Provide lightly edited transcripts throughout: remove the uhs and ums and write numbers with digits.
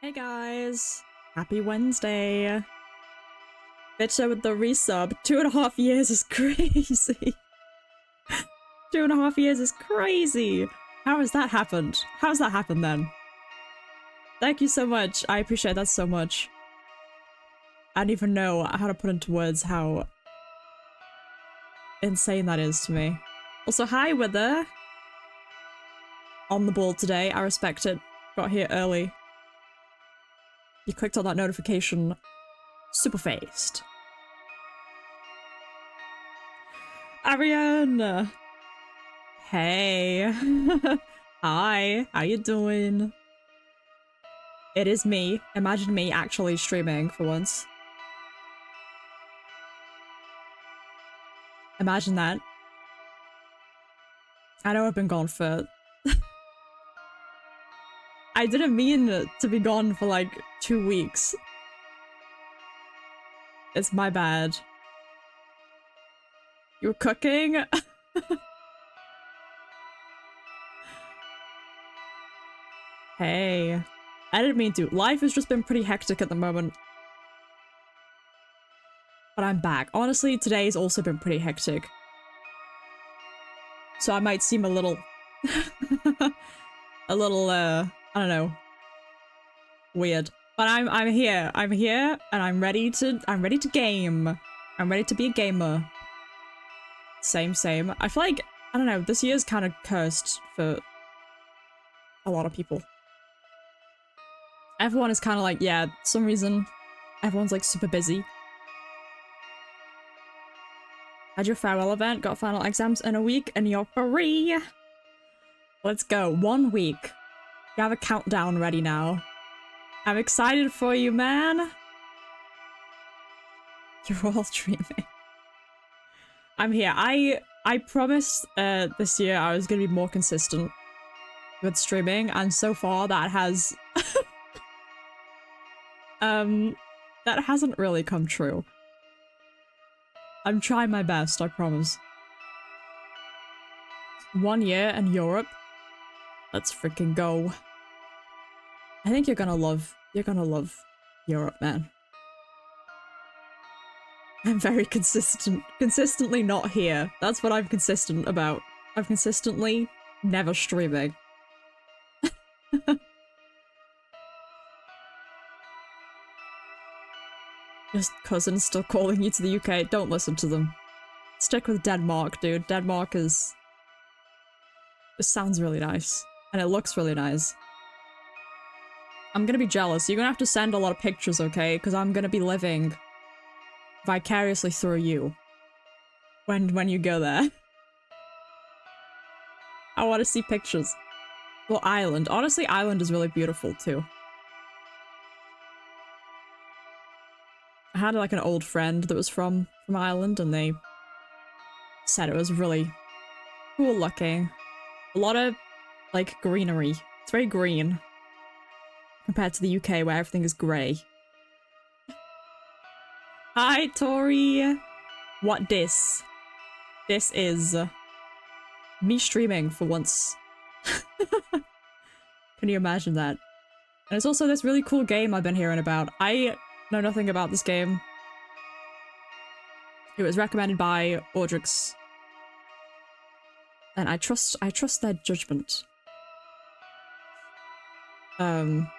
Hey guys, happy Wednesday. VTuber with the resub. 2.5 years is crazy. 2.5 years is crazy. How has that happened? How's that happened then? Thank you so much. I appreciate that so much. I don't even know how to put into words how insane that is to me. Also, hi Wither. On the ball today. I respect it. Got here early. You clicked on that notification super faced. Ariane! Hey. Hi, how you doing? It is me. Imagine me actually streaming for once. Imagine that. I know I've been gone for... I didn't mean to be gone for like 2 weeks. It's my bad. You were cooking? Hey. I didn't mean to. Life has just been pretty hectic at the moment. But I'm back. Honestly, today's also been pretty hectic. So I might seem a little... I don't know. Weird. But I'm here. I'm here and I'm ready to game. I'm ready to be a gamer. Same. I feel like, I don't know, this year's kind of cursed for a lot of people. Everyone is kind of like, yeah, for some reason, everyone's like super busy. Had your farewell event, got final exams in a week, and you're free. Let's go. 1 week. You have a countdown ready now. I'm excited for you, man. You're all dreaming. I'm here. I promised this year I was gonna be more consistent with streaming, and so far that has that hasn't really come true. I'm trying my best, I promise. 1 year in Europe. Let's freaking go. I think you're gonna love Europe, man. I'm very consistently not here. That's what I'm consistent about. I'm consistently never streaming. Just cousins still calling you to the UK. Don't listen to them. Stick with Denmark, dude. Denmark is... It sounds really nice. And it looks really nice. I'm gonna be jealous. You're gonna have to send a lot of pictures, okay? Because I'm gonna be living vicariously through you when you go there. I want to see pictures. Well, Ireland. Honestly, Ireland is really beautiful too. I had like an old friend that was from Ireland, and they said it was really cool looking. A lot of like greenery. It's very green compared to the UK where everything is grey. Hi, Tori! What this? This is me streaming for once. Can you imagine that? And it's also this really cool game I've been hearing about. I know nothing about this game. It was recommended by Audrix. And I trust their judgment. I'm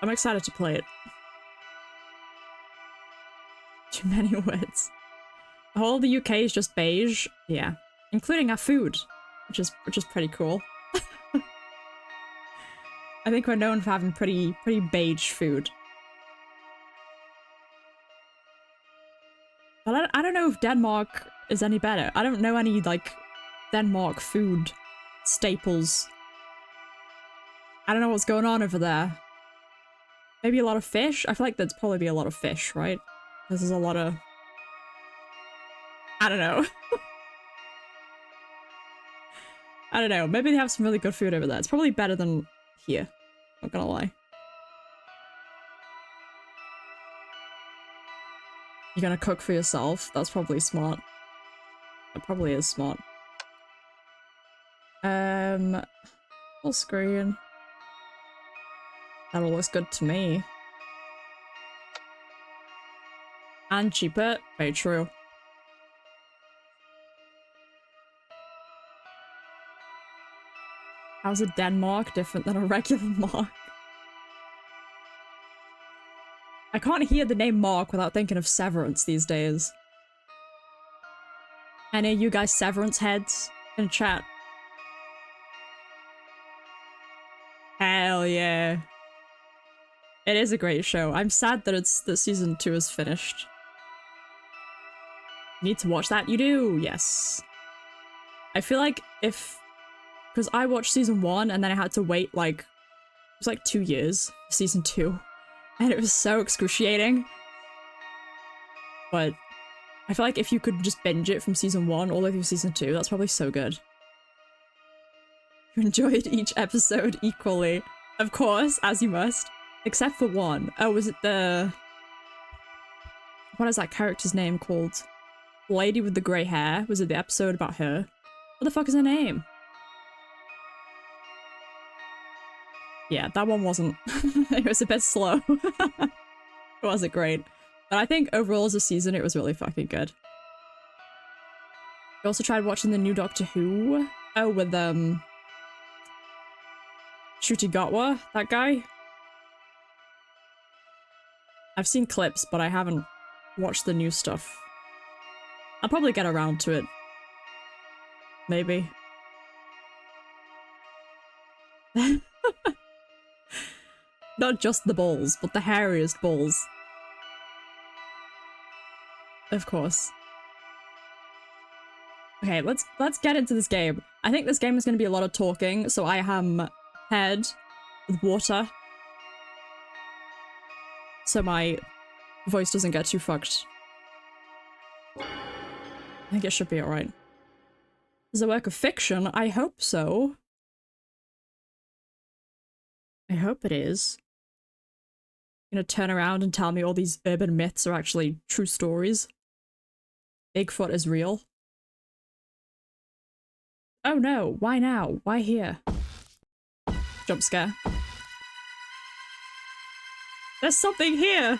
excited to play it. Too many words. The whole of the UK is just beige. Yeah. Including our food, which is pretty cool. I think we're known for having pretty beige food. But I don't know if Denmark is any better. I don't know any, like, Denmark food staples. I don't know what's going on over there. Maybe a lot of fish? I feel like there'd probably be a lot of fish, right? Because there's a lot of... I don't know. I don't know. Maybe they have some really good food over there. It's probably better than here. Not gonna lie. You're gonna cook for yourself? That's probably smart. That probably is smart. Full screen. That all looks good to me. And cheaper. Very true. How's a Denmark different than a regular mark? I can't hear the name Mark without thinking of Severance these days. Any of you guys Severance heads in chat? Hell yeah. It is a great show. I'm sad that that season 2 is finished. Need to watch that? You do! Yes. I feel like if... Because I watched season 1 and then I had to wait like... It was like 2 years for season 2. And it was so excruciating. But I feel like if you could just binge it from season 1 all the way through season 2, that's probably so good. You enjoyed each episode equally. Of course, as you must. Except for one. Oh, was it the... What is that character's name called? The lady with the grey hair? Was it the episode about her? What the fuck is her name? Yeah, that one wasn't... It was a bit slow. It wasn't great. But I think overall as a season, it was really fucking good. I also tried watching the new Doctor Who. Oh, with, Shruti Gatwa, that guy. I've seen clips, but I haven't watched the new stuff. I'll probably get around to it. Maybe. Not just the balls, but the hairiest balls. Of course. Okay, let's get into this game. I think this game is going to be a lot of talking, so I am prepared with water. so my voice doesn't get too fucked. I think it should be alright. Is it a work of fiction? I hope so. I hope it is. You're gonna turn around and tell me all these urban myths are actually true stories. Bigfoot is real. Oh no, why now? Why here? Jump scare. There's something here!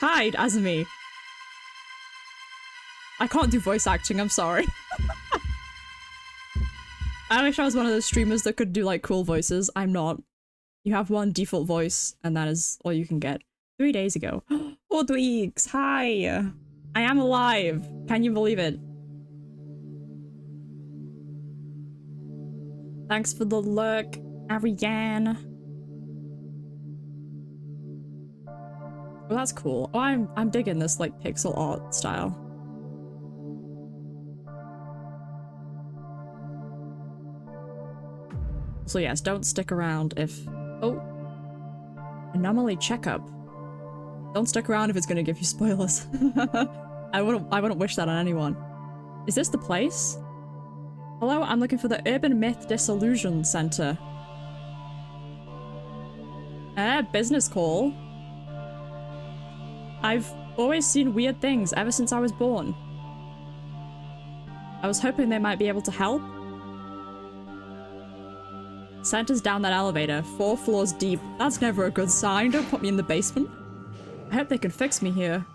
Hide, Azumi. I can't do voice acting, I'm sorry. I wish I was one of those streamers that could do like cool voices. I'm not. You have one default voice and that is all you can get. 3 days ago. Oh, Dweeks, hi! I am alive! Can you believe it? Thanks for the lurk, Ariane. Well, that's cool. Oh, I'm digging this like pixel art style. So yes, don't stick around if... Oh. Anomaly checkup. Don't stick around if it's gonna give you spoilers. I wouldn't wish that on anyone. Is this the place? Hello, I'm looking for the Urban Myth Disillusion Center. Business call. I've always seen weird things ever since I was born. I was hoping they might be able to help. Center's down that elevator, 4 floors deep. That's never a good sign. Don't put me in the basement. I hope they can fix me here.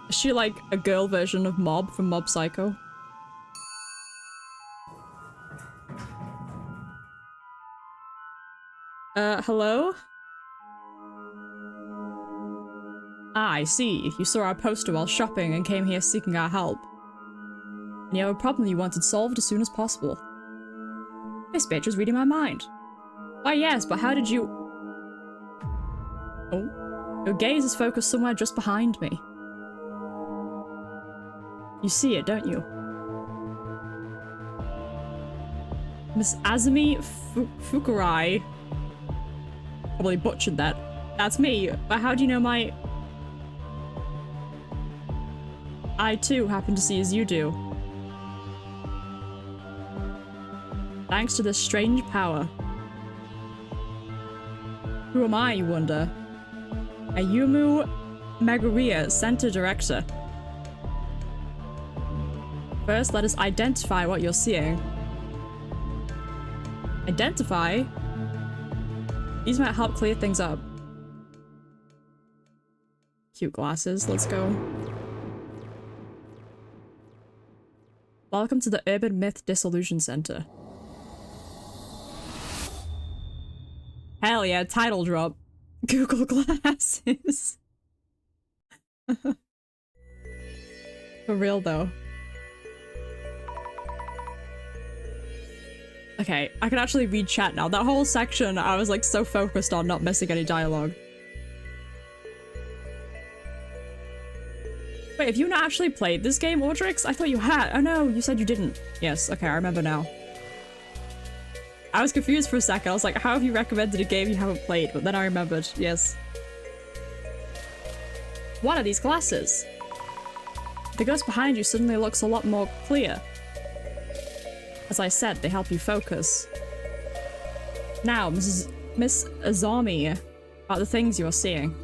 Is she like a girl version of Mob from Mob Psycho? Hello? Ah, I see. You saw our poster while shopping and came here seeking our help. And you have a problem you wanted solved as soon as possible. This bitch is reading my mind. Why yes, but how did you... Oh. Your gaze is focused somewhere just behind me. You see it, don't you? Miss Azumi Fukurai. Probably butchered that. That's me, but how do you know my... I too happen to see as you do. Thanks to this strange power. Who am I, you wonder? Ayumu Meguria, Center Director. First, let us identify what you're seeing. Identify? These might help clear things up. Cute glasses, let's go. Welcome to the Urban Myth Disillusion Center. Hell yeah, title drop. Google glasses. For real though. Okay, I can actually read chat now. That whole section, I was like so focused on not missing any dialogue. Wait, have you not actually played this game, Audrix? I thought you had. Oh no, you said you didn't. Yes, okay, I remember now. I was confused for a second. I was like, how have you recommended a game you haven't played? But then I remembered, yes. What are these glasses? The ghost behind you suddenly looks a lot more clear. As I said, they help you focus. Now, Miss Azami, about the things you are seeing.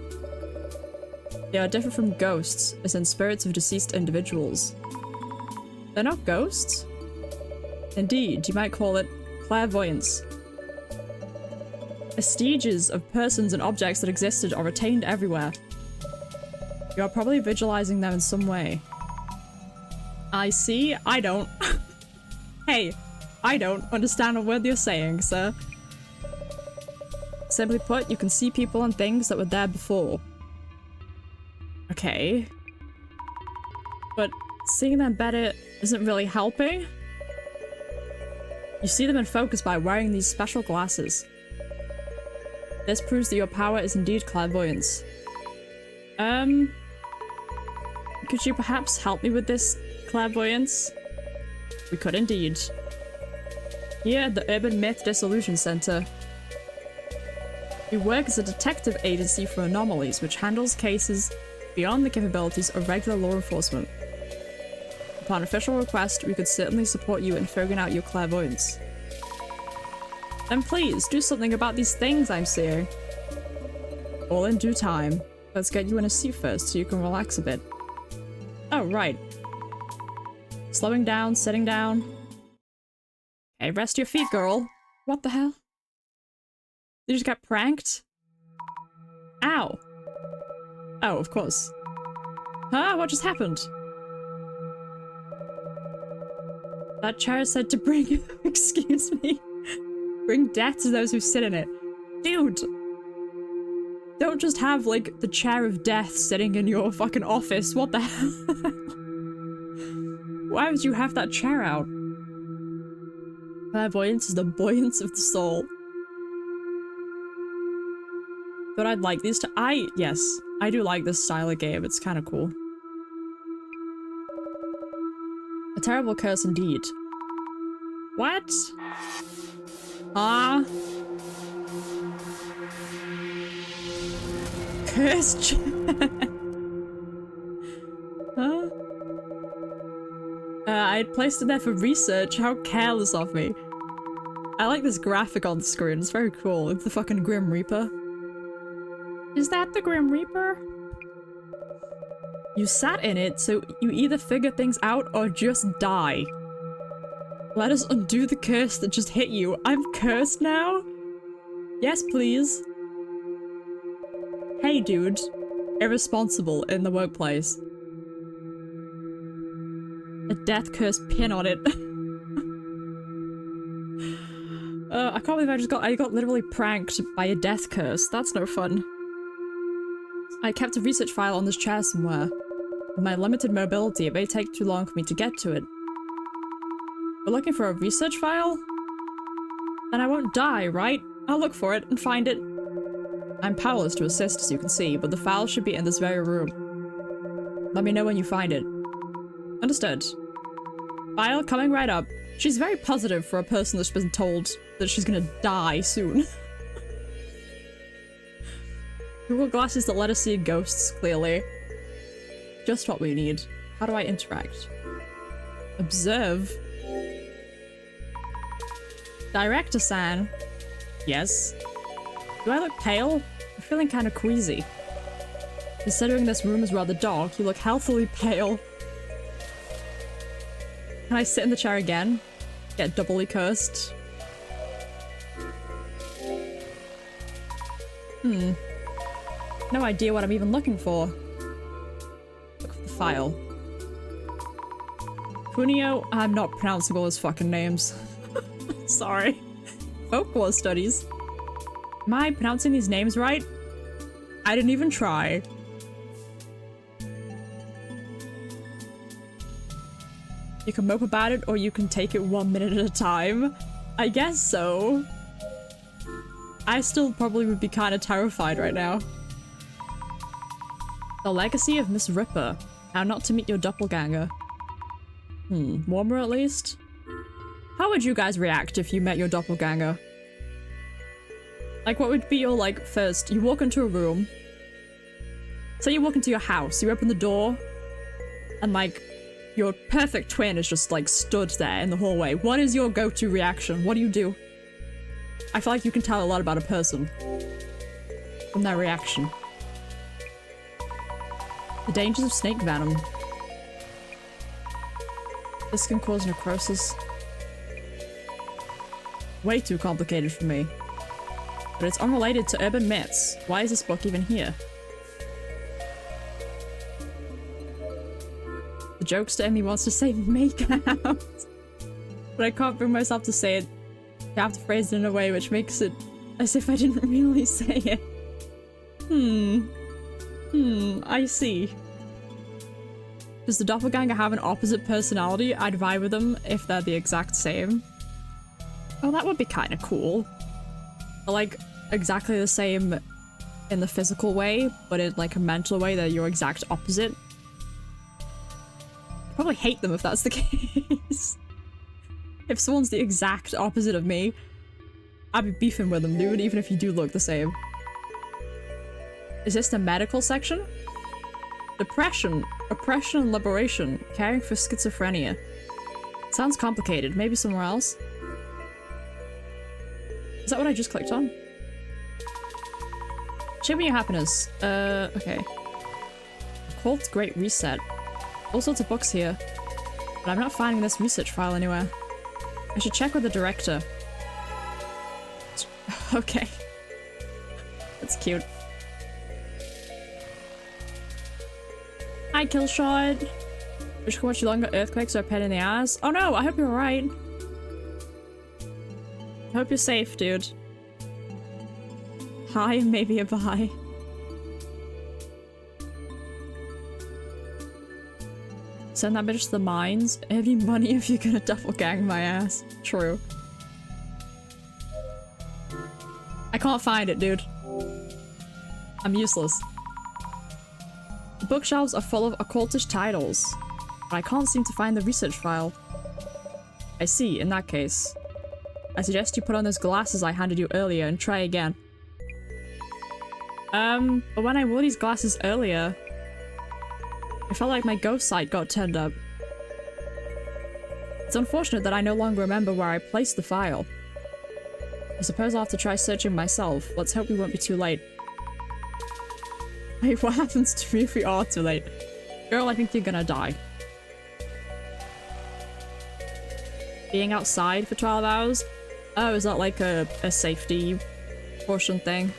They are different from ghosts, as in spirits of deceased individuals. They're not ghosts? Indeed, you might call it clairvoyance. Vestiges of persons and objects that existed are retained everywhere. You are probably visualizing them in some way. I see. I don't. Hey, I don't understand a word you're saying, sir. Simply put, you can see people and things that were there before. Okay. But seeing them better isn't really helping. You see them in focus by wearing these special glasses. This proves that your power is indeed clairvoyance. Could you perhaps help me with this clairvoyance? We could indeed. Here at the Urban Myth Dissolution Center. We work as a detective agency for anomalies, which handles cases beyond the capabilities of regular law enforcement. Upon official request, we could certainly support you in figuring out your clairvoyance. Then please, do something about these things I'm seeing. All in due time. Let's get you in a seat first so you can relax a bit. Oh, right. Slowing down, sitting down. Hey, rest your feet, girl. What the hell? You just got pranked? Ow. Oh, of course. Huh? What just happened? That chair said to bring- excuse me. Bring death to those who sit in it. Dude! Don't just have, like, the chair of death sitting in your fucking office. What the hell? Why would you have that chair out? Clairvoyance is the buoyance of the soul. But I'd like these to- yes, I do like this style of game. It's kind of cool. A terrible curse indeed. What? Ah. Cursed. Huh? I'd placed it there for research. How careless of me. I like this graphic on the screen. It's very cool. It's the fucking Grim Reaper. Is that the Grim Reaper? You sat in it, so you either figure things out or just die. Let us undo the curse that just hit you. I'm cursed now? Yes, please. Hey, dude. Irresponsible in the workplace. A death curse pin on it. I can't believe I got literally pranked by a death curse. That's no fun. I kept a research file on this chair somewhere. With my limited mobility, it may take too long for me to get to it. We're looking for a research file? Then I won't die, right? I'll look for it and find it. I'm powerless to assist, as you can see, but the file should be in this very room. Let me know when you find it. Understood. File coming right up. She's very positive for a person that's been told that she's gonna die soon. Google glasses that let us see ghosts clearly. Just what we need. How do I interact? Observe? Director-san. Yes? Do I look pale? I'm feeling kind of queasy. Considering this room is rather dark, you look healthily pale. Can I sit in the chair again? Get doubly cursed? No idea what I'm even looking for. Look for the file. Kunio? I'm not pronouncing all his fucking names. Sorry. Folklore studies. Am I pronouncing these names right? I didn't even try. You can mope about it, or you can take it 1 minute at a time. I guess so. I still probably would be kind of terrified right now. The legacy of Miss Ripper. How not to meet your doppelganger. Warmer at least? How would you guys react if you met your doppelganger? Like, what would be your, like, first... You walk into a room. Say you walk into your house, you open the door, and, like, your perfect twin is just, like, stood there in the hallway. What is your go-to reaction? What do you do? I feel like you can tell a lot about a person from their reaction. The dangers of snake venom. This can cause necrosis. Way too complicated for me. But it's unrelated to urban myths. Why is this book even here? The jokester in me wants to say make out, but I can't bring myself to say it. You have to phrase it in a way which makes it as if I didn't really say it. I see. Does the doppelganger have an opposite personality? I'd vibe with them if they're the exact same. Oh, that would be kind of cool. Like, exactly the same in the physical way, but in like a mental way they're your exact opposite. I'd probably hate them if that's the case. If someone's the exact opposite of me, I'd be beefing with them, dude, even if you do look the same. Is this the medical section? Depression, oppression and liberation, caring for schizophrenia. Sounds complicated. Maybe somewhere else? Is that what I just clicked on? Achieving your happiness. Okay. Cult Great Reset. All sorts of books here. But I'm not finding this research file anywhere. I should check with the director. Okay. That's cute. Hi, Killshot. Wish could watch you longer earthquakes or a pain in the ass. Oh no, I hope you're alright. I hope you're safe, dude. Hi, and maybe a bye. Send that bitch to the mines. Any money if you're gonna doppelgang my ass. True. I can't find it, dude. I'm useless. The bookshelves are full of occultish titles, but I can't seem to find the research file. I see, in that case. I suggest you put on those glasses I handed you earlier and try again. But when I wore these glasses earlier, I felt like my ghost sight got turned up. It's unfortunate that I no longer remember where I placed the file. I suppose I'll have to try searching myself. Let's hope we won't be too late. Wait, what happens to me if we are too late? Girl, I think you're gonna die. Being outside for 12 hours? Oh, is that like a safety portion thing?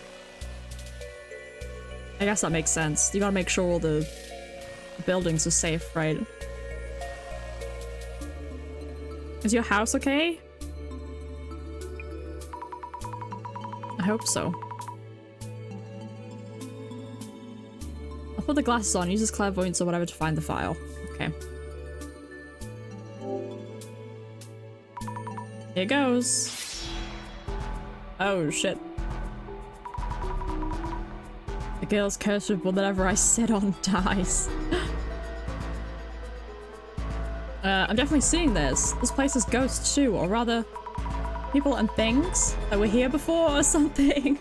I guess that makes sense. You gotta make sure all the buildings are safe, right? Is your house okay? I hope so. I'll put the glasses on, use his clairvoyance or whatever to find the file. Okay. Here goes. Oh shit. The girl's cursed with whatever I sit on dies. I'm definitely seeing this. This place has ghosts too, or rather, people and things that were here before or something.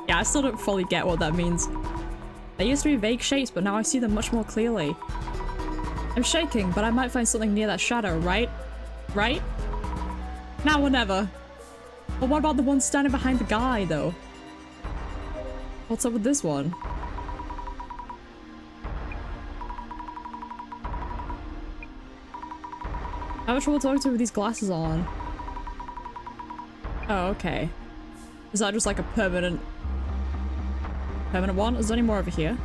Yeah, I still don't fully get what that means. They used to be vague shapes, but now I see them much more clearly. I'm shaking, but I might find something near that shadow, right? Right? Now or never. But what about the one standing behind the guy, though? What's up with this one? I have trouble talking to with these glasses on. Oh, okay. Is that just like a permanent one? Is there any more over here?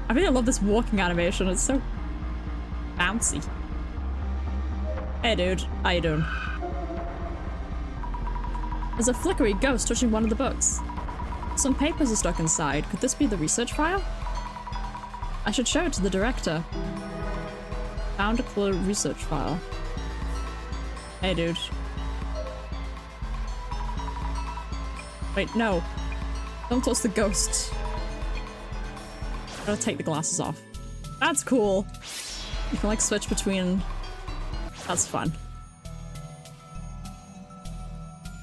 I really love this walking animation. It's so bouncy. Hey dude, how you doing? There's a flickery ghost touching one of the books. Some papers are stuck inside. Could this be the research file? I should show it to the director. Found a clue research file. Hey dude. Wait, no. Don't touch the ghost. Gotta take the glasses off. That's cool. You can like switch between... That's fun.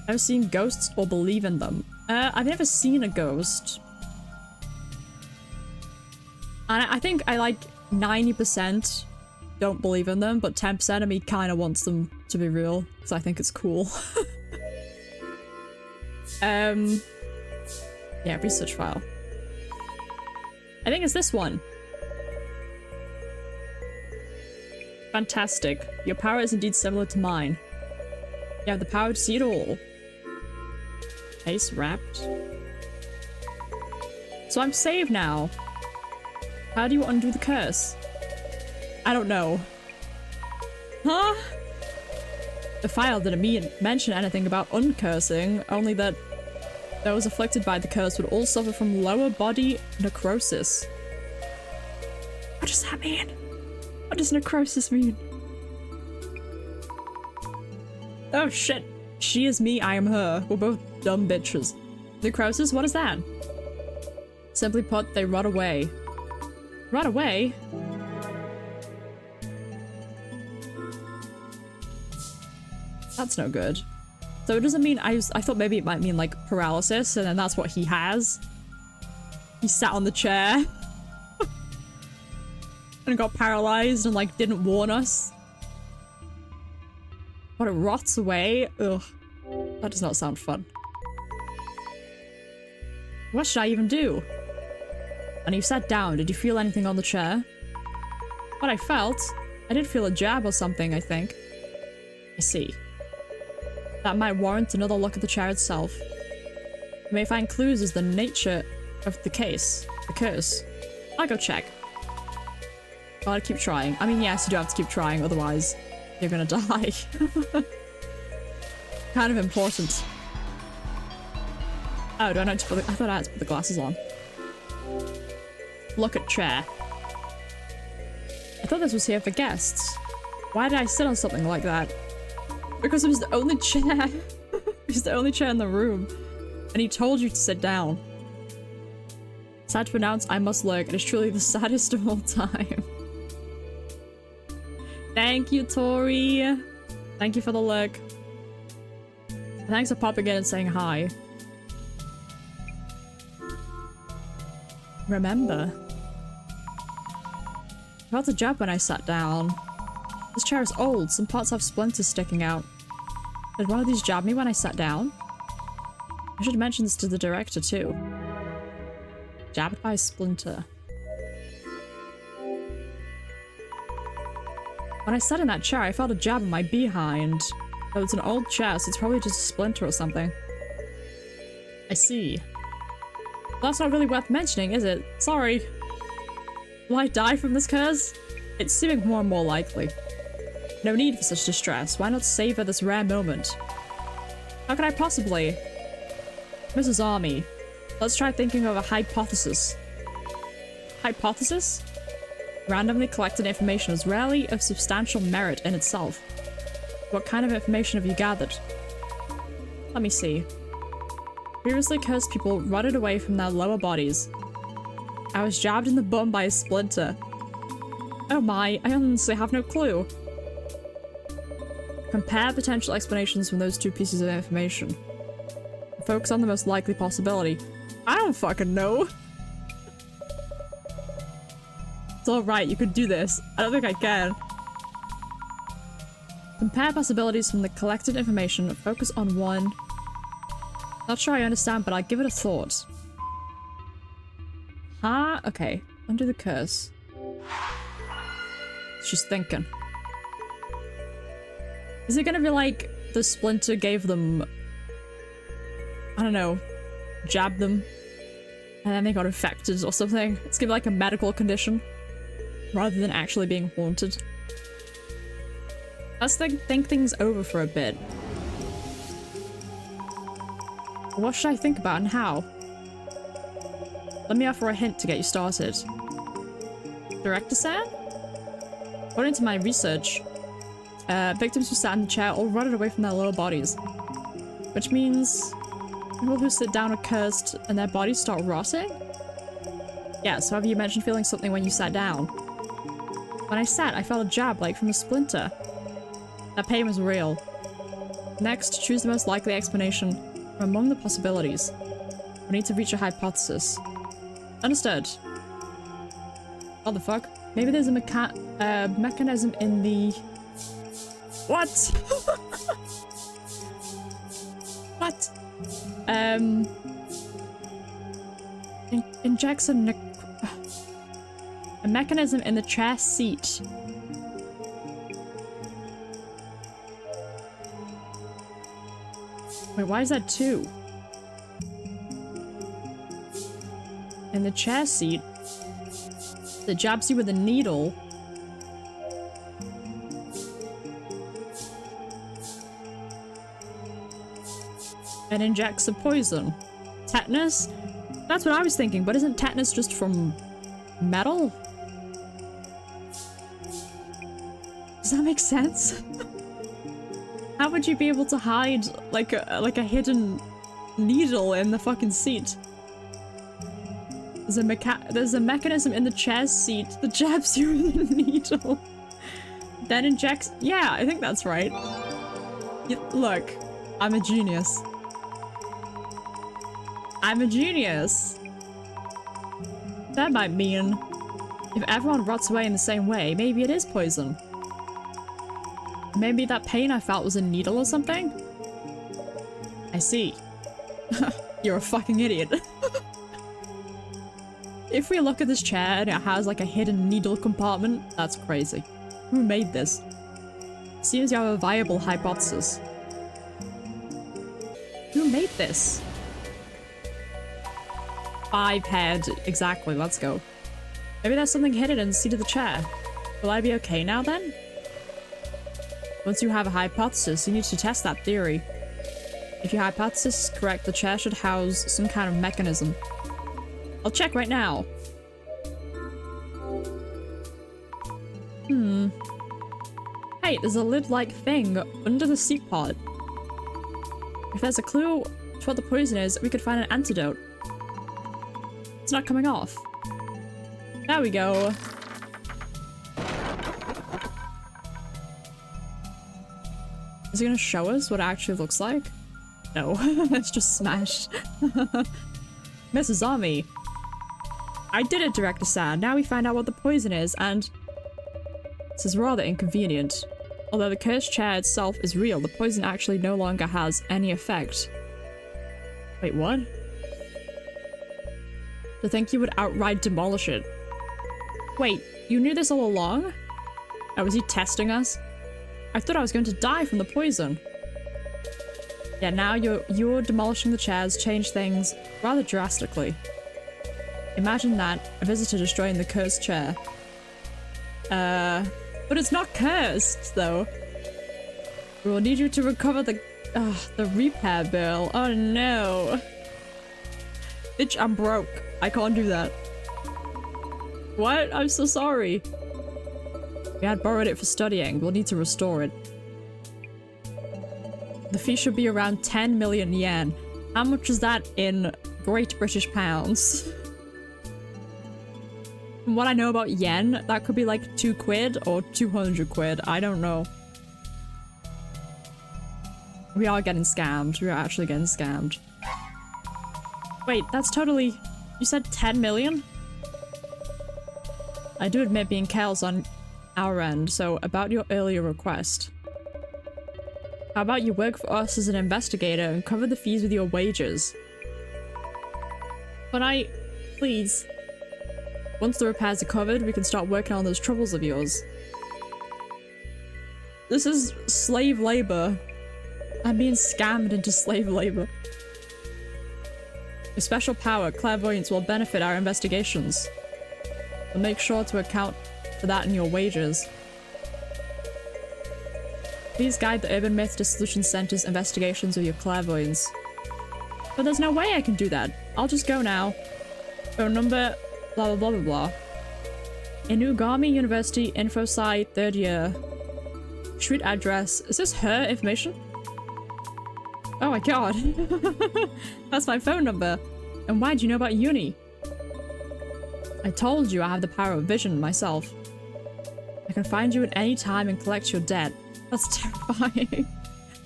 I've seen ghosts or believe in them. I've never seen a ghost. And I think I like 90% don't believe in them, but 10% of me kind of wants them to be real, because I think it's cool. Yeah, research file. I think it's this one. Fantastic. Your power is indeed similar to mine. You have the power to see it all. Case wrapped. So I'm saved now. How do you undo the curse? I don't know. Huh? The file didn't mention anything about uncursing, only that those afflicted by the curse would all suffer from lower body necrosis. What does that mean? What does necrosis mean? Oh shit. She is me, I am her. We're both dumb bitches. Necrosis, what is that? Simply put, they rot away. Rot away? That's no good. So it doesn't mean I thought maybe it might mean like paralysis, and then that's what he has. He sat on the chair and got paralyzed and like didn't warn us. But it rots away. Ugh. That does not sound fun. What should I even do? And you sat down. Did you feel anything on the chair? What I felt? I did feel a jab or something, I think. I see. That might warrant another look at the chair itself. You may find clues as the nature of the case. The curse. I'll go check. Gotta keep trying. I mean, yes, you do have to keep trying, otherwise you're gonna die. Kind of important. Oh, do I not put the— I thought I had to put the glasses on. Look at chair. I thought this was here for guests. Why did I sit on something like that? Because it was the only chair. It was the only chair in the room. And he told you to sit down. Sad to pronounce, I must lurk. It is truly the saddest of all time. Thank you, Tori. Thank you for the lurk. Thanks for popping in and saying hi. Remember. I felt a jab when I sat down. This chair is old. Some parts have splinters sticking out. Did one of these jab me when I sat down? I should mention this to the director too. Jabbed by a splinter. When I sat in that chair, I felt a jab in my behind. Though it's an old chair, so it's probably just a splinter or something. I see. That's not really worth mentioning, is it? Sorry. Will I die from this curse? It's seeming more and more likely. No need for such distress. Why not savor this rare moment? How could I possibly? Mrs. Army, let's try thinking of a hypothesis. Hypothesis? Randomly collected information is rarely of substantial merit in itself. What kind of information have you gathered? Let me see. Previously cursed people rotted away from their lower bodies. I was jabbed in the bum by a splinter. Oh my, I honestly have no clue. Compare potential explanations from those two pieces of information. Focus on the most likely possibility. I don't fucking know. It's alright, you could do this. I don't think I can. Compare possibilities from the collected information. Focus on one. Not sure I understand, but I'll give it a thought. Huh? Okay. Undo the curse. She's thinking. Is it gonna be like the splinter gave them, I don't know, jabbed them and then they got infected or something? It's gonna be like a medical condition rather than actually being haunted. Let's think things over for a bit. What should I think about and how? Let me offer a hint to get you started. Director-san? According to my research, victims who sat in the chair all rotted away from their lower bodies. Which means people who sit down are cursed and their bodies start rotting? Yeah, so have you mentioned feeling something when you sat down? When I sat, I felt a jab like from a splinter. That pain was real. Next, choose the most likely explanation from among the possibilities. We need to reach a hypothesis. Understood. What the fuck? Maybe there's a mechanism in the... What? What? Injects a mechanism in the chair seat. Wait, why is that 2? In the chair seat that jabs you with a needle. And injects a poison. Tetanus? That's what I was thinking, but isn't tetanus just from metal? Does that make sense? How would you be able to hide like a hidden needle in the fucking seat? There's a mechanism in the chair seat that jabs you with a needle. Then injects— yeah, I think that's right. Look, I'm a genius. I'm a genius. That might mean if everyone rots away in the same way, maybe it is poison. Maybe that pain I felt was a needle or something? I see. You're a fucking idiot. If we look at this chair and it has like a hidden needle compartment, that's crazy. Who made this? Seems you have a viable hypothesis. Who made this? 5 head. Exactly, let's go. Maybe there's something hidden in the seat of the chair. Will I be okay now then? Once you have a hypothesis, you need to test that theory. If your hypothesis is correct, the chair should house some kind of mechanism. I'll check right now. Hey, there's a lid-like thing under the seat pod. If there's a clue to what the poison is, we could find an antidote. It's not coming off. There we go. Is it gonna show us what it actually looks like? No, it's just smashed. Mrs. Army. I did it, Director San. Now we find out what the poison is, and this is rather inconvenient. Although the cursed chair itself is real, the poison actually no longer has any effect. Wait, what? To think you would outright demolish it. Wait, you knew this all along? Oh, was he testing us? I thought I was going to die from the poison. Yeah, now you're demolishing the chairs, change things rather drastically. Imagine that, a visitor destroying the cursed chair. But it's not cursed, though. We will need you to recover the repair bill. Oh no. Bitch, I'm broke. I can't do that. What? I'm so sorry. We had borrowed it for studying. We'll need to restore it. The fee should be around 10 million yen. How much is that in Great British pounds? From what I know about yen, that could be like 2 quid or 200 quid. I don't know. We are getting scammed. We are actually getting scammed. Wait, that's totally... You said 10 million? I do admit being careless on our end, so about your earlier request. How about you work for us as an investigator and cover the fees with your wages? But please. Once the repairs are covered, we can start working on those troubles of yours. This is slave labor. I'm being scammed into slave labor. With special power, clairvoyance will benefit our investigations. We'll make sure to account for that in your wages. Please guide the Urban Myth Dissolution Center's investigations with your clairvoyance. But there's no way I can do that. I'll just go now. Phone number, blah blah blah blah blah. Inugami University Info Sci, 3rd year. Street address. Is this her information? Oh my god. That's my phone number. And why do you know about uni? I told you I have the power of vision myself. I can find you at any time and collect your debt. That's terrifying.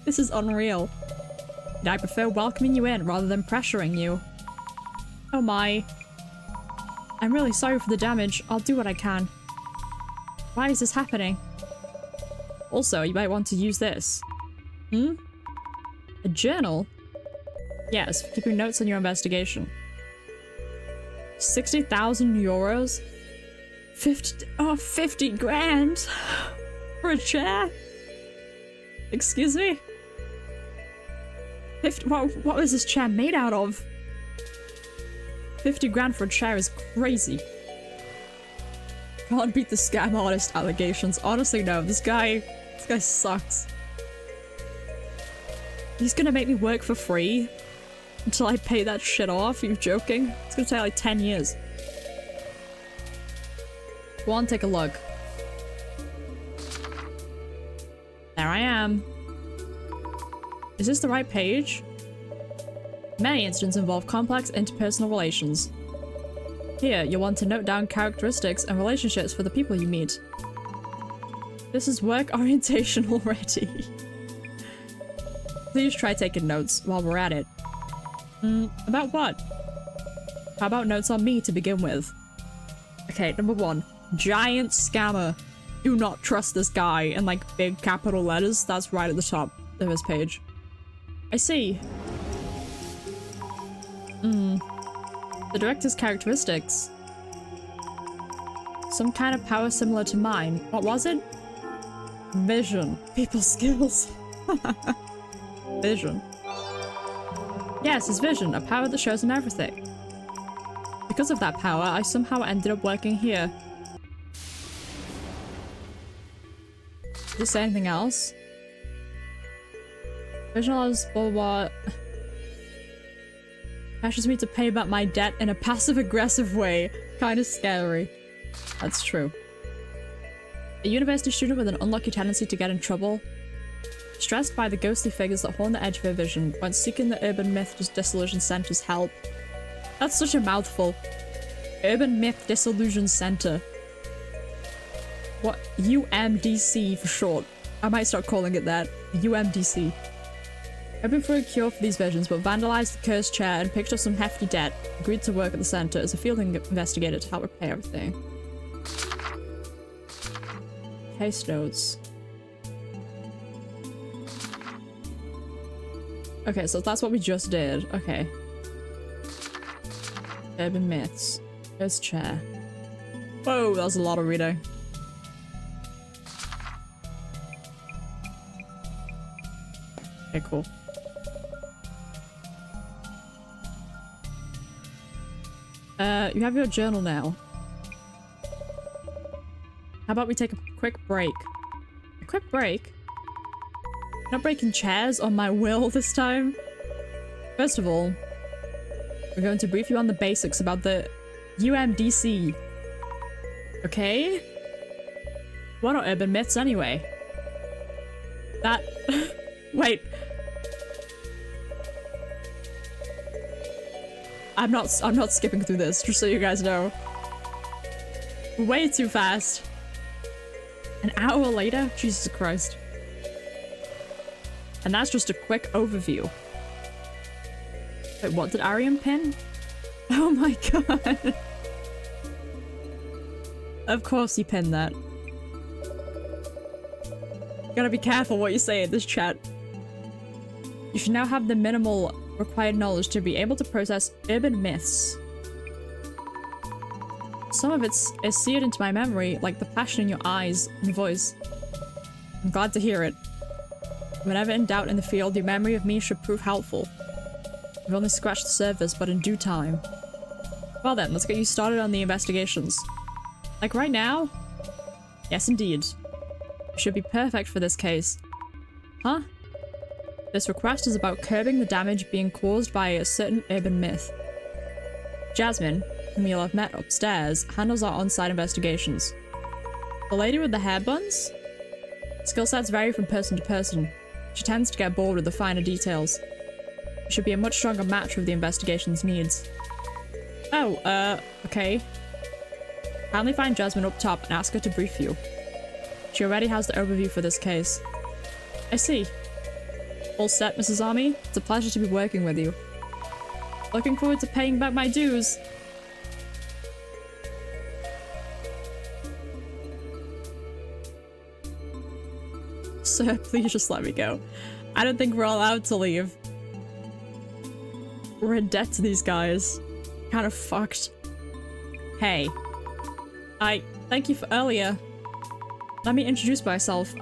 This is unreal. And I prefer welcoming you in rather than pressuring you. Oh my. I'm really sorry for the damage. I'll do what I can. Why is this happening? Also, you might want to use this. A journal? Yes, for keeping notes on your investigation. 60,000 euros? 50 grand? For a chair? Excuse me? What was this chair made out of? 50 grand for a chair is crazy. Can't beat the scam artist allegations. Honestly, no. This guy sucks. He's gonna make me work for free until I pay that shit off. Are you joking? It's gonna take like 10 years. Go on, take a look. There I am. Is this the right page? Many incidents involve complex interpersonal relations. Here, you'll want to note down characteristics and relationships for the people you meet. This is work orientation already. please try taking notes while we're at it. About what? How about notes on me to begin with? Okay, number 1. Giant scammer. Do not trust this guy in like big capital letters. That's right at the top of his page. I see. The director's characteristics. Some kind of power similar to mine. What was it? Vision. People skills. Vision. Yes, his vision. A power that shows him everything. Because of that power, I somehow ended up working here. Did it say anything else? Vision allows blah blah. Pressures me to pay back my debt in a passive-aggressive way. Kinda scary. That's true. A university student with an unlucky tendency to get in trouble. Stressed by the ghostly figures that haunt the edge of her vision, went seeking the Urban Myth Disillusion Center's help. That's such a mouthful. Urban Myth Disillusion Center. What? UMDC for short. I might start calling it that. UMDC. Hoping for a cure for these visions, but vandalized the cursed chair and picked up some hefty debt. Agreed to work at the center as a field investigator to help repair everything. Case notes. Okay, so that's what we just did. Okay. Urban myths. Cursed chair. Whoa, that was a lot of reading. Okay, cool. You have your journal now. How about we take a quick break? A quick break? Not breaking chairs on my will this time. First of all, we're going to brief you on the basics about the UMDC. Okay? What are urban myths anyway? That... Wait. I'm not skipping through this, just so you guys know. Way too fast. An hour later? Jesus Christ. And that's just a quick overview. Wait, what did Ariam pin? Oh my god. Of course he pinned that. You gotta be careful what you say in this chat. You should now have the minimal required knowledge to be able to process urban myths. Some of it is seared into my memory, like the passion in your eyes and voice. I'm glad to hear it. Whenever in doubt in the field, your memory of me should prove helpful. You've only scratched the surface, but in due time. Well then, let's get you started on the investigations. Like right now? Yes, indeed. You should be perfect for this case. Huh? This request is about curbing the damage being caused by a certain urban myth. Jasmine, whom you'll have met upstairs, handles our on-site investigations. The lady with the hair buns? Skill sets vary from person to person. She tends to get bored with the finer details. You should be a much stronger match with the investigation's needs. Oh, okay. Kindly find Jasmine up top and ask her to brief you. She already has the overview for this case. I see. All set, Mrs. Army? It's a pleasure to be working with you. Looking forward to paying back my dues. Sir, please just let me go. I don't think we're allowed to leave. We're in debt to these guys. Kind of fucked. Hey. Thank you for earlier. Let me introduce myself.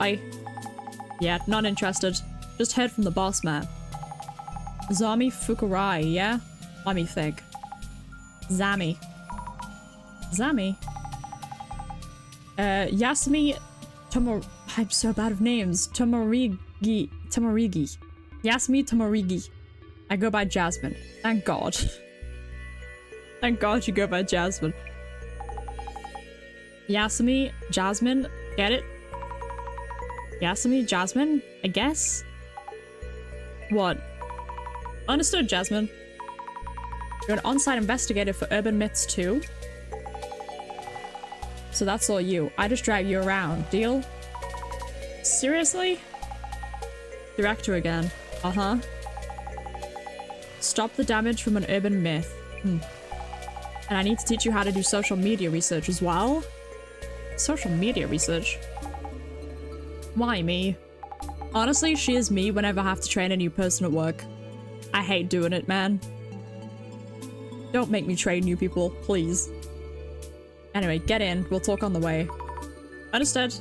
Yeah, not interested. Just heard from the boss man. Zami Fukurai, yeah? Let me think. Zami. Yasumi I'm so bad with names. Tamarigi. Yasumi Tamarigi. I go by Jasmine. Thank God. Thank God you go by Jasmine. Yasumi, Jasmine, get it? Yasumi, Jasmine, I guess? What? Understood, Jasmine. You're an on-site investigator for urban myths too? So that's all you. I just drive you around. Deal? Seriously? Director again. Uh-huh. Stop the damage from an urban myth. And I need to teach you how to do social media research as well. Social media research? Why me? Honestly, she is me whenever I have to train a new person at work. I hate doing it, man. Don't make me train new people, please. Anyway, get in. We'll talk on the way. Understood.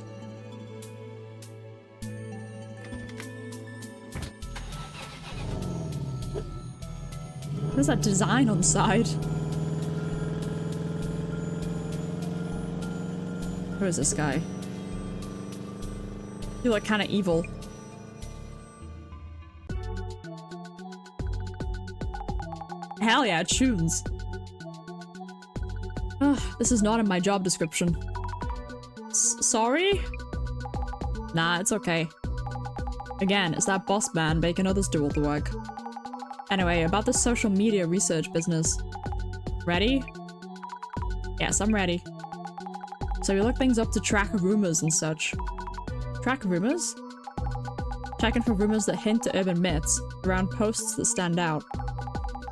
What is that design on the side? Who is this guy? You look kind of evil. Hell yeah, tunes. Ugh, this is not in my job description. Sorry? Nah, it's okay. Again, it's that boss man making others do all the work. Anyway, about the social media research business. Ready? Yes, I'm ready. So we look things up to track rumors and such. Track rumors? Checking for rumors that hint at urban myths, around posts that stand out.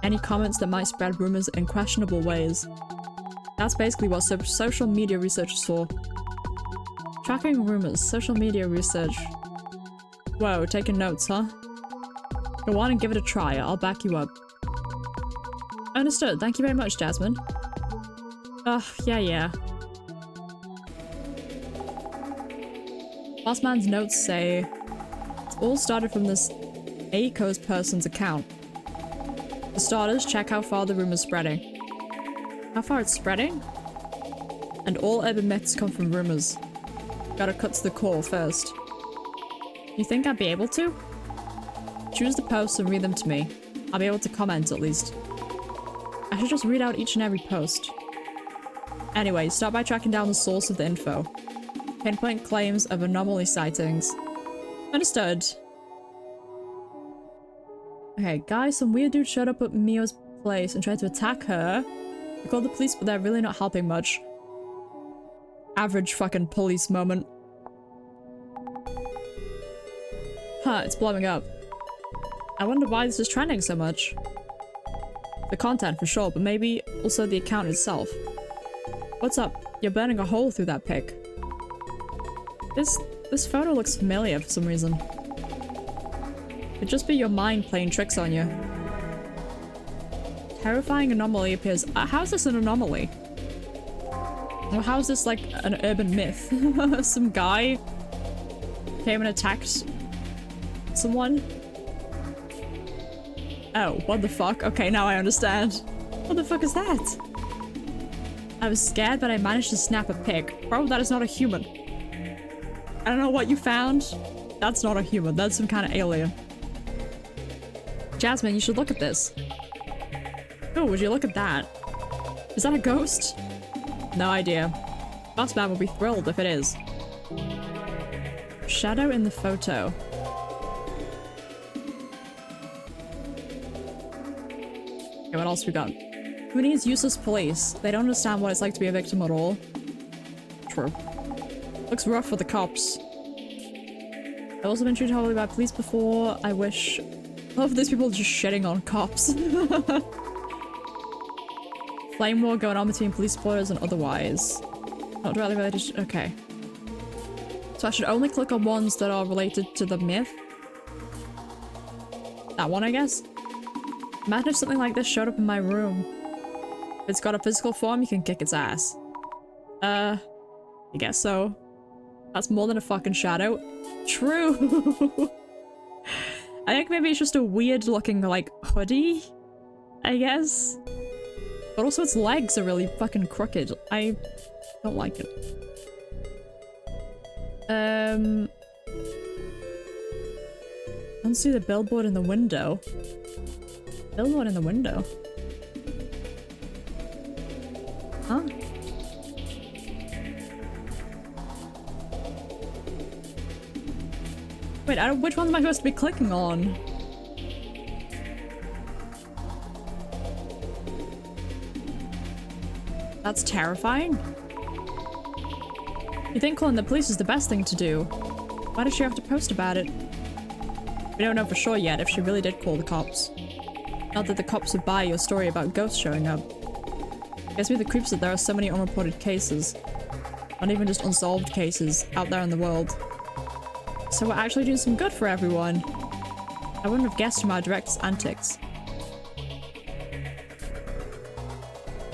Any comments that might spread rumors in questionable ways. That's basically what social media research is for. Tracking rumors, social media research. Whoa, taking notes, huh? Go on and give it a try, I'll back you up. Understood, thank you very much, Jasmine. Ugh, yeah. Boss man's notes say, it all started from this ACOS person's account. For starters, check how far the rumor's spreading. How far it's spreading? And all urban myths come from rumors. Gotta cut to the core first. You think I'd be able to? Choose the posts and read them to me. I'll be able to comment at least. I should just read out each and every post. Anyway, start by tracking down the source of the info. Pinpoint claims of anomaly sightings. Understood. Okay, guys, some weird dude showed up at Mio's place and tried to attack her. We called the police, but they're really not helping much. Average fucking police moment. Huh, it's blowing up. I wonder why this is trending so much. The content for sure, but maybe also the account itself. What's up? You're burning a hole through that pic. This photo looks familiar for some reason. Could just be your mind playing tricks on you. Terrifying anomaly appears. How is this an anomaly? Or how is this like an urban myth? Some guy came and attacked someone? Oh, what the fuck? Okay, now I understand. What the fuck is that? I was scared, but I managed to snap a pic. Bro, that is not a human. I don't know what you found. That's not a human. That's some kind of alien. Jasmine, you should look at this. Oh, would you look at that? Is that a ghost? No idea. Boss man will be thrilled if it is. Shadow in the photo. Okay, what else we got? Who needs useless police? They don't understand what it's like to be a victim at all. True. Looks rough for the cops. I've also been treated horribly by police before. I wish... A lot of these people are just shitting on cops. Flame war going on between police spoilers and otherwise. Not directly related to... Okay. So I should only click on ones that are related to the myth? That one, I guess? Imagine if something like this showed up in my room. If it's got a physical form, you can kick its ass. I guess so. That's more than a fucking shadow. True! I think maybe it's just a weird looking, like, hoodie? I guess? But also its legs are really fucking crooked. I don't like it. I don't see the billboard in the window. Billboard in the window? Huh? Wait, which ones am I supposed to be clicking on? That's terrifying. You think calling the police is the best thing to do? Why does she have to post about it? We don't know for sure yet if she really did call the cops. Not that the cops would buy your story about ghosts showing up. Gets me the creeps that there are so many unreported cases. Not even just unsolved cases out there in the world. So we're actually doing some good for everyone. I wouldn't have guessed from our director's antics.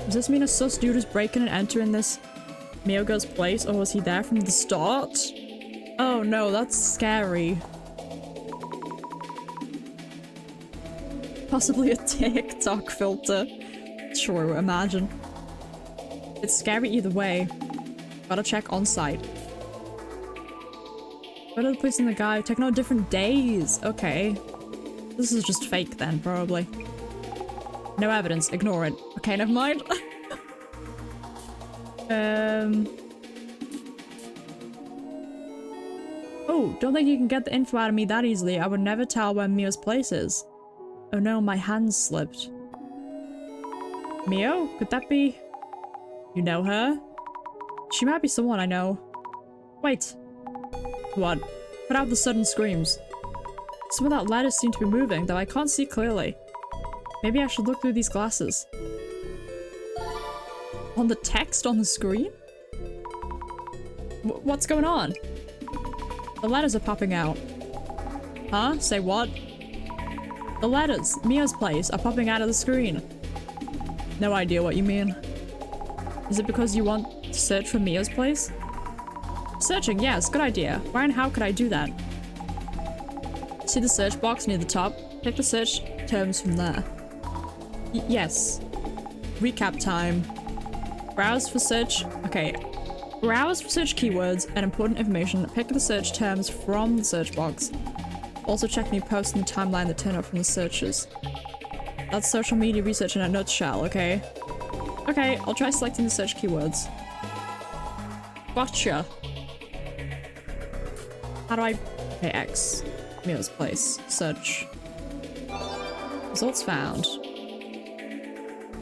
Does this mean a sus dude is breaking and entering this Miyogo's place, or was he there from the start? Oh no, that's scary. Possibly a TikTok filter. True, imagine. It's scary either way. Gotta check on site. What are the police and the guy? Taking on different days. Okay. This is just fake then, probably. No evidence. Ignore it. Okay, never mind. Oh, don't think you can get the info out of me that easily. I would never tell where Mio's place is. Oh no, my hand slipped. Mio? Could that be... You know her? She might be someone I know. Wait. What? Put out the sudden screams. Some of that letters seem to be moving, though I can't see clearly. Maybe I should look through these glasses. On the text on the screen? What's going on? The letters are popping out. Huh? Say what? The letters, Mia's place, are popping out of the screen. No idea what you mean. Is it because you want to search for Mia's place? Searching, yes, good idea. Where and how could I do that? See the search box near the top? Pick the search terms from there. Yes. Recap time. Browse for search. Okay. Browse for search keywords and important information. Pick the search terms from the search box. Also check new posts in the timeline that turn up from the searches. That's social media research in a nutshell, okay? Okay, I'll try selecting the search keywords. Gotcha. How do I... Okay, X. Mia's place. Search. Results found.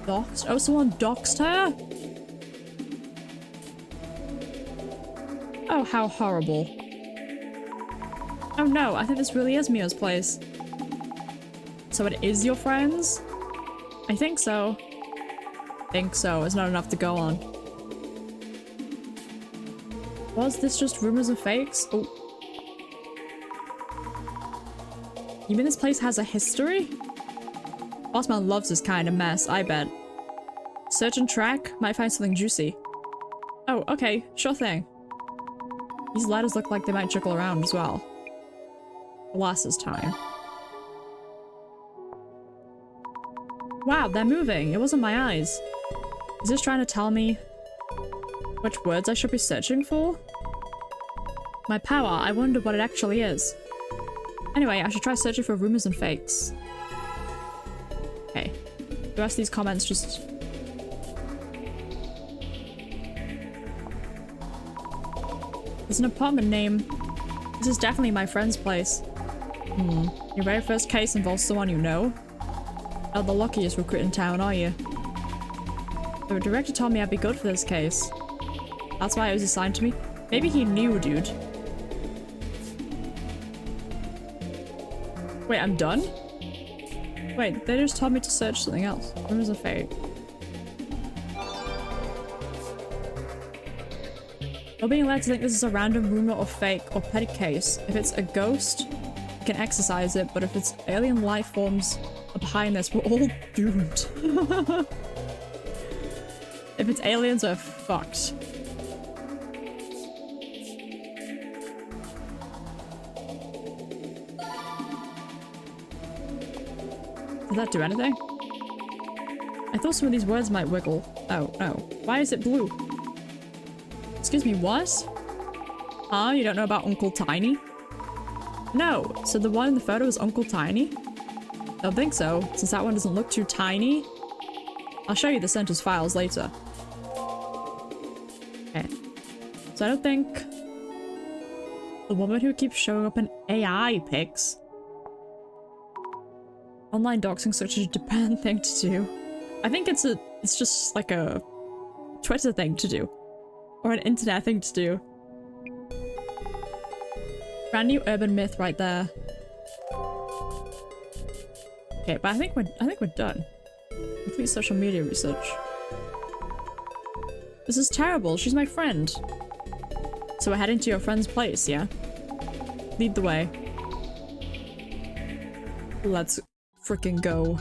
Doxed? Oh, someone doxed her? Oh, how horrible. Oh no, I think this really is Mia's place. So it is your friends? I think so. Think so. It's not enough to go on. Was this just rumors and fakes? Oh. You mean this place has a history? Bossman loves this kind of mess, I bet. Search and track? Might find something juicy. Oh, okay. Sure thing. These letters look like they might jiggle around as well. Glasses time. Wow, they're moving. It wasn't my eyes. Is this trying to tell me which words I should be searching for? My power, I wonder what it actually is. Anyway, I should try searching for rumors and fakes. Okay. The rest of these comments just... There's an apartment name. This is definitely my friend's place. Your very first case involves someone you know? Not the luckiest recruit in town, are you? The director told me I'd be good for this case. That's why it was assigned to me. Maybe he knew, dude. Wait, I'm done? Wait, they just told me to search something else. Rumors are fake. You're being led to think this is a random rumor or fake or petty case. If it's a ghost, you can exercise it, but if it's alien life forms are behind this, we're all doomed. If it's aliens, we're fucked. Did that do anything? I thought some of these words might wiggle. Oh, no. Why is it blue? Excuse me, what? Huh? You don't know about Uncle Tiny? No. So the one in the photo is Uncle Tiny? Don't think so, since that one doesn't look too tiny. I'll show you the sentence files later. Okay. So I don't think... The woman who keeps showing up in AI pics. Online doxing such a Japan thing to do. I think it's just like a Twitter thing to do. Or an internet thing to do. Brand new urban myth right there. Okay, but I think we're done. Complete social media research. This is terrible. She's my friend. So we're heading to your friend's place, yeah? Lead the way. Let's freaking go.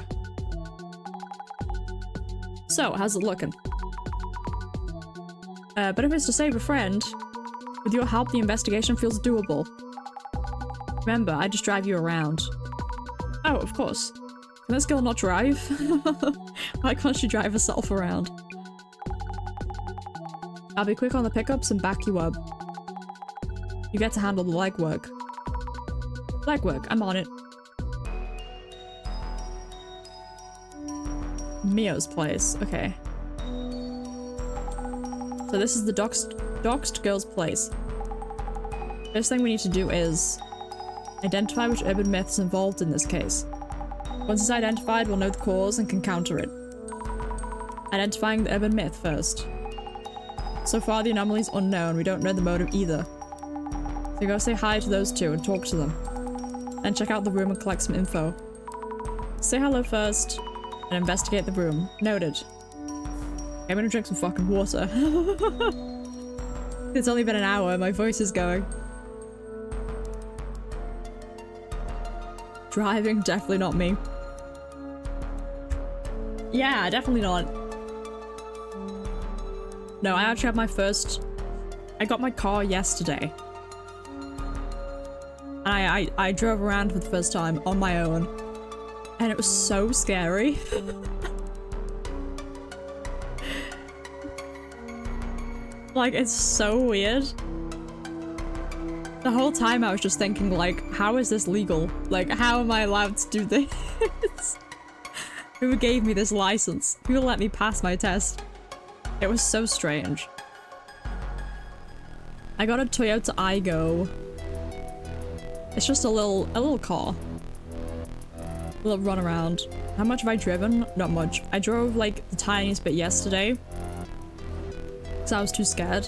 So, how's it looking? Better ways to save a friend. With your help, the investigation feels doable. Remember, I just drive you around. Oh, of course. Can this girl not drive? Why can't she drive herself around? I'll be quick on the pickups and back you up. You get to handle the legwork. Legwork, I'm on it. Mio's place, okay. So this is the doxed girl's place. First thing we need to do is identify which urban myth is involved in this case. Once it's identified, we'll know the cause and can counter it. Identifying the urban myth first. So far, the anomaly is unknown. We don't know the motive either. So go say hi to those two and talk to them. Then check out the room and collect some info. Say hello first and investigate the room. Noted. I'm gonna drink some fucking water. It's only been an hour, my voice is going. Driving, definitely not me. Yeah, definitely not. No, I actually have my first... I got my car yesterday. And I drove around for the first time on my own. And it was so scary. Like, it's so weird. The whole time I was just thinking, like, how is this legal? Like, how am I allowed to do this? Who gave me this license? Who let me pass my test? It was so strange. I got a Toyota Aygo. It's just a little car. A little run around. How much have I driven? Not much. I drove like the tiniest bit yesterday. Because I was too scared.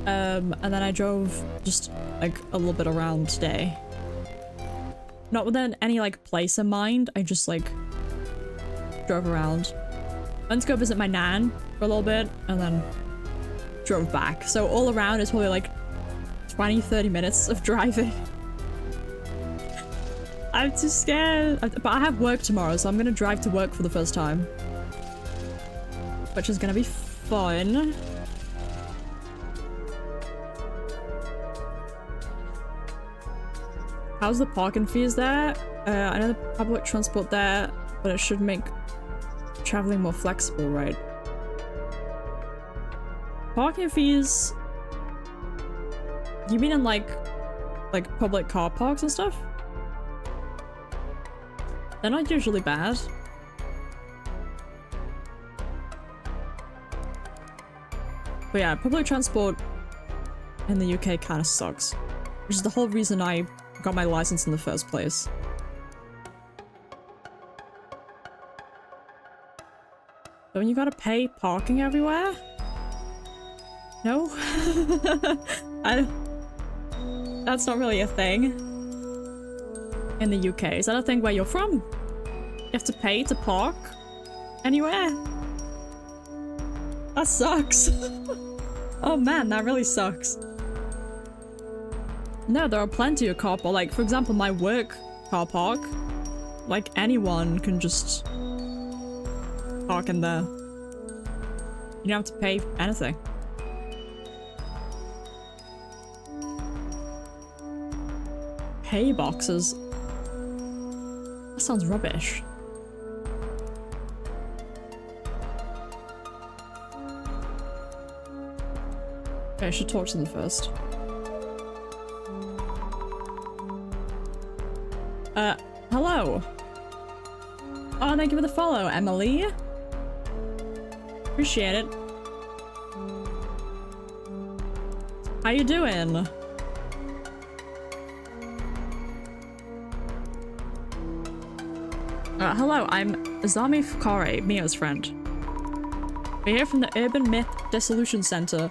And then I drove just like a little bit around today. Not with any like place in mind. I just like drove around. Went to go visit my nan for a little bit and then drove back. So all around is probably like 20-30 minutes of driving. I'm too scared. But I have work tomorrow, so I'm gonna drive to work for the first time. Which is gonna be fun. How's the parking fees there? I know the public transport there, but it should make traveling more flexible, right? Parking fees? You mean in like public car parks and stuff? They're not usually bad. But yeah, public transport in the UK kind of sucks. Which is the whole reason I got my license in the first place. Don't you gotta pay parking everywhere? No? That's not really a thing in the UK. Is that a thing where you're from? You have to pay to park anywhere? That sucks. Oh man, that really sucks. No, there are plenty of car park. Like, for example, my work car park. Like, anyone can just park in there. You don't have to pay anything. Hay boxes? That sounds rubbish. Okay, I should talk to them first. Hello. Oh, thank you for the follow, Emily. Appreciate it. How you doing? Hello, I'm Azami Fukare, Mio's friend. We're here from the Urban Myth Dissolution Center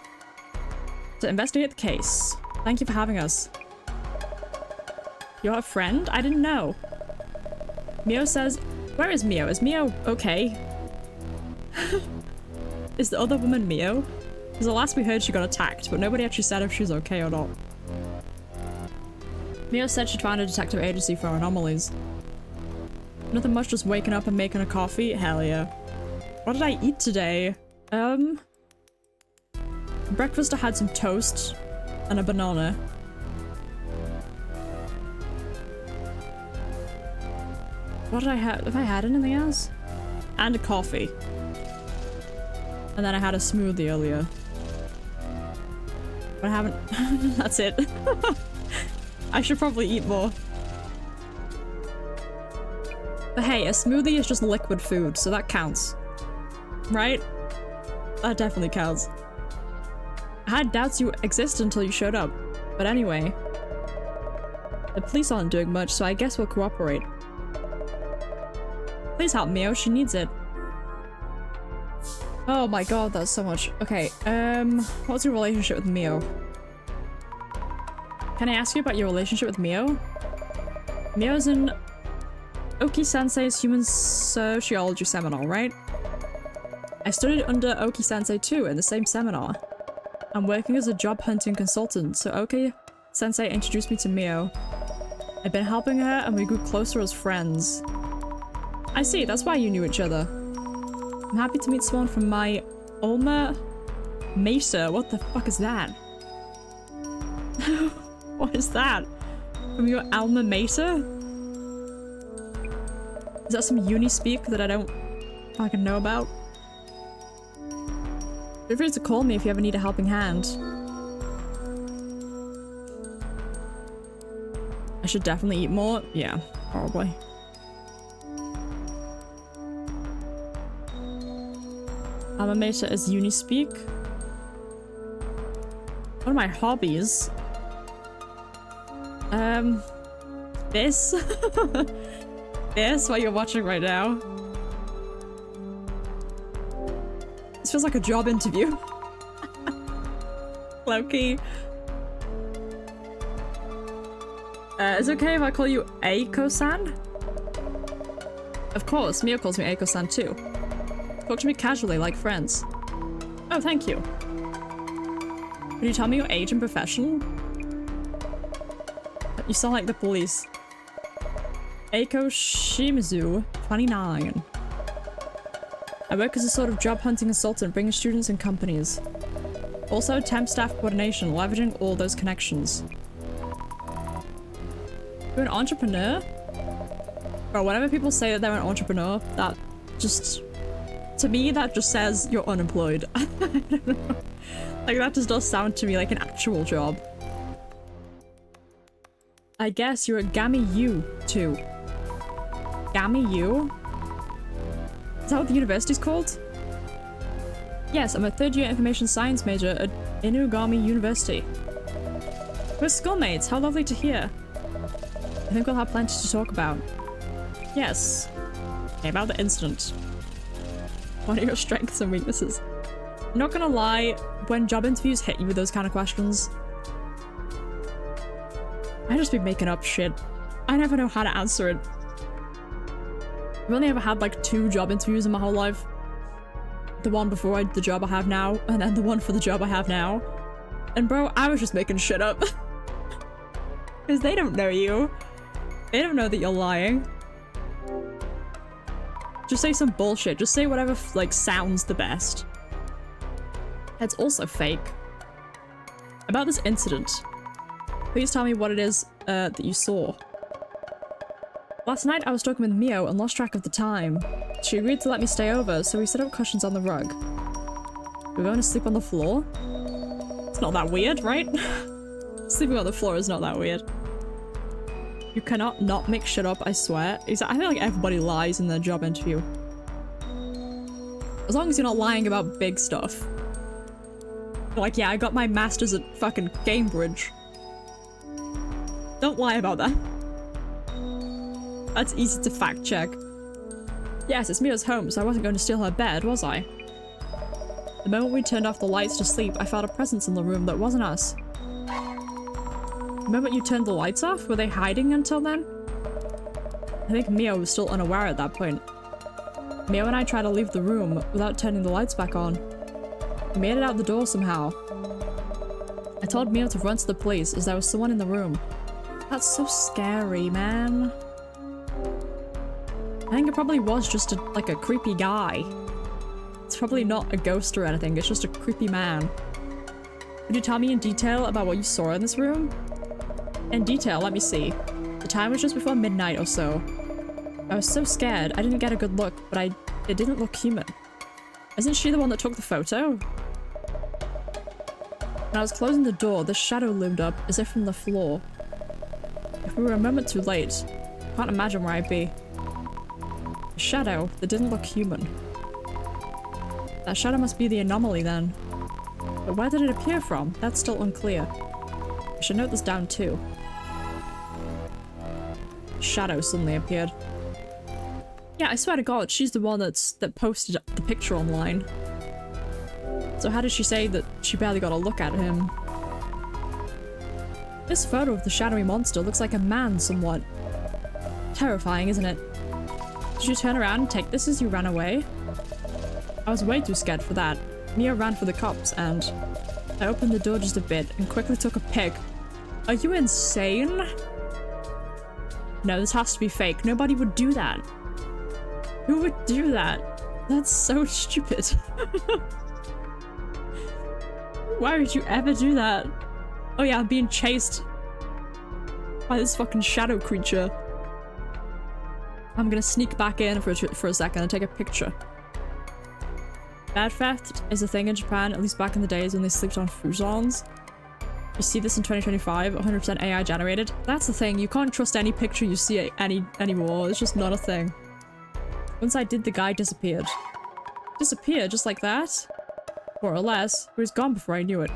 to investigate the case. Thank you for having us. You're a friend? I didn't know. Mio says, where is Mio? Is Mio okay? Is the other woman Mio? Because the last we heard she got attacked, but nobody actually said if she's okay or not. Mio said she'd found a detective agency for anomalies. Nothing much, just waking up and making a coffee? Hell yeah. What did I eat today? For breakfast I had some toast and a banana. What did I have? Have I had anything else? And a coffee. And then I had a smoothie earlier. But I haven't. That's it. I should probably eat more. But hey, a smoothie is just liquid food, so that counts. Right? That definitely counts. I had doubts you existed until you showed up. But anyway. The police aren't doing much, so I guess we'll cooperate. Please help Mio, she needs it. Oh my god, that's so much. Okay, what's your relationship with Mio? Can I ask you about your relationship with Mio? Mio's in Oki-sensei's human sociology seminar, right? I studied under Oki-sensei too, in the same seminar. I'm working as a job hunting consultant, so Oki-sensei introduced me to Mio. I've been helping her and we grew closer as friends. I see, that's why you knew each other. I'm happy to meet someone from my alma mater. What the fuck is that? What is that? From your alma mater? Is that some uni speak that I don't fucking know about? Feel free to call me if you ever need a helping hand. I should definitely eat more. Yeah, probably. Alma mater is uni speak. One of my hobbies. This? This, what you're watching right now. This feels like a job interview. Low-key. Is it okay if I call you Eiko-san? Of course, Mio calls me Eiko-san too. Talk to me casually, like friends. Oh, thank you. Could you tell me your age and profession? You sound like the police. Eiko Shimizu, 29. I work as a sort of job hunting consultant, bringing students and companies. Also, temp staff coordination, leveraging all those connections. You're an entrepreneur? Bro, whenever people say that they're an entrepreneur, that just... To me, that just says you're unemployed. I don't know. Like, that just does sound to me like an actual job. I guess you're a Gami U, too. Gami U? Is that what the university's called? Yes, I'm a third-year information science major at Inugami University. We're schoolmates, how lovely to hear. I think we'll have plenty to talk about. Yes. Okay, about the incident. What are your strengths and weaknesses? I'm not gonna lie, when job interviews hit you with those kind of questions, I just be making up shit. I never know how to answer it. I've only ever had like 2 job interviews in my whole life. The one before the job I have now, and then the one for the job I have now. And bro, I was just making shit up. Because they don't know you. They don't know that you're lying. Just say some bullshit. Just say whatever like sounds the best. It's also fake. About this incident. Please tell me what it is that you saw. Last night I was talking with Mio and lost track of the time. She agreed to let me stay over, so we set up cushions on the rug. We're going to sleep on the floor? It's not that weird, right? Sleeping on the floor is not that weird. You cannot not make shit up, I swear. I feel like everybody lies in their job interview. As long as you're not lying about big stuff. Like, yeah, I got my master's at fucking Cambridge. Don't lie about that. That's easy to fact check. Yes, it's Mia's home, so I wasn't going to steal her bed, was I? The moment we turned off the lights to sleep, I felt a presence in the room that wasn't us. The moment you turned the lights off, were they hiding until then? I think Mio was still unaware at that point. Mio and I tried to leave the room without turning the lights back on. We made it out the door somehow. I told Mio to run to the police as there was someone in the room. That's so scary, man. I think it probably was just like a creepy guy. It's probably not a ghost or anything, it's just a creepy man. Could you tell me in detail about what you saw in this room? In detail, let me see. The time was just before midnight or so. I was so scared, I didn't get a good look, but it didn't look human. Isn't she the one that took the photo? When I was closing the door, this shadow loomed up, as if from the floor. If we were a moment too late, I can't imagine where I'd be. A shadow that didn't look human. That shadow must be the anomaly then. But where did it appear from? That's still unclear. I should note this down too. Shadow suddenly appeared. Yeah, I swear to God, she's the one that posted the picture online. So how did she say that she barely got a look at him? This photo of the shadowy monster looks like a man somewhat. Terrifying, isn't it? Did you turn around and take this as you ran away? I was way too scared for that. Mia ran for the cops and I opened the door just a bit and quickly took a pic. Are you insane? No, this has to be fake. Nobody would do that. Who would do that? That's so stupid. Why would you ever do that? Oh yeah, I'm being chased by this fucking shadow creature. I'm gonna sneak back in for a second and take a picture. Bad theft is a thing in Japan, at least back in the days when they slept on futons. You see this in 2025, 100% AI generated. That's the thing, you can't trust any picture you see anymore, it's just not a thing. Once I did, the guy disappeared. Disappeared just like that? More or less, he was gone before I knew it.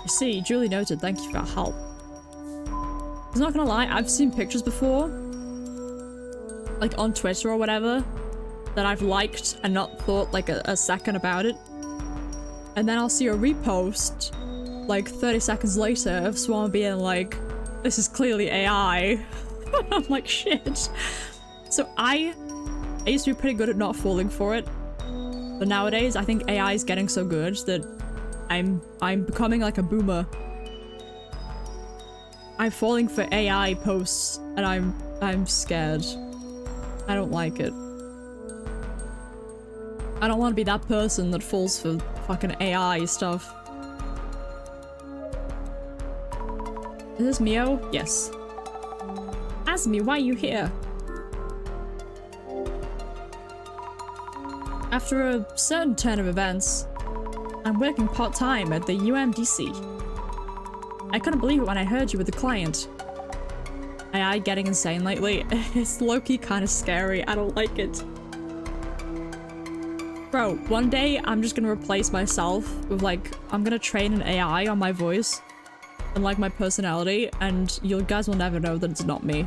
You see, duly noted, thank you for your help. I'm not gonna lie, I've seen pictures before, like on Twitter or whatever, that I've liked and not thought like a second about it. And then I'll see a repost like 30 seconds later of someone being like, this is clearly AI. I'm like, shit. So I used to be pretty good at not falling for it. But nowadays I think AI is getting so good that I'm becoming like a boomer. I'm falling for AI posts and I'm scared. I don't like it. I don't want to be that person that falls for fucking AI stuff. Is this Mio? Yes. Asmi, why are you here? After a certain turn of events, I'm working part-time at the UMDC. I couldn't believe it when I heard you with the client. AI getting insane lately. It's low-key kind of scary. I don't like it. Bro, one day I'm just gonna replace myself with like, I'm gonna train an AI on my voice and like my personality, and you guys will never know that it's not me.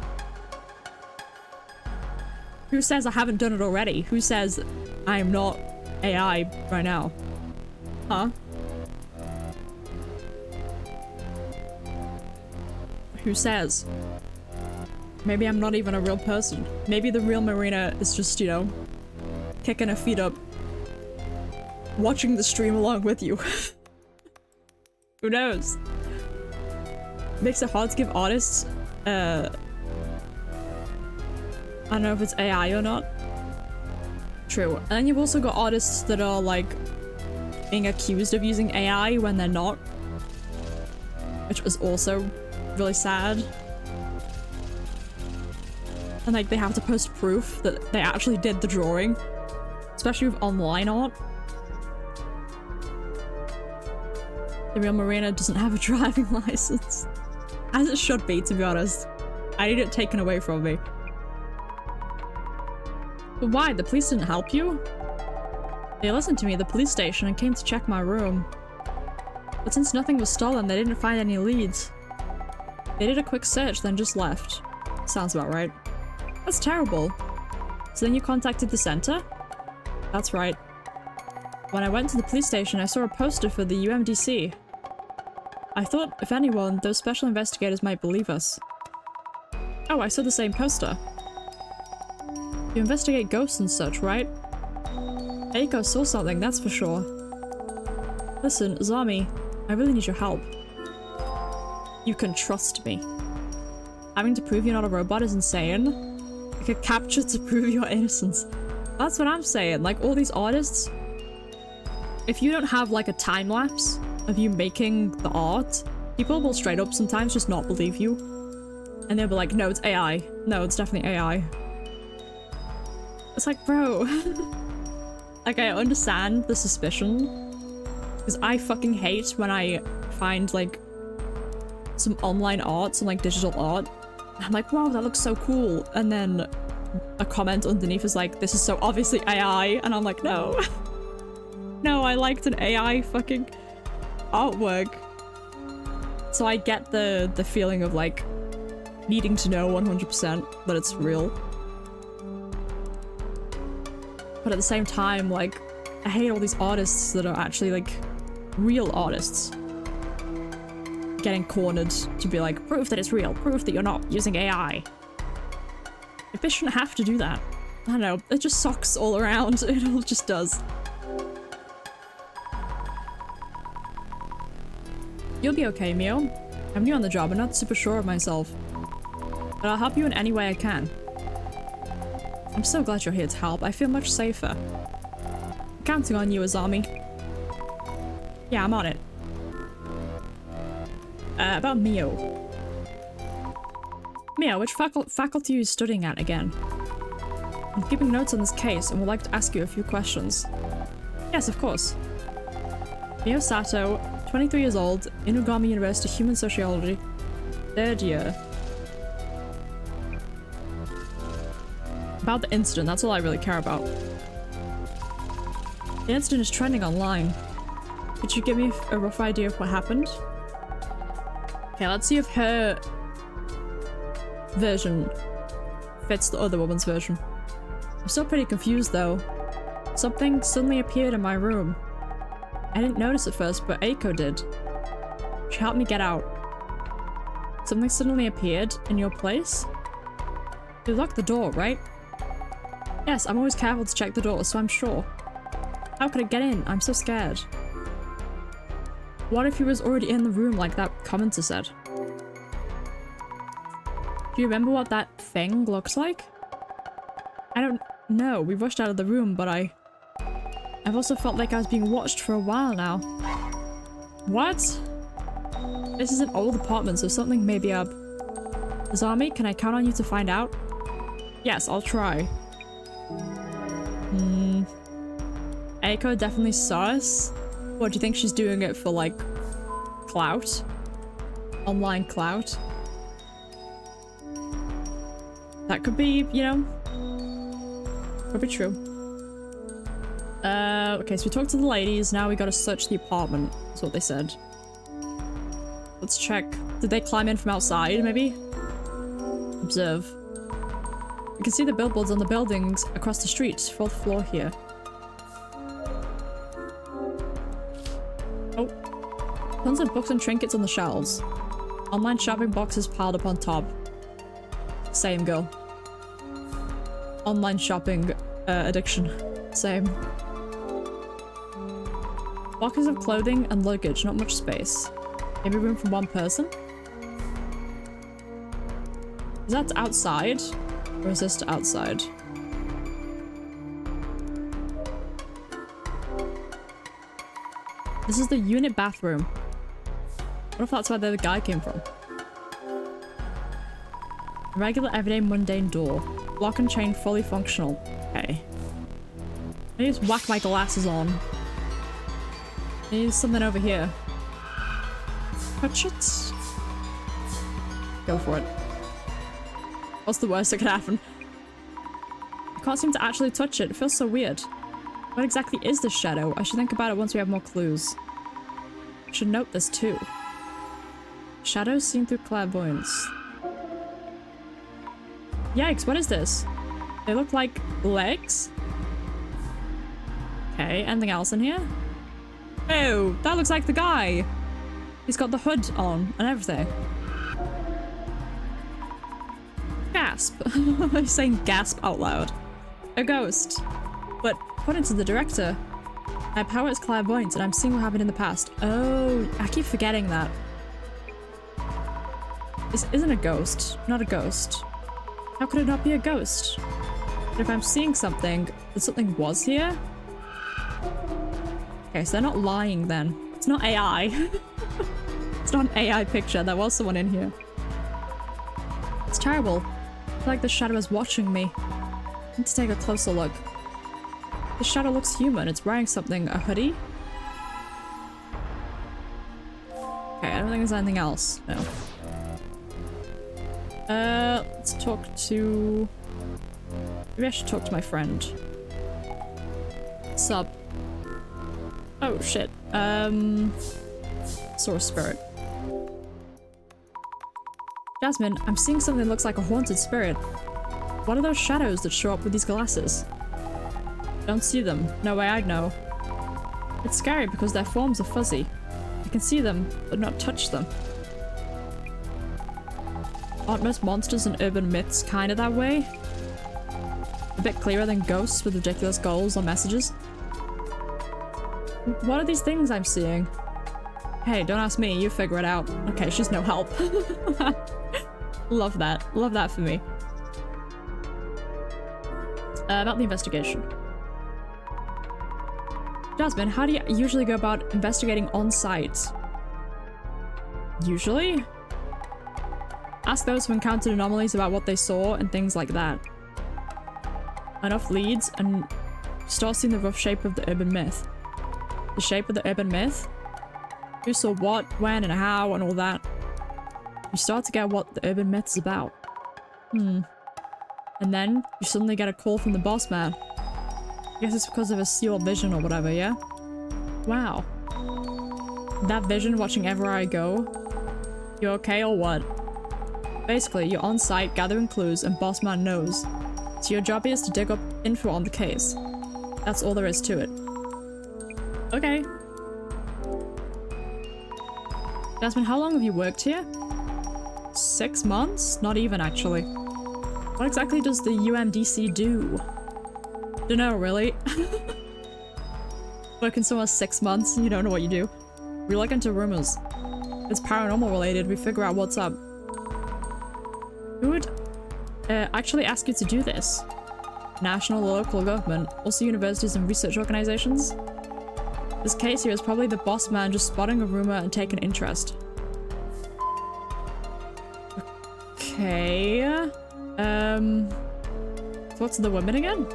Who says I haven't done it already? Who says I am not AI right now? Huh? Who says? Maybe I'm not even a real person. Maybe the real Marina is just, you know, kicking her feet up, watching the stream along with you. Who knows? Makes it hard to give artists, I don't know if it's AI or not. True. And then you've also got artists that are like being accused of using AI when they're not, which was also really sad. And like they have to post proof that they actually did the drawing, especially with online art. The real Marina doesn't have a driving license. As it should be, to be honest. I need it taken away from me. But why? The police didn't help you? They listened to me at the police station and came to check my room. But since nothing was stolen, they didn't find any leads. They did a quick search, then just left. Sounds about right. That's terrible. So then you contacted the center? That's right. When I went to the police station, I saw a poster for the UMDC. I thought, if anyone, those special investigators might believe us. Oh, I saw the same poster. You investigate ghosts and such, right? Eiko saw something, that's for sure. Listen, Zami, I really need your help. You can trust me. Having to prove you're not a robot is insane. Like a capture to prove your innocence. That's what I'm saying, like all these artists, if you don't have like a time lapse of you making the art, people will straight up sometimes just not believe you. And they'll be like, no, it's AI. No, it's definitely AI. It's like, bro. Like, I understand the suspicion. Because I fucking hate when I find, like, some online art, some, like, digital art. And I'm like, wow, that looks so cool. And then a comment underneath is like, this is so obviously AI. And I'm like, no. No, I liked an AI fucking artwork. So I get the feeling of, like, needing to know 100% that it's real. But at the same time, like, I hate all these artists that are actually, like, real artists. Getting cornered to be like, proof that it's real, proof that you're not using AI. Like, they shouldn't have to do that. I don't know, it just sucks all around. It all just does. You'll be okay, Mio. I'm new on the job and not super sure of myself. But I'll help you in any way I can. I'm so glad you're here to help. I feel much safer. I'm counting on you, Azami. Yeah, I'm on it. About Mio. Mio, which faculty are you studying at again? I'm keeping notes on this case and would like to ask you a few questions. Yes, of course. Mio Sato, 23 years old, Inugami University Human Sociology, 3rd year. About the incident, that's all I really care about. The incident is trending online. Could you give me a rough idea of what happened? Okay, let's see if her version fits the other woman's version. I'm still pretty confused though. Something suddenly appeared in my room. I didn't notice at first, but Eiko did. She helped me get out. Something suddenly appeared in your place? You locked the door, right? Yes, I'm always careful to check the door, so I'm sure. How could I get in? I'm so scared. What if he was already in the room like that commenter said? Do you remember what that thing looks like? I don't know. We rushed out of the room, but I've also felt like I was being watched for a while now. What? This is an old apartment, so something may be up. Azami, can I count on you to find out? Yes, I'll try. Eiko definitely sus. What, do you think she's doing it for, like, clout? Online clout? That could be, you know, could be true. Okay, so we talked to the ladies, now we gotta search the apartment. That's what they said. Let's check. Did they climb in from outside, maybe? Observe. You can see the billboards on the buildings across the street, 4th floor here. Oh. Tons of books and trinkets on the shelves. Online shopping boxes piled up on top. Same, girl. Online shopping addiction. Same. Boxes of clothing and luggage, not much space. Maybe room for one person? Is that outside? Or is this outside? This is the unit bathroom. What if that's where the guy came from? Regular, everyday, mundane door. Lock and chain fully functional. Okay. I need to whack my glasses on. There's something over here. Touch it. Go for it. What's the worst that could happen? I can't seem to actually touch it. It feels so weird. What exactly is this shadow? I should think about it once we have more clues. I should note this too. Shadows seen through clairvoyance. Yikes, what is this? They look like legs? Okay, anything else in here? Oh, that looks like the guy! He's got the hood on and everything. gasp. He's saying gasp out loud. A ghost. But according to the director, my power is clairvoyant and I'm seeing what happened in the past. Oh, I keep forgetting that. This isn't a ghost. Not a ghost. How could it not be a ghost? But if I'm seeing something, that something was here? Okay, so they're not lying then. It's not AI. It's not an AI picture. There was someone in here. It's terrible. I feel like the shadow is watching me. I need to take a closer look. The shadow looks human. It's wearing something. A hoodie? Okay, I don't think there's anything else. No. Let's talk to... Maybe I should talk to my friend. Sup? Oh, shit. Saw a spirit. Jasmine, I'm seeing something that looks like a haunted spirit. What are those shadows that show up with these glasses? Don't see them. No way I'd know. It's scary because their forms are fuzzy. I can see them, but not touch them. Aren't most monsters and urban myths kinda that way? A bit clearer than ghosts with ridiculous goals or messages? What are these things I'm seeing? Hey, don't ask me, you figure it out. Okay, she's no help. Love that. Love that for me. About the investigation. Jasmine, how do you usually go about investigating on site? Usually? Ask those who encountered anomalies about what they saw and things like that. Enough leads and start seeing the rough shape of the urban myth. The shape of the urban myth? Who saw what, when, and how, and all that. You start to get what the urban myth is about. And then you suddenly get a call from the boss man. I guess it's because of a sealed vision or whatever, yeah? Wow. That vision watching everywhere I go? You okay or what? Basically, you're on site gathering clues and boss man knows. So your job is to dig up info on the case. That's all there is to it. Okay. Jasmine, how long have you worked here? 6 months? Not even, actually. What exactly does the UMDC do? Dunno, really. Working somewhere 6 months, you don't know what you do. We look into rumors. If it's paranormal related, we figure out what's up. Who would actually ask you to do this? National or local government, also universities and research organizations? This case here is probably the boss man just spotting a rumor and taking interest. Okay. What's the woman again?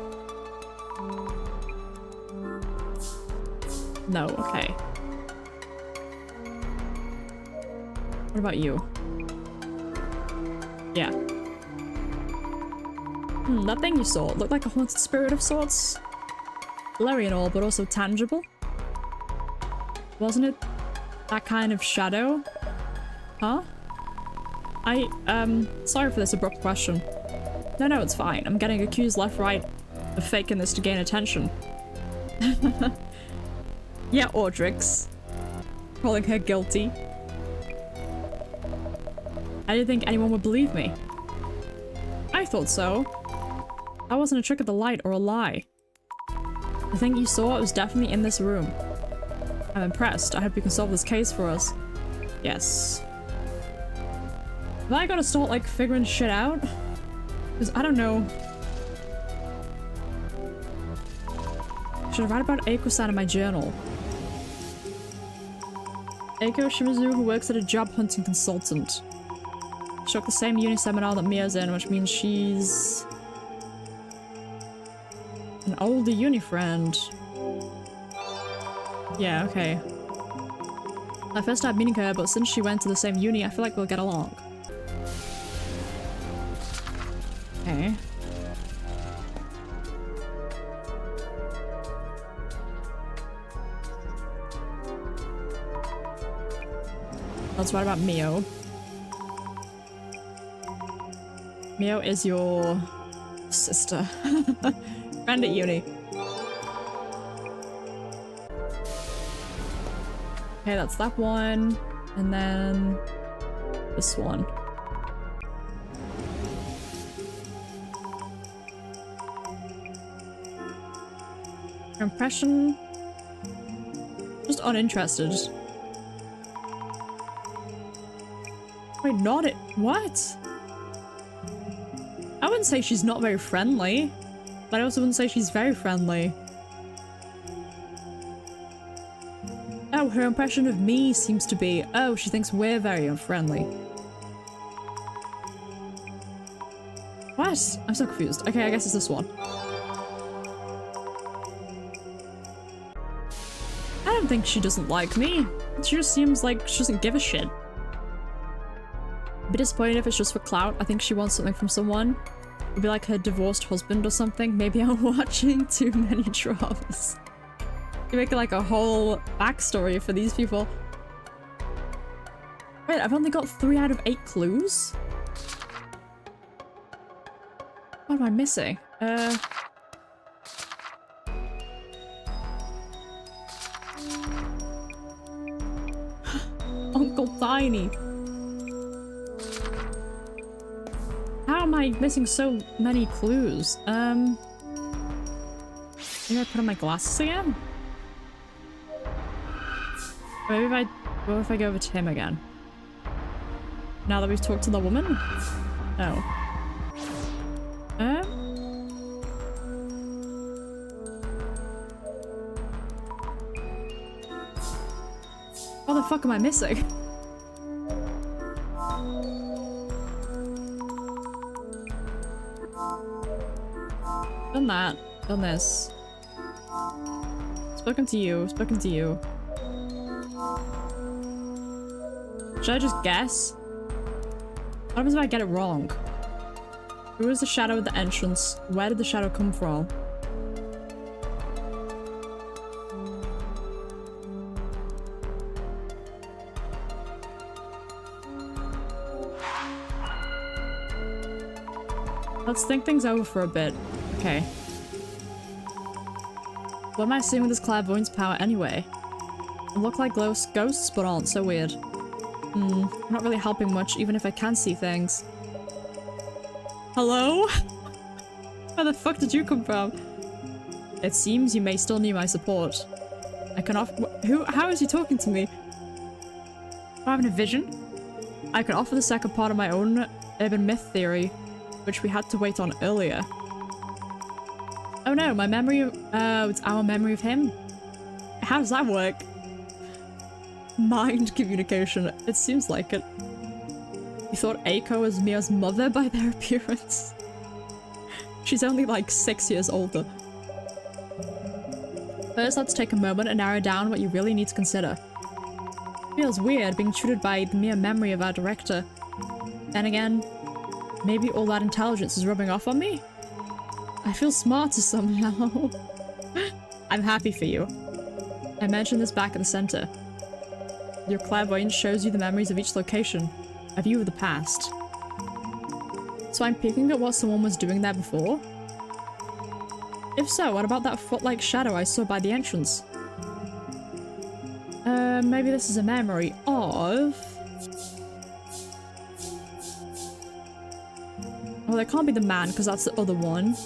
No, okay. What about you? Yeah. That thing you saw looked like a haunted spirit of sorts. Blurry and all, but also tangible. Wasn't it that kind of shadow? Huh? Sorry for this abrupt question. No, it's fine. I'm getting accused left, right of faking this to gain attention. Yeah, Audrix. Calling her guilty. I didn't think anyone would believe me. I thought so. That wasn't a trick of the light or a lie. The thing you saw was definitely in this room. I'm impressed. I hope you can solve this case for us. Yes. Have I gotta start, like, figuring shit out? Because I don't know. Should I write about Eiko-san in my journal? Eiko Shimizu, who works at a job hunting consultant. She took the same uni seminar that Mia's in, which means she's... an older uni friend. Yeah, okay. I first started meeting her, but since she went to the same uni, I feel like we'll get along. Okay. Let's write about Mio. Mio is your sister. Friend at uni. Okay, that's that one. And then this one. Her impression? Just uninterested. Wait, not it. What? I wouldn't say she's not very friendly, but I also wouldn't say she's very friendly. Oh, her impression of me seems to be, oh, she thinks we're very unfriendly. What? I'm so confused. Okay, I guess it's this one. I don't think she doesn't like me. She just seems like she doesn't give a shit. I'd be disappointed if it's just for clout. I think she wants something from someone. It'd be like her divorced husband or something. Maybe I'm watching too many dramas. You make like a whole backstory for these people. Wait, I've only got 3 out of 8 clues? What am I missing? Uncle Tiny. How am I missing so many clues? Maybe I put on my glasses again? Maybe what if I go over to him again? Now that we've talked to the woman? No. What the fuck am I missing? Done that. Done this. Spoken to you. Spoken to you. Should I just guess? What happens if I get it wrong? Who is the shadow at the entrance? Where did the shadow come from? Let's think things over for a bit. Okay. What am I assuming this clairvoyance power anyway? They look like ghosts, but aren't. So weird. Not really helping much, even if I can see things. Hello? Where the fuck did you come from? It seems you may still need my support. I can offer— how is he talking to me? Am I having a vision? I can offer the second part of my own urban myth theory, which we had to wait on earlier. Oh no, my memory of— it's our memory of him? How does that work? Mind communication. It seems like it. You thought Aiko was Mia's mother by their appearance? She's only like 6 years older. First, let's take a moment and narrow down what you really need to consider. Feels weird being tutored by the mere memory of our director. Then again, maybe all that intelligence is rubbing off on me? I feel smarter somehow. I'm happy for you. I mentioned this back at the center. Your clairvoyance shows you the memories of each location, a view of the past. So I'm peeking at what someone was doing there before? If so, what about that foot-like shadow I saw by the entrance? Maybe this is a memory of... Well, that can't be the man, because that's the other one.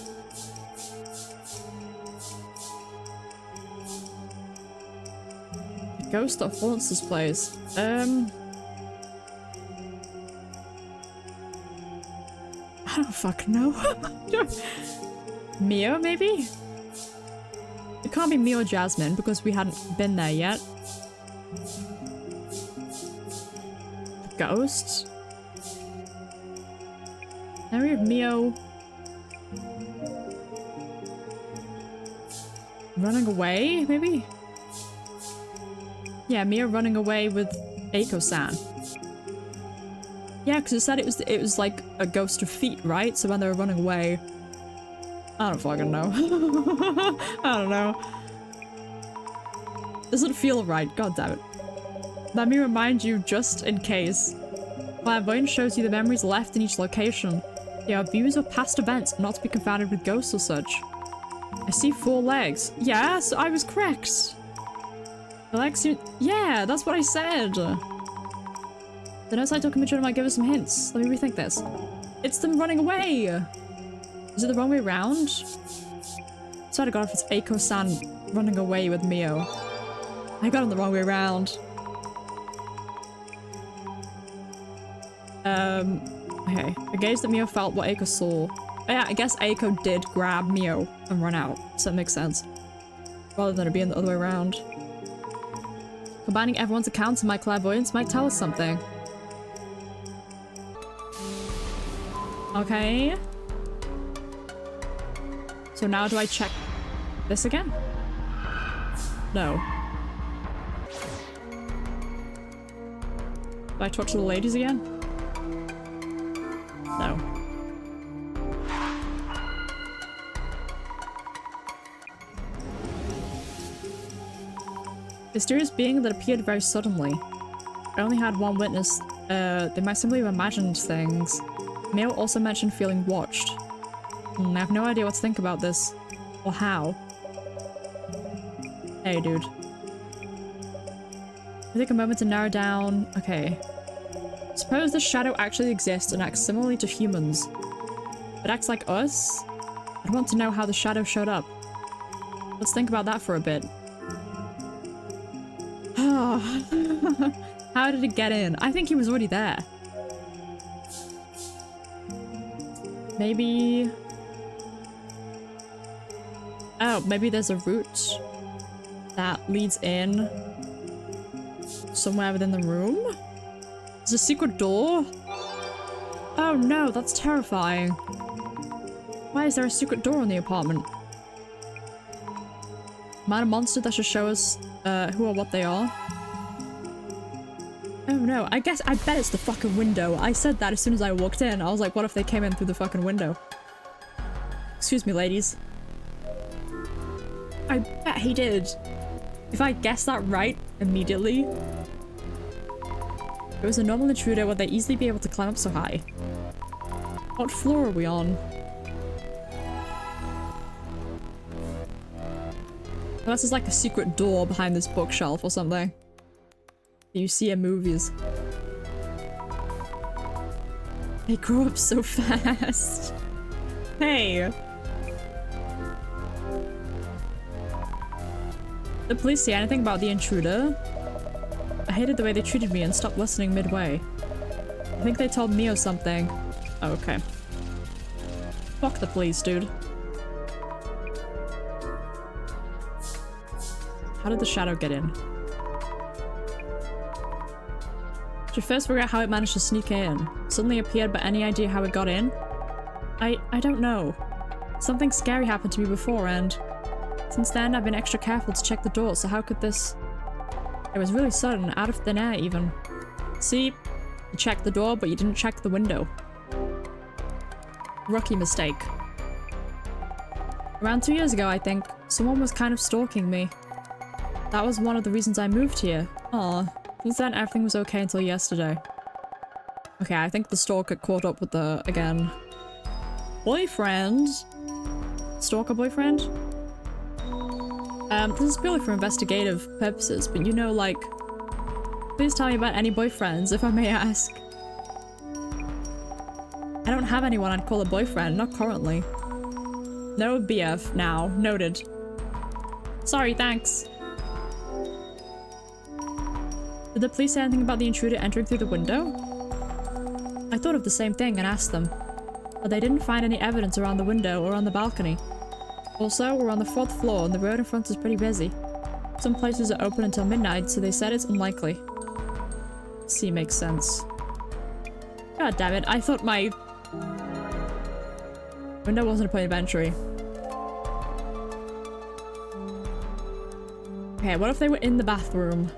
The ghost that haunts this place. I don't fucking know. Mio, maybe? It can't be Mio or Jasmine, because we hadn't been there yet. The ghost? Now we have Mio running away, maybe? Yeah, Mio running away with Aiko-san. Yeah, because it said it was like a ghost of feet, right? So when they were running away, I don't fucking know. I don't know. Doesn't feel right. God damn it. Let me remind you, just in case. Clairvoyance shows you the memories left in each location. They are views of past events, not to be confounded with ghosts or such. I see 4 legs. Yes, I was correct. The legs seem— yeah, that's what I said. The notes I took in Majority might give us some hints. Let me rethink this. It's them running away. Is it the wrong way around? Swear to God, if it's Aiko-san running away with Mio. I got him the wrong way around. Okay. I gazed that Mio felt what Aiko saw. Yeah, I guess Aiko did grab Mio and run out, so that makes sense. Rather than it being the other way around. Combining everyone's accounts and my clairvoyance might tell us something. Okay. So now do I check this again? No. Do I talk to the ladies again? No. Mysterious being that appeared very suddenly. I only had one witness. They might simply have imagined things. Mio also mentioned feeling watched. I have no idea what to think about this. Or how. Hey, dude. I take a moment to narrow down. Okay. Suppose the shadow actually exists and acts similarly to humans. If it acts like us, I'd want to know how the shadow showed up. Let's think about that for a bit. How did it get in? I think he was already there. Maybe... Oh, maybe there's a route that leads in somewhere within the room? There's a secret door? Oh no, that's terrifying. Why is there a secret door in the apartment? Am I a monster that should show us who or what they are? Oh no, I bet it's the fucking window. I said that as soon as I walked in. I was like, what if they came in through the fucking window? Excuse me, ladies. I bet he did. If I guessed that right immediately. It was a normal intruder, would they easily be able to climb up so high? What floor are we on? Unless there's like a secret door behind this bookshelf or something. You see in movies. They grow up so fast. Hey! Did the police say anything about the intruder? I hated the way they treated me and stopped listening midway. I think they told Mio something. Oh, okay. Fuck the police, dude. How did the shadow get in? Should first figure out how it managed to sneak in. Suddenly appeared, but any idea how it got in? I don't know. Something scary happened to me before, and since then I've been extra careful to check the door, so how could this... It was really sudden, out of thin air even. See? You checked the door, but you didn't check the window. Rookie mistake. Around 2 years ago, I think, someone was kind of stalking me. That was one of the reasons I moved here. Aw. Since then, everything was okay until yesterday. Okay, I think the stalker caught up with the, again, boyfriend? Stalker boyfriend? This is purely for investigative purposes, but you know, like, please tell me about any boyfriends, if I may ask. I don't have anyone I'd call a boyfriend, not currently. No BF now, noted. Sorry, thanks. Did the police say anything about the intruder entering through the window? I thought of the same thing and asked them, but they didn't find any evidence around the window or on the balcony. Also, we're on the 4th floor and the road in front is pretty busy. Some places are open until midnight, so they said it's unlikely. See, makes sense. God damn it, I thought my window wasn't a point of entry. Okay, what if they were in the bathroom?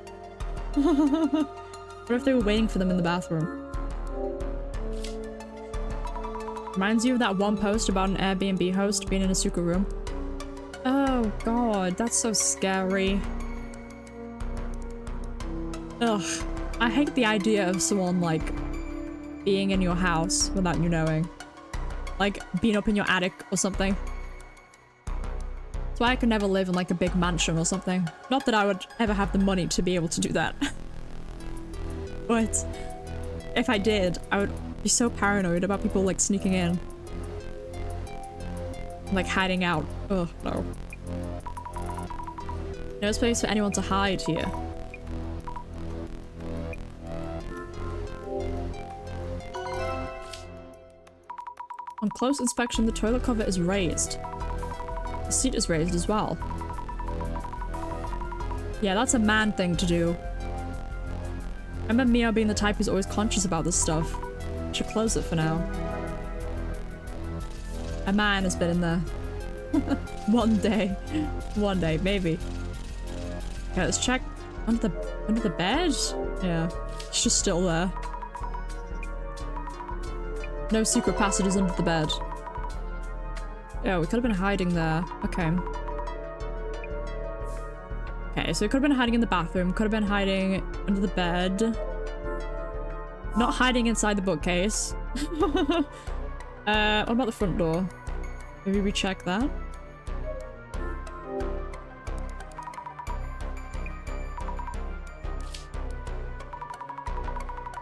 What if they were waiting for them in the bathroom? Reminds you of that one post about an Airbnb host being in a secret room? Oh god, that's so scary. Ugh. I hate the idea of someone, like, being in your house without you knowing. Like, being up in your attic or something. That's why I could never live in, like, a big mansion or something. Not that I would ever have the money to be able to do that. But if I did, I would be so paranoid about people, like, sneaking in. Like hiding out. Oh, no. No space for anyone to hide here. On close inspection, the toilet cover is raised. The seat is raised as well. Yeah, that's a man thing to do. Remember Mio being the type who's always conscious about this stuff. Should close it for now. A man has been in there. One day. One day, maybe. Okay, let's check under the bed? Yeah, it's just still there. No secret passages under the bed. Yeah, we could have been hiding there. Okay. Okay, so we could have been hiding in the bathroom, could have been hiding under the bed. Not hiding inside the bookcase. What about the front door? Maybe recheck that?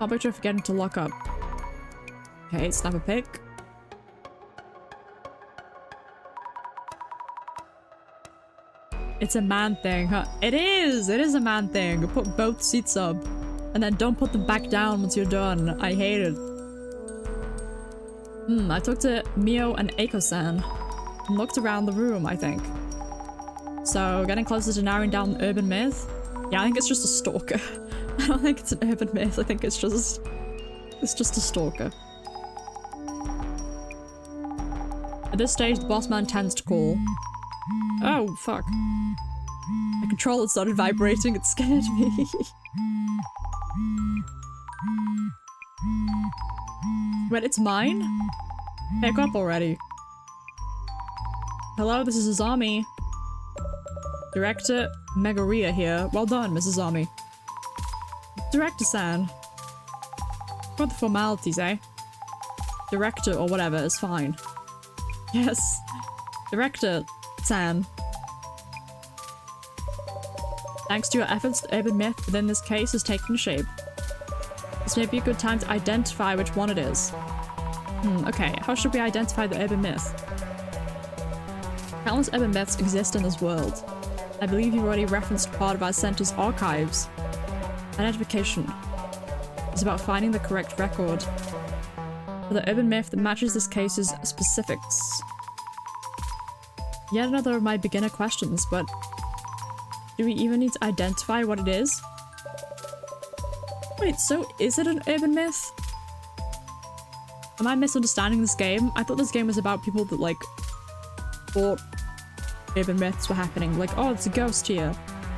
I'll bet you're forgetting to lock up. Okay, snap a pic. It's a man thing, huh? It is! It is a man thing. Put both seats up. And then don't put them back down once you're done. I hate it. I talked to Mio and Eiko-san. And looked around the room, I think. So, getting closer to narrowing down the urban myth? Yeah, I think it's just a stalker. I don't think it's an urban myth. I think it's just a stalker. At this stage, the boss man tends to call. Oh, fuck. My controller started vibrating, it scared me. Wait, it's mine? Pick up already. Hello, this is Azami. Director Megaria here. Well done, Mrs. Azami. Director-san. What the formalities, eh? Director or whatever is fine. Yes. Director-san. Thanks to your efforts, the urban myth within this case is taking shape. This may be a good time to identify which one it is. Okay, how should we identify the urban myth? Countless urban myths exist in this world. I believe you've already referenced part of our center's archives. Identification is about finding the correct record for the urban myth that matches this case's specifics. Yet another of my beginner questions, but do we even need to identify what it is? Wait, so is it an urban myth? Am I misunderstanding this game? I thought this game was about people that, like, thought urban myths were happening. Like, oh, it's a ghost here.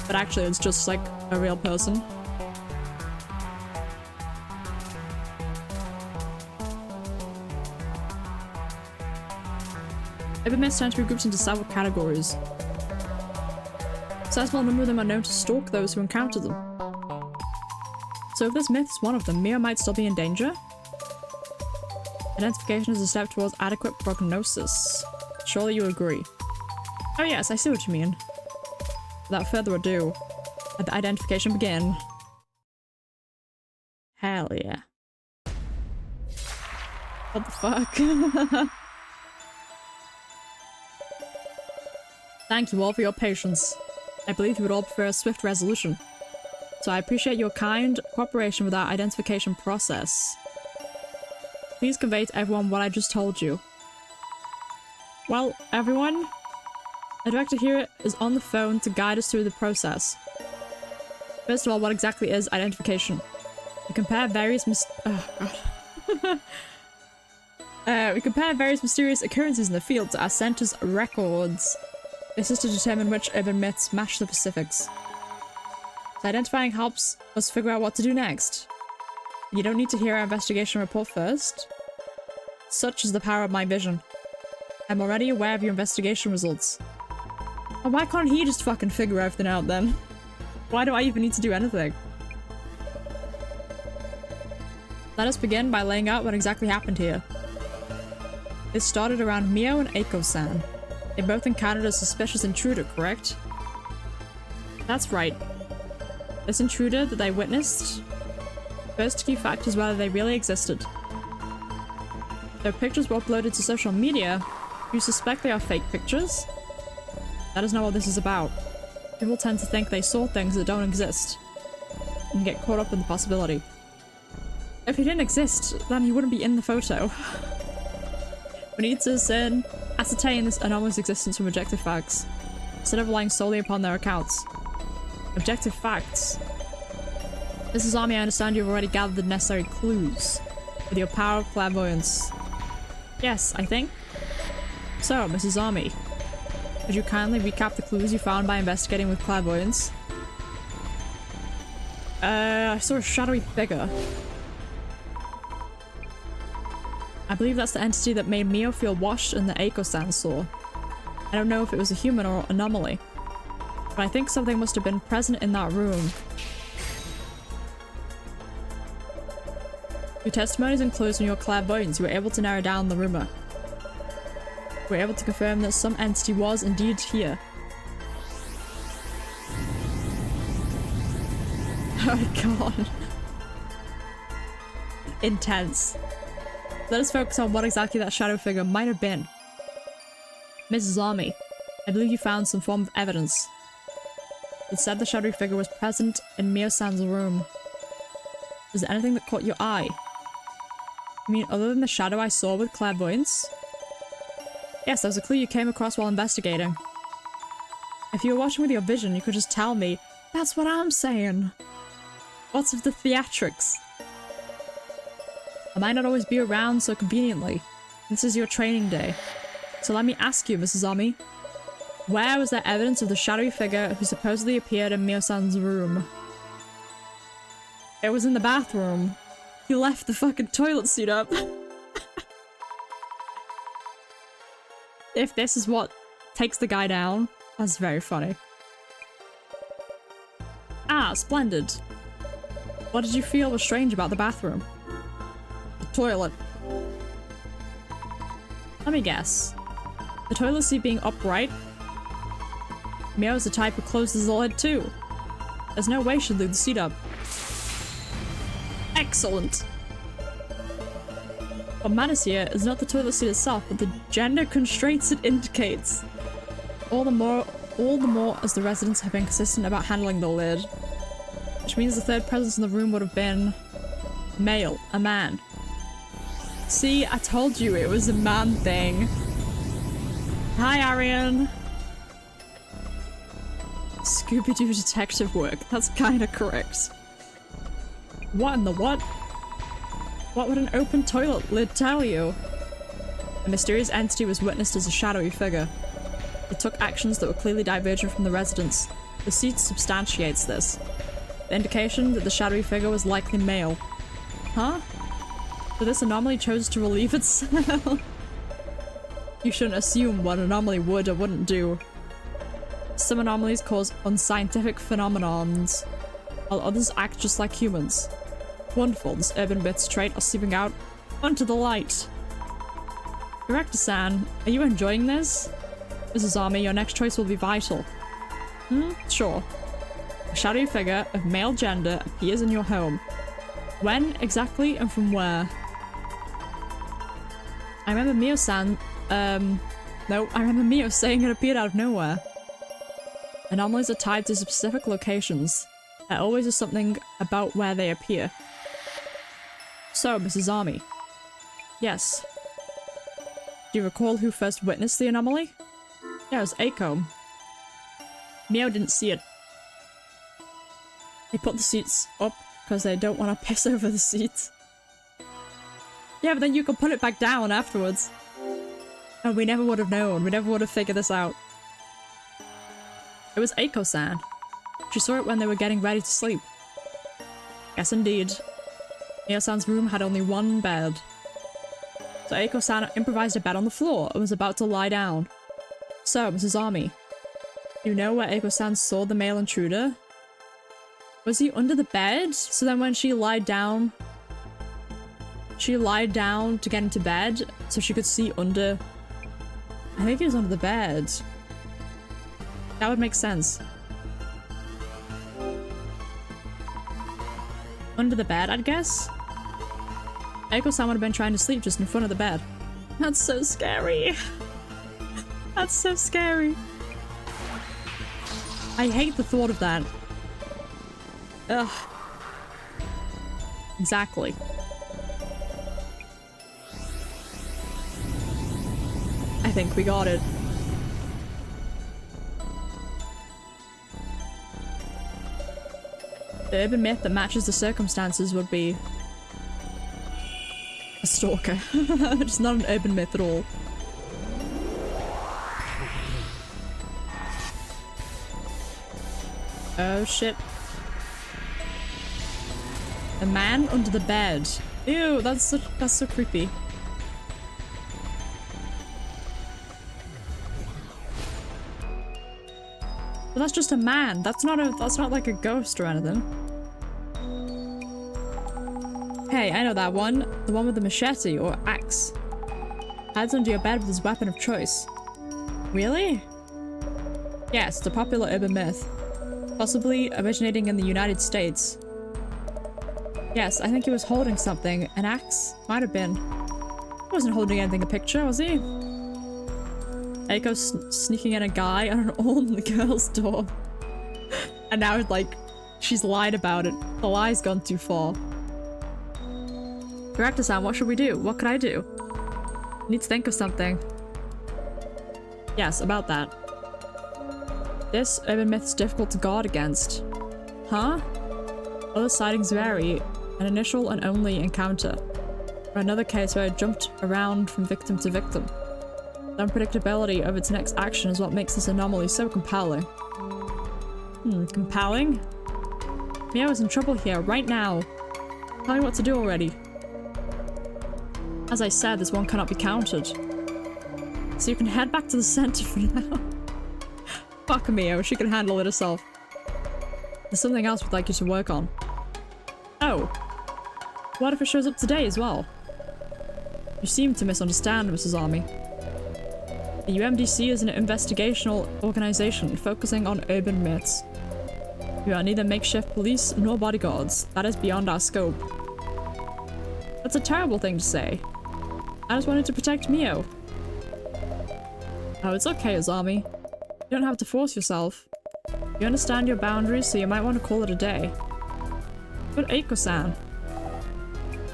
But actually, it's just, like, a real person. Urban myths tend to be grouped into several categories. A sizable number of them are known to stalk those who encounter them. So if this myth is one of them, Mio might still be in danger? Identification is a step towards adequate prognosis. Surely you agree. Oh yes, I see what you mean. Without further ado, let the identification begin. Hell yeah. What the fuck? Thank you all for your patience. I believe you would all prefer a swift resolution. So I appreciate your kind cooperation with our identification process. Please convey to everyone what I just told you. Well, everyone, the director here is on the phone to guide us through the process. First of all, what exactly is identification? We compare various we compare various mysterious occurrences in the field to our center's records. This is to determine which urban myths match the specifics. So identifying helps us figure out what to do next. You don't need to hear our investigation report first. Such is the power of my vision. I'm already aware of your investigation results. And why can't he just fucking figure everything out then? Why do I even need to do anything? Let us begin by laying out what exactly happened here. This started around Mio and Eiko-san. They both encountered a suspicious intruder, correct? That's right. This intruder that they witnessed, first key fact is whether they really existed. Their pictures were uploaded to social media, You suspect they are fake pictures? That is not what this is about. People tend to think they saw things that don't exist and get caught up in the possibility. If he didn't exist, then he wouldn't be in the photo. We need to ascertain this anomalous existence from objective facts, instead of relying solely upon their accounts. Objective facts. Mrs. Army, I understand you've already gathered the necessary clues with your power of clairvoyance. Yes, I think. So, Mrs. Army, could you kindly recap the clues you found by investigating with clairvoyance? I saw a shadowy figure. I believe that's the entity that made Mio feel washed in the Eiko-san saw. I don't know if it was a human or anomaly, but I think something must have been present in that room. Your testimony is enclosed in your clairvoyance. You were able to narrow down the rumor. You were able to confirm that some entity was indeed here. Oh my god. Intense. Let us focus on what exactly that shadow figure might have been. Mrs. Army, I believe you found some form of evidence. It said the shadowy figure was present in Mio-san's room. Was there anything that caught your eye? You mean other than the shadow I saw with clairvoyance? Yes, that was a clue you came across while investigating. If you were watching with your vision, you could just tell me. That's what I'm saying. What's of the theatrics? I might not always be around so conveniently. This is your training day. So let me ask you, Mrs. Army. Where was there evidence of the shadowy figure who supposedly appeared in Mio-san's room? It was in the bathroom. He left the fucking toilet seat up. If this is what takes the guy down, that's very funny. Ah, splendid. What did you feel was strange about the bathroom? The toilet. Let me guess. The toilet seat being upright? Mio's the type who closes the lid too. There's no way she'd leave the seat up. Excellent! What matters here is not the toilet seat itself, but the gender constraints it indicates. All the more as the residents have been consistent about handling the lid. Which means the third presence in the room would have been male, a man. See, I told you it was a man thing. Hi, Arian. Scooby-Doo detective work. That's kinda correct. What in the what? What would an open toilet lid tell you? A mysterious entity was witnessed as a shadowy figure. It took actions that were clearly divergent from the residents. The seat substantiates this. The indication that the shadowy figure was likely male. Huh? So this anomaly chose to relieve itself? You shouldn't assume what an anomaly would or wouldn't do. Some anomalies cause unscientific phenomenons, while others act just like humans. Wonderful, this urban bits trait are seeping out onto the light. Director-san, are you enjoying this? Mrs. Army, your next choice will be vital. Sure. A shadowy figure of male gender appears in your home. When exactly and from where? I remember Mio-san, no, I remember Mio saying it appeared out of nowhere. Anomalies are tied to specific locations. There always is something about where they appear. So, Mrs. Army. Yes. Do you recall who first witnessed the anomaly? Yeah, it was Eiko. Mio didn't see it. They put the seats up because they don't want to piss over the seats. Yeah, but then you can put it back down afterwards. And we never would have known. We never would have figured this out. It was Eiko-san. She saw it when they were getting ready to sleep. Yes, indeed. Mio-san's room had only one bed. So Eiko-san improvised a bed on the floor and was about to lie down. So, Mrs. Army, you know where Eiko-san saw the male intruder? Was he under the bed? So then when she lied down to get into bed so she could see under... I think he was under the bed. That would make sense. Under the bed, I'd guess? Eiko-san would have been trying to sleep just in front of the bed. That's so scary. That's so scary. I hate the thought of that. Ugh. Exactly. I think we got it. The urban myth that matches the circumstances would be a stalker. It's not an urban myth at all. Oh shit. The man under the bed. Ew, that's so creepy. But that's just a man. That's not like a ghost or anything. Hey, I know that one. The one with the machete or axe. Hides under your bed with his weapon of choice. Really? Yes, it's a popular urban myth. Possibly originating in the United States. Yes, I think he was holding something. An axe? Might have been. He wasn't holding anything a picture, was he? Aiko sneaking in a guy on an old girl's door. And now it's like, she's lied about it. The lie's gone too far. Director-san, what should we do? What could I do? Need to think of something. Yes, about that. This urban myth's difficult to guard against. Huh? Other sightings vary. An initial and only encounter. Or another case where it jumped around from victim to victim. The unpredictability of its next action is what makes this anomaly so compelling. Compelling? Mio is in trouble here, right now. Tell me what to do already. As I said, this one cannot be counted. So you can head back to the center for now. Fuck Mio, she can handle it herself. There's something else we'd like you to work on. Oh. What if it shows up today as well? You seem to misunderstand, Mrs. Army. The UMDC is an investigational organization focusing on urban myths. We are neither makeshift police nor bodyguards. That is beyond our scope. That's a terrible thing to say. I just wanted to protect Mio. Oh, it's okay, Azami. You don't have to force yourself. You understand your boundaries, so you might want to call it a day. But Eiko-san.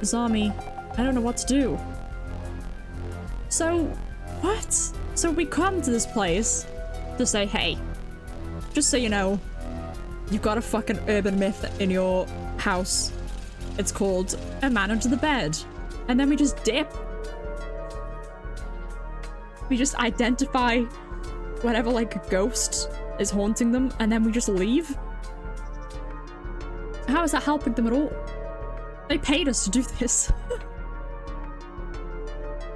Azami, I don't know what to do. So, what? So we come to this place to say, hey, just so you know, you've got a fucking urban myth in your house. It's called a man under the bed. And then we just dip. We just identify whatever, like, a ghost is haunting them, and then we just leave? How is that helping them at all? They paid us to do this.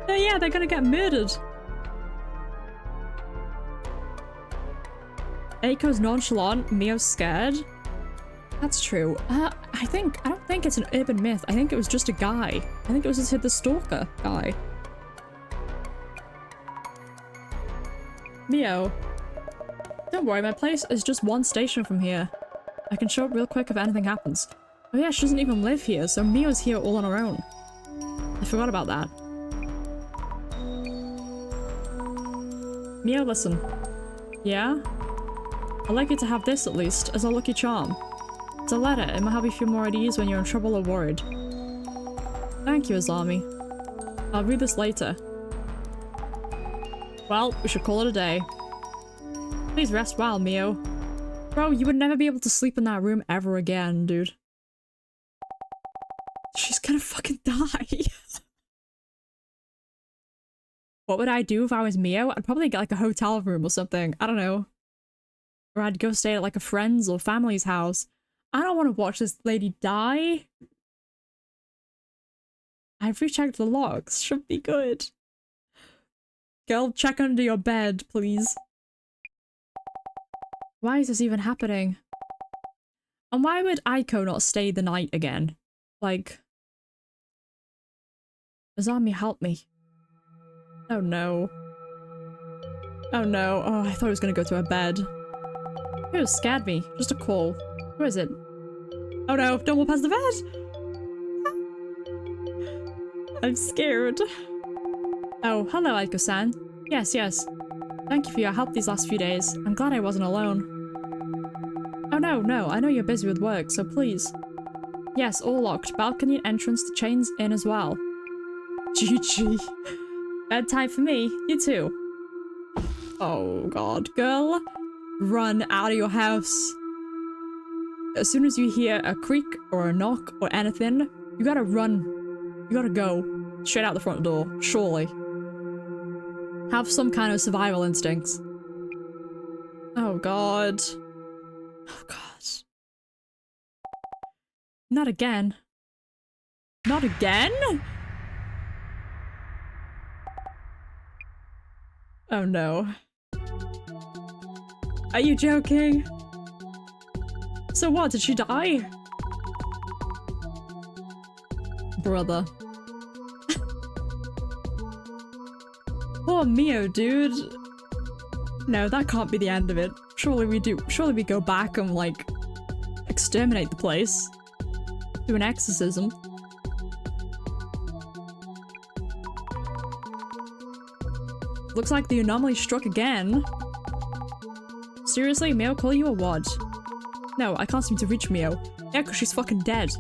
Yeah, they're gonna get murdered. Eiko's nonchalant, Mio's scared. That's true. I don't think it's an urban myth. I think it was just a guy. I think it was just the stalker guy. Mio. Don't worry, my place is just one station from here. I can show up real quick if anything happens. Oh yeah, she doesn't even live here, so Mio's here all on her own. I forgot about that. Mio, listen. Yeah? I'd like you to have this, at least, as a lucky charm. It's a letter. It might help you feel more at ease when you're in trouble or worried. Thank you, Azami. I'll read this later. Well, we should call it a day. Please rest well, Mio. Bro, you would never be able to sleep in that room ever again, dude. She's gonna fucking die. What would I do if I was Mio? I'd probably get like a hotel room or something. I don't know. Or I'd go stay at like a friend's or family's house. I don't want to watch this lady die. I've rechecked the logs. Should be good. Girl, check under your bed, please. Why is this even happening? And why would Aiko not stay the night again? Like... Azami, help me. Oh no. Oh no. Oh, I thought I was gonna go to her bed. It scared me. Just a call. Where is it? Oh no, don't walk past the bed! I'm scared. Oh, hello, Aiko-san. Yes, yes. Thank you for your help these last few days. I'm glad I wasn't alone. Oh no, I know you're busy with work, so please. Yes, all locked. Balcony entrance to chains in as well. GG. Bedtime for me. You too. Oh god, girl. Run out of your house. As soon as you hear a creak or a knock or anything, you gotta run. You gotta go. Straight out the front door. Surely. Have some kind of survival instincts. Oh god. Oh god. Not again. Not again? Oh no. Are you joking? So what, did she die? Brother. Poor Mio, dude. No, that can't be the end of it. Surely we go back and, like, exterminate the place. Do an exorcism. Looks like the anomaly struck again. Seriously, Mio call you or what? No, I can't seem to reach Mio. Yeah, cause she's fucking dead.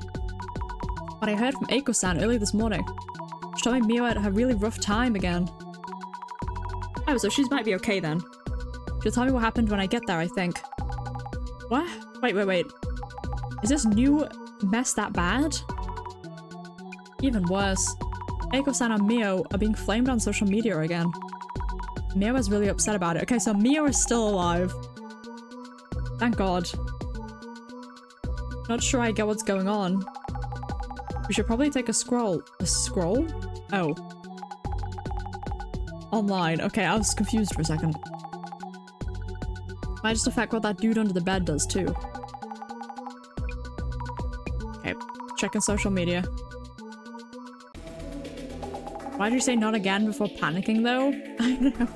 But I heard from Eiko-san earlier this morning. She told me Mio had a really rough time again. Oh, so she might be okay then. She'll tell me what happened when I get there, I think. What? Wait. Is this new mess that bad? Even worse. Eiko-san and Mio are being flamed on social media again. Mio is really upset about it. Okay, so Mio is still alive. Thank God. Not sure I get what's going on. We should probably take a scroll. A scroll? Oh. Online. Okay, I was confused for a second. Might just affect what that dude under the bed does too. Okay, checking social media. Why did you say not again before panicking though? I don't know.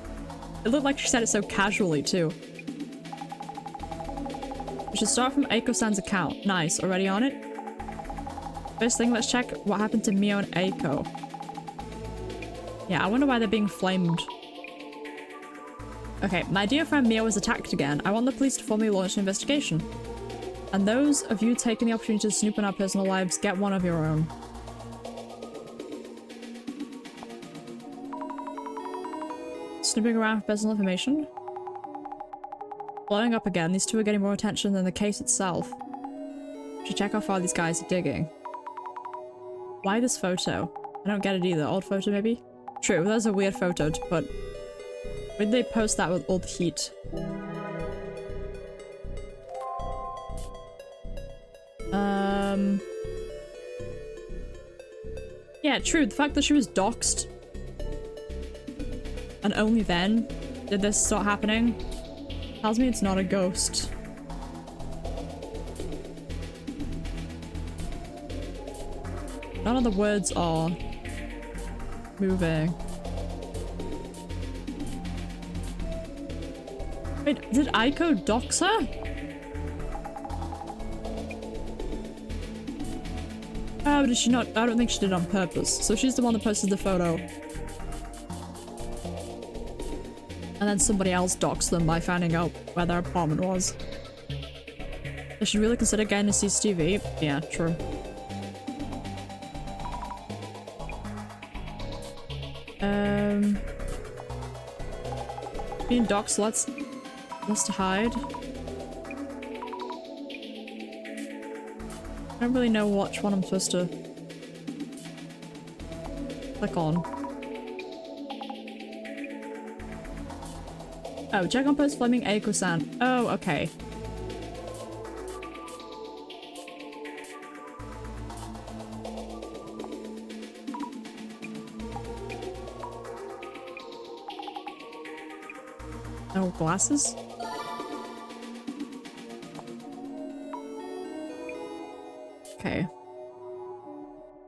It looked like she said it so casually too. We should start from Eiko-san's account. Nice, already on it? First thing, let's check what happened to Mio and Eiko. Yeah, I wonder why they're being flamed. Okay, my dear friend Mio was attacked again. I want the police to formally launch an investigation. And those of you taking the opportunity to snoop in our personal lives, get one of your own. Snooping around for personal information. Blowing up again. These two are getting more attention than the case itself. Should check how far these guys are digging. Why this photo? I don't get it either. Old photo maybe? True, that was a weird photo to put. Why did they post that with all the heat? Yeah, true. The fact that she was doxxed and only then did this start happening tells me it's not a ghost. None of the words are moving. Wait, did Eiko dox her? Oh, did she not? I don't think she did it on purpose. So she's the one that posted the photo. And then somebody else doxed them by finding out where their apartment was. They should really consider getting a CCTV. Yeah, true. Being doxed, let's to hide. I don't really know which one I'm supposed to click on. Oh, check on post Fleming Eiko-san. Oh, okay. No glasses? Okay.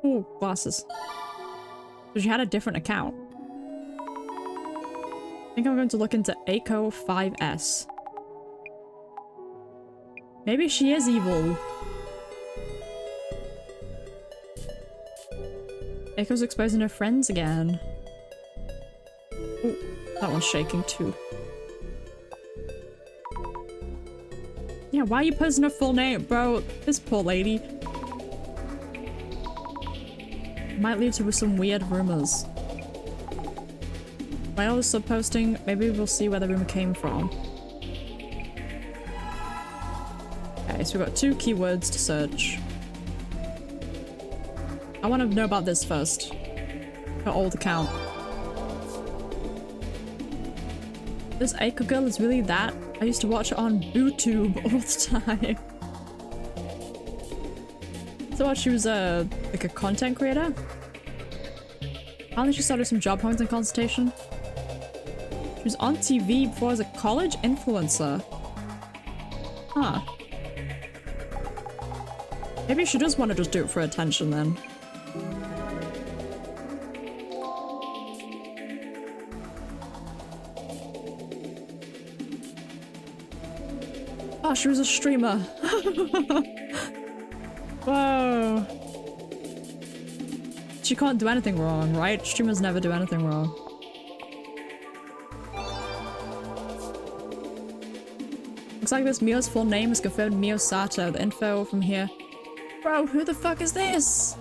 Oh, glasses. So she had a different account. I think I'm going to look into Eiko 5S. Maybe she is evil. Eiko's exposing her friends again. Ooh, that one's shaking too. Yeah, why are you posting her full name? Bro, this poor lady. Might lead to some weird rumors. By all this sub-posting, maybe we'll see where the rumor came from. Okay, so we've got 2 keywords to search. I want to know about this first. Her old account. This Aiko girl is really that? I used to watch it on VTuber all the time. So what, she was like a content creator? Apparently she started some job hunting consultation. She was on TV before as a college influencer. Huh. Maybe she does want to just do it for attention then. Oh, she was a streamer. Whoa. She can't do anything wrong, right? Streamers never do anything wrong. Looks like this Mio's full name is confirmed Mio Sato. The info from here. Bro, who the fuck is this?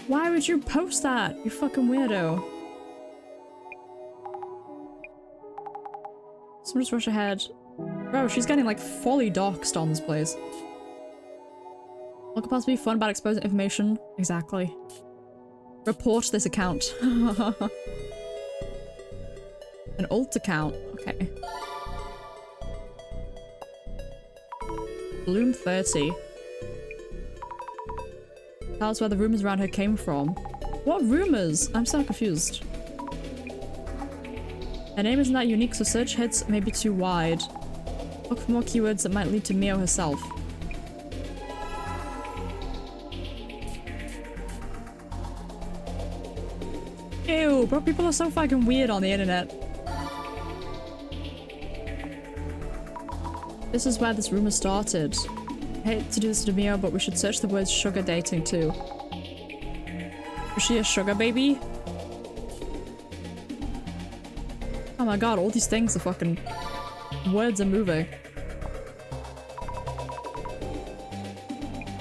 Why would you post that, you fucking weirdo? Someone just rush ahead. Bro, she's getting like fully doxxed on this place. What could possibly be fun about exposing information? Exactly. Report this account. An alt account. Okay. Bloom 30. Tell us where the rumors around her came from. What rumors? I'm so confused. Her name isn't that unique, so search hits may be too wide. Look for more keywords that might lead to Mio herself. Ew, bro, people are so fucking weird on the internet. This is where this rumor started. I hate to do this to Mio, but we should search the words sugar dating too. Was she a sugar baby? Oh my god, all these things are fucking... words are moving.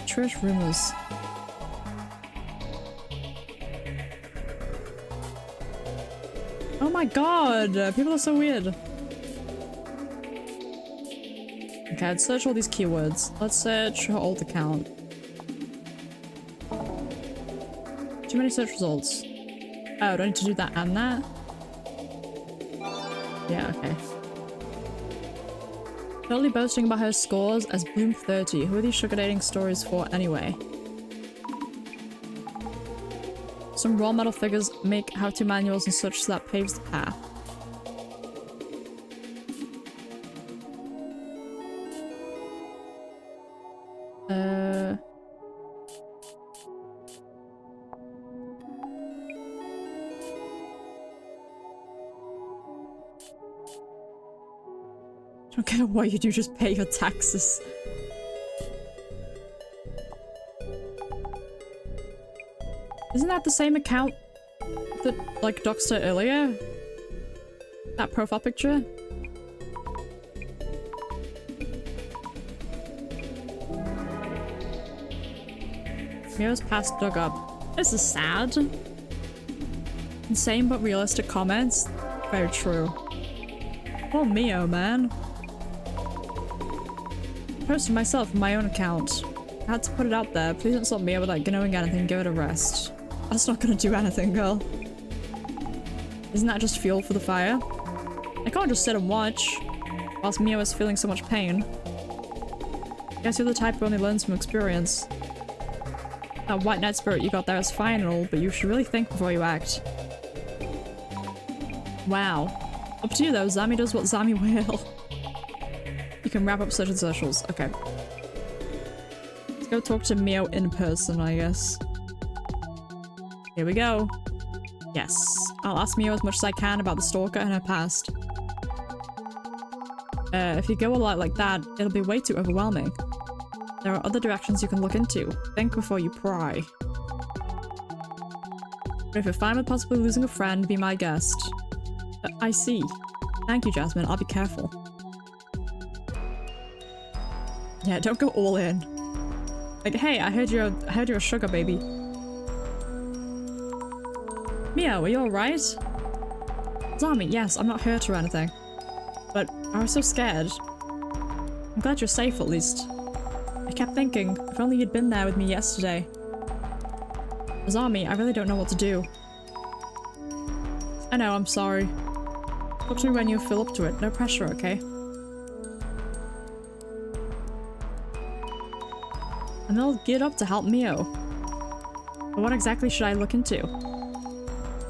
Trash rumors. Oh my god, people are so weird. Okay, let's search all these keywords. Let's search her old account. Too many search results. Oh, do I need to do that and that? Yeah, okay. Totally boasting about her scores as Bloom 30. Who are these sugar dating stories for anyway? Some role model figures make how-to manuals and such, so that paves the path. I don't care what you do, just pay your taxes. Isn't that the same account that, like, doxed her earlier? That profile picture? Mio's past dug up. This is sad. Insane but realistic comments. Very true. Oh, Mio, man. I posted myself on my own account. I had to put it out there. Please don't stop Mio without knowing anything. Give it a rest. That's not gonna do anything, girl. Isn't that just fuel for the fire? I can't just sit and watch whilst Mio is feeling so much pain. Guess you're the type who only learns from experience. That white knight spirit you got there is fine and all, but you should really think before you act. Wow. Up to you though, Zami does what Zami will. You can wrap up search and socials. Okay. Let's go talk to Mio in person, I guess. Here we go. Yes. I'll ask Mio as much as I can about the stalker and her past. If you go a lot like that, it'll be way too overwhelming. There are other directions you can look into. Think before you pry. But if you're fine with possibly losing a friend, be my guest. I see. Thank you, Jasmine. I'll be careful. Yeah, don't go all in. Like, hey, I heard you're a sugar baby. Mia, were you alright? Zami, yes, I'm not hurt or anything. But I was so scared. I'm glad you're safe at least. I kept thinking, if only you'd been there with me yesterday. Zami, I really don't know what to do. I know, I'm sorry. Talk to me when you feel up to it. No pressure, okay? And they'll geared up to help Mio. But what exactly should I look into?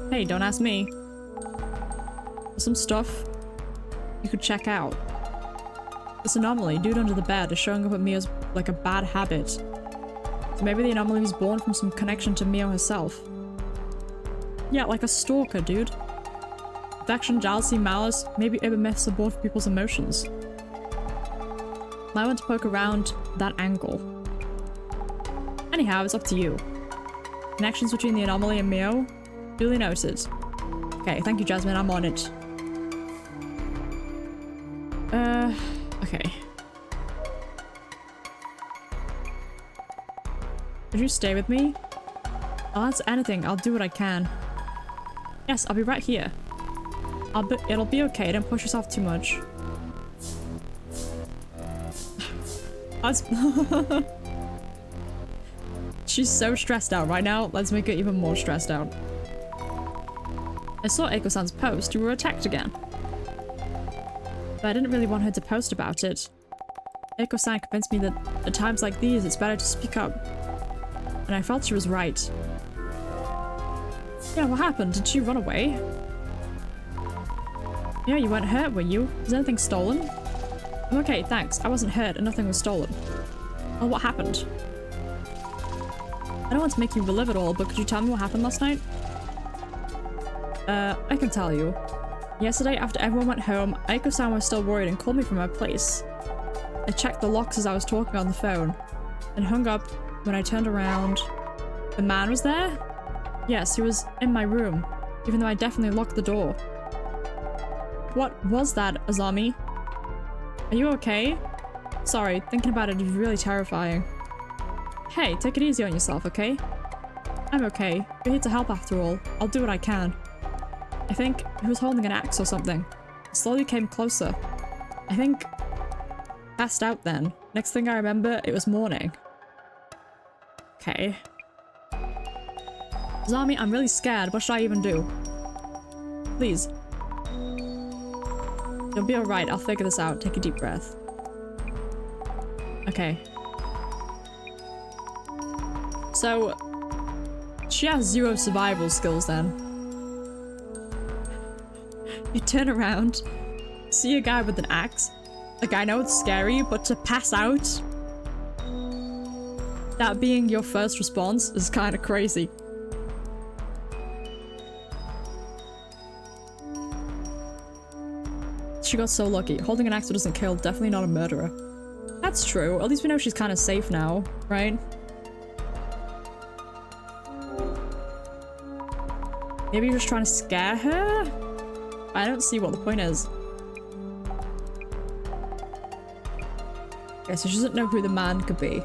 Hey, don't ask me. There's some stuff you could check out. This anomaly, dude under the bed, is showing up at Mio's like a bad habit. So maybe the anomaly was born from some connection to Mio herself. Yeah, like a stalker, dude. Affection, jealousy, malice, maybe urban myths are born from people's emotions. I want to poke around that angle. Anyhow, it's up to you. Connections between the anomaly and Mio? Duly noted. Okay, thank you, Jasmine, I'm on it. Okay. Would you stay with me? I'll answer anything, I'll do what I can. Yes, I'll be right here. It'll be okay, don't push yourself too much. She's so stressed out right now, let's make her even more stressed out. I saw Eiko-san's post, you were attacked again. But I didn't really want her to post about it. Eiko-san convinced me that at times like these it's better to speak up. And I felt she was right. Yeah, what happened? Did she run away? Yeah, you weren't hurt, were you? Was anything stolen? I'm okay, thanks. I wasn't hurt and nothing was stolen. Oh, what happened? I don't want to make you relive it all, but could you tell me what happened last night? I can tell you. Yesterday, after everyone went home, Aiko-san was still worried and called me from her place. I checked the locks as I was talking on the phone, and hung up when I turned around. The man was there? Yes, he was in my room, even though I definitely locked the door. What was that, Azami? Are you okay? Sorry, thinking about it is really terrifying. Hey, take it easy on yourself, okay? I'm okay. You're here to help after all. I'll do what I can. I think he was holding an axe or something. It slowly came closer. I think... passed out then. Next thing I remember, it was morning. Okay. Zami, I'm really scared. What should I even do? Please. You'll be alright. I'll figure this out. Take a deep breath. Okay. So, she has 0 survival skills then. You turn around, see a guy with an axe. Like, I know it's scary, but to pass out, that being your first response is kind of crazy. She got so lucky. Holding an axe that doesn't kill, definitely not a murderer. That's true. At least we know she's kind of safe now, right? Maybe you're just trying to scare her? I don't see what the point is. Okay, so she doesn't know who the man could be.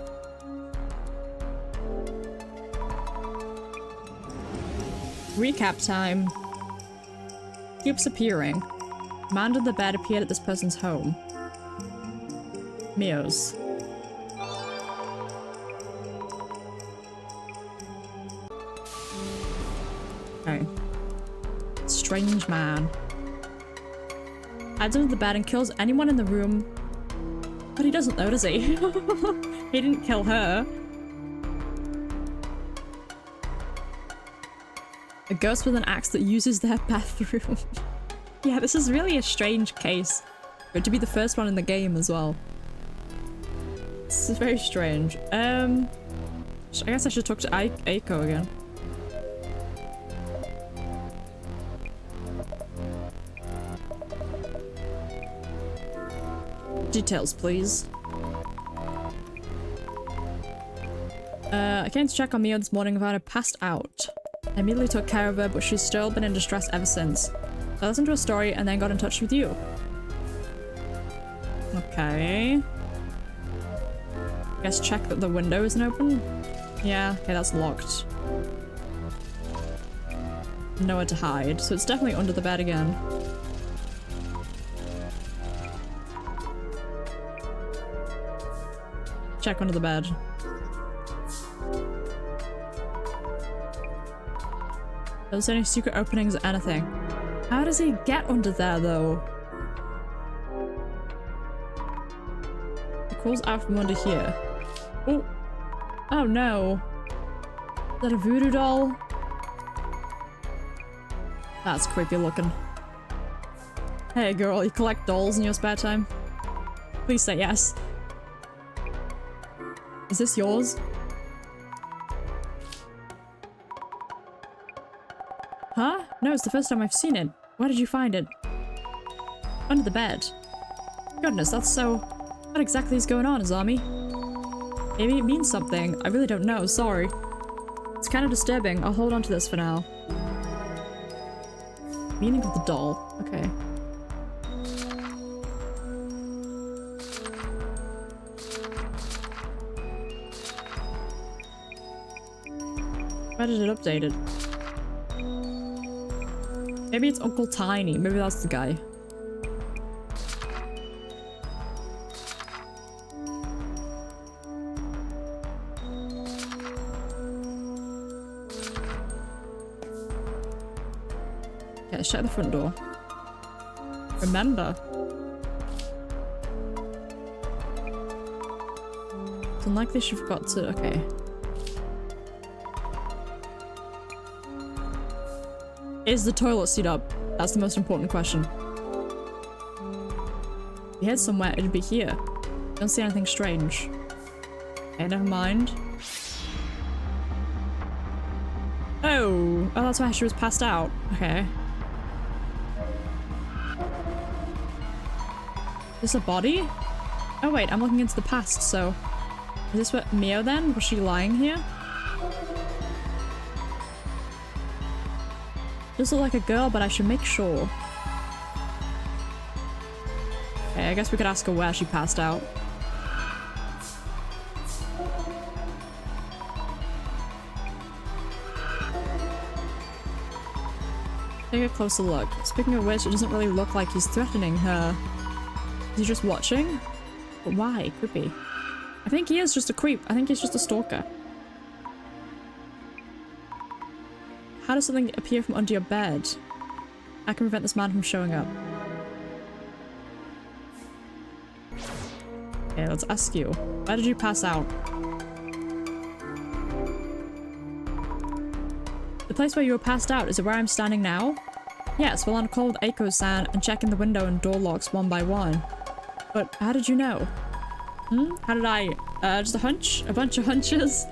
Recap time. Keeps appearing. Man under the bed appeared at this person's home. Mio's. Okay. Strange man. Adds under the bed and kills anyone in the room. But he doesn't though, does he? He didn't kill her. A ghost with an axe that uses their bathroom. Yeah, this is really a strange case. For it to be the first one in the game as well. This is very strange. I guess I should talk to Eiko again. Details, please. I came to check on Mia this morning and found her passed out. I immediately took care of her, but she's still been in distress ever since. I listened to her story and then got in touch with you. Okay. Guess check that the window isn't open. Yeah, okay, that's locked. Nowhere to hide, so it's definitely under the bed again. Check under the bed. Don't see any secret openings or anything. How does he get under there though? He crawls out from under here. Oh! Oh no! Is that a voodoo doll? That's creepy looking. Hey girl, you collect dolls in your spare time? Please say yes. Is this yours? Huh? No, it's the first time I've seen it. Where did you find it? Under the bed. Goodness, that's so... What exactly is going on, Azami? Maybe it means something. I really don't know, sorry. It's kind of disturbing. I'll hold on to this for now. Meaning of the doll. Okay. Where did it update it? Maybe it's Uncle Tiny. Maybe that's the guy. Okay, let's check the front door. Remember. It's unlikely she forgot to... Okay. Is the toilet seat up? That's the most important question. If you head somewhere, it'd be here. Don't see anything strange. Okay, never mind. Oh! Oh, that's why she was passed out. Okay. Is this a body? Oh wait, I'm looking into the past, so... Is this what Mio then? Was she lying here? Does look like a girl, but I should make sure. Okay, I guess we could ask her where she passed out. Take a closer look. Speaking of which, it doesn't really look like he's threatening her. Is he just watching? But why? Creepy. I think he is just a creep. I think he's just a stalker. How does something appear from under your bed? I can prevent this man from showing up. Okay, let's ask you. Where did you pass out? The place where you were passed out, is it where I'm standing now? Yes, well, on call with Eiko-san and checking the window and door locks one by one. But how did you know? How did I? Just a hunch? A bunch of hunches?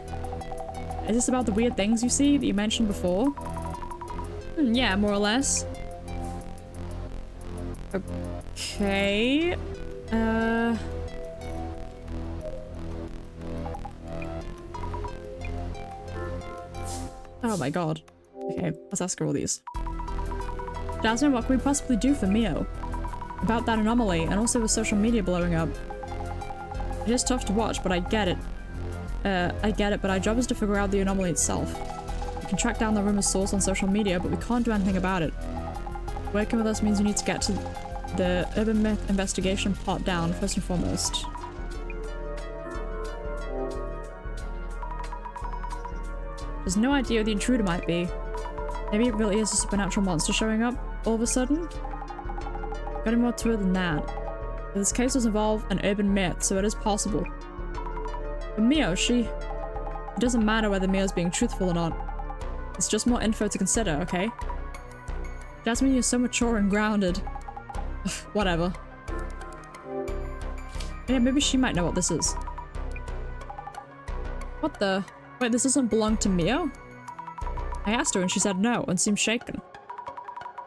Is this about the weird things you see that you mentioned before? Yeah, more or less. Okay. Oh my god. Okay, let's ask her all these. Jasmine, what can we possibly do for Mio? About that anomaly, and also with social media blowing up. It is tough to watch, but I get it. But our job is to figure out the anomaly itself. We can track down the rumor's source on social media, but we can't do anything about it. Working with us means you need to get to the urban myth investigation part down, first and foremost. There's no idea who the intruder might be. Maybe it really is a supernatural monster showing up all of a sudden? Got more to it than that. But this case does involve an urban myth, so it is possible. But Mio, it doesn't matter whether Mio's being truthful or not. It's just more info to consider, okay? Jasmine, you're so mature and grounded. Whatever. Yeah, maybe she might know what this is. What the? Wait, this doesn't belong to Mio? I asked her and she said no and seemed shaken.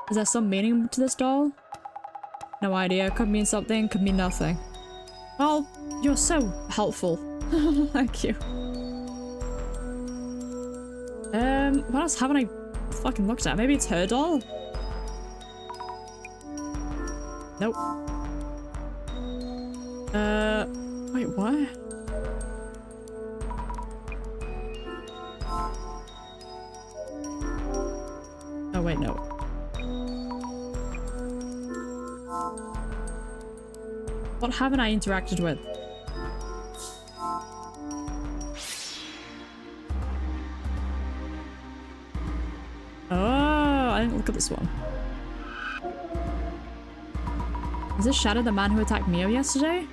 Is there some meaning to this doll? No idea. Could mean something, could mean nothing. Well, you're so helpful. Thank you. What else haven't I fucking looked at? Maybe it's her doll? Nope. Wait, what? What haven't I interacted with? Oh, I didn't look at this one. Is this Shadow the man who attacked Mio yesterday?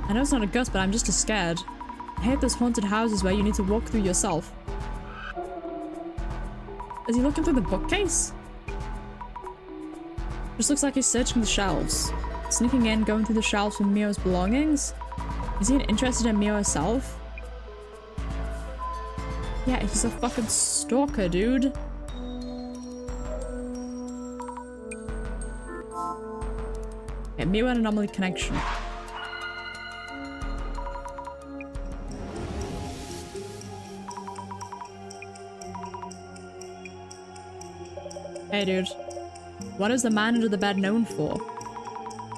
I know it's not a ghost, but I'm just as scared. I hate those haunted houses where you need to walk through yourself. Is he looking through the bookcase? Just looks like he's searching the shelves. Sneaking in, going through the shelves for Mio's belongings? Is he interested in Mio herself? Yeah, he's a fucking stalker, dude. Yeah, Mio and Anomaly connection. Hey, dude. What is the man under the bed known for?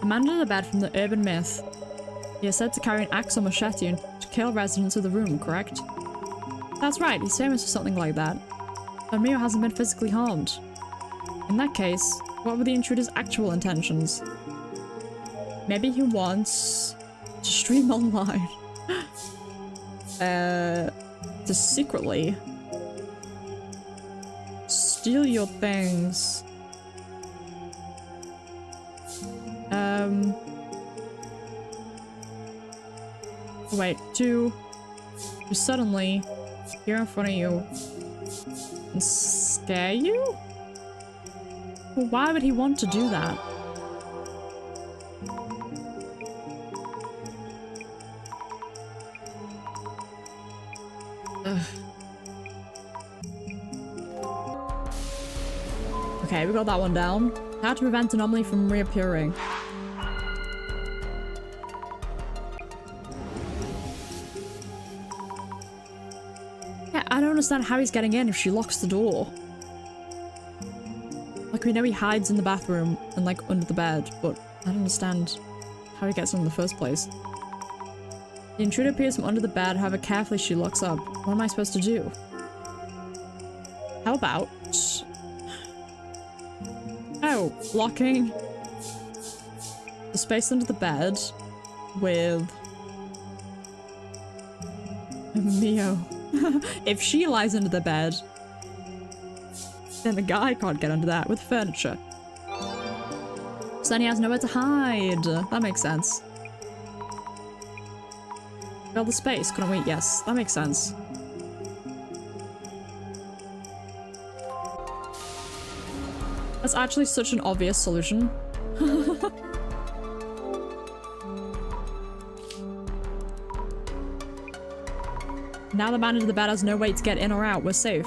The man under the bed from the urban myth. He is said to carry an axe or machete and to kill residents of the room, correct? That's right, he's famous for something like that. But Mio hasn't been physically harmed. In that case, what were the intruder's actual intentions? Maybe he wants to stream online. To secretly steal your things. Wait, to suddenly appear in front of you and scare you? Well, why would he want to do that? Ugh. Okay, we got that one down. How to prevent Anomaly from reappearing. Yeah, I don't understand how he's getting in if she locks the door. Like, we know he hides in the bathroom and, like, under the bed, but I don't understand how he gets in the first place. The intruder appears from under the bed, however carefully she locks up. What am I supposed to do? How about... Oh, blocking the space under the bed with Mio. If she lies under the bed, then the guy can't get under that with furniture. So then he has nowhere to hide. That makes sense. Fill the space. Couldn't wait. Yes, that makes sense. That's actually such an obvious solution. Now the man under the bed has no way to get in or out. We're safe.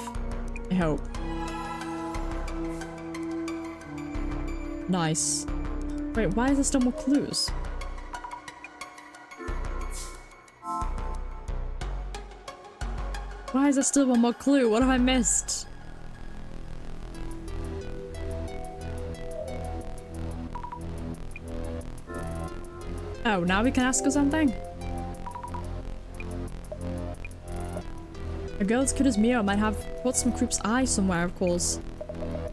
I hope. Nice. Wait, why is there still more clues? Why is there still one more clue? What have I missed? Oh, now we can ask her something? A girl as cute as Mio might have caught some creep's eye somewhere, of course.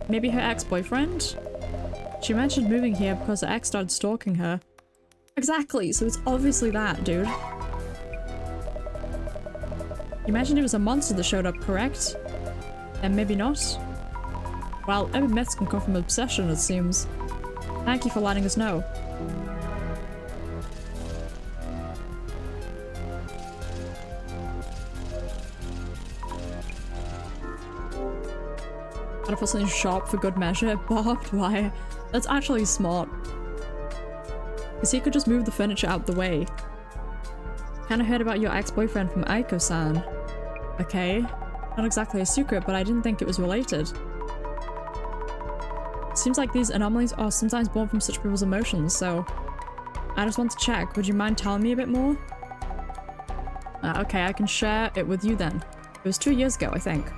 Maybe her ex-boyfriend? She mentioned moving here because her ex started stalking her. Exactly, so it's obviously that, dude. You mentioned it was a monster that showed up, correct? And maybe not? Well, urban myths can come from obsession, it seems. Thank you for letting us know. Gotta put something sharp for good measure. Barbed wire. That's actually smart. Because he could just move the furniture out the way. Kinda heard about your ex-boyfriend from Aiko-san. Okay. Not exactly a secret, but I didn't think it was related. Seems like these anomalies are sometimes born from such people's emotions, so... I just want to check. Would you mind telling me a bit more? Okay, I can share it with you then. It was 2 years ago, I think.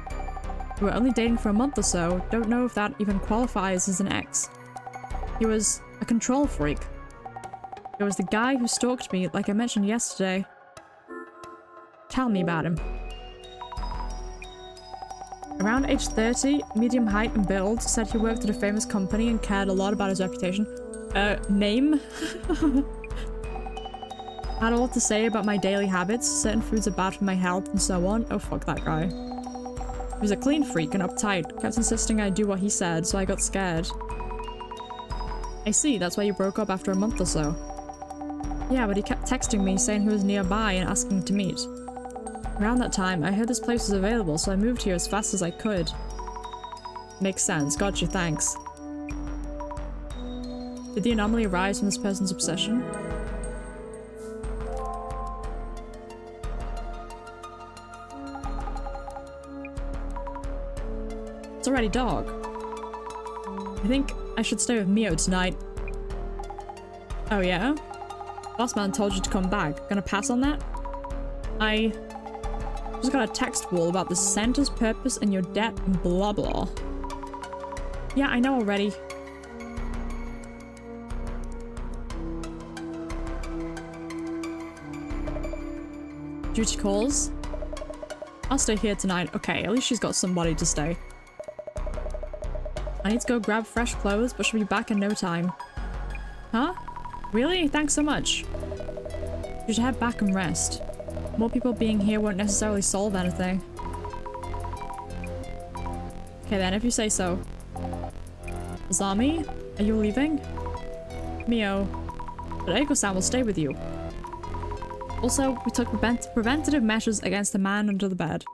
We were only dating for a month or so. Don't know if that even qualifies as an ex. He was a control freak. It was the guy who stalked me, like I mentioned yesterday. Tell me about him. Around age 30, medium height and build, said he worked at a famous company and cared a lot about his reputation. Name? Had a lot to say about my daily habits, certain foods are bad for my health and so on. Oh fuck that guy. He was a clean freak and uptight, kept insisting I do what he said, so I got scared. I see, that's why you broke up after a month or so. Yeah, but he kept texting me saying he was nearby and asking to meet. Around that time, I heard this place was available, so I moved here as fast as I could. Makes sense, gotcha, thanks. Did the anomaly arise from this person's obsession? It's already dark. I think I should stay with Mio tonight. Oh yeah? Boss man told you to come back. Gonna pass on that? I just got a text wall about the center's purpose and your debt and blah blah. Yeah, I know already. Duty calls? I'll stay here tonight. Okay, at least she's got somebody to stay. I need to go grab fresh clothes, but she'll be back in no time. Huh? Really? Thanks so much. You should head back and rest. More people being here won't necessarily solve anything. Okay then, if you say so. Zami, are you leaving? Mio. But Eiko-san will stay with you. Also, we took preventative measures against the man under the bed.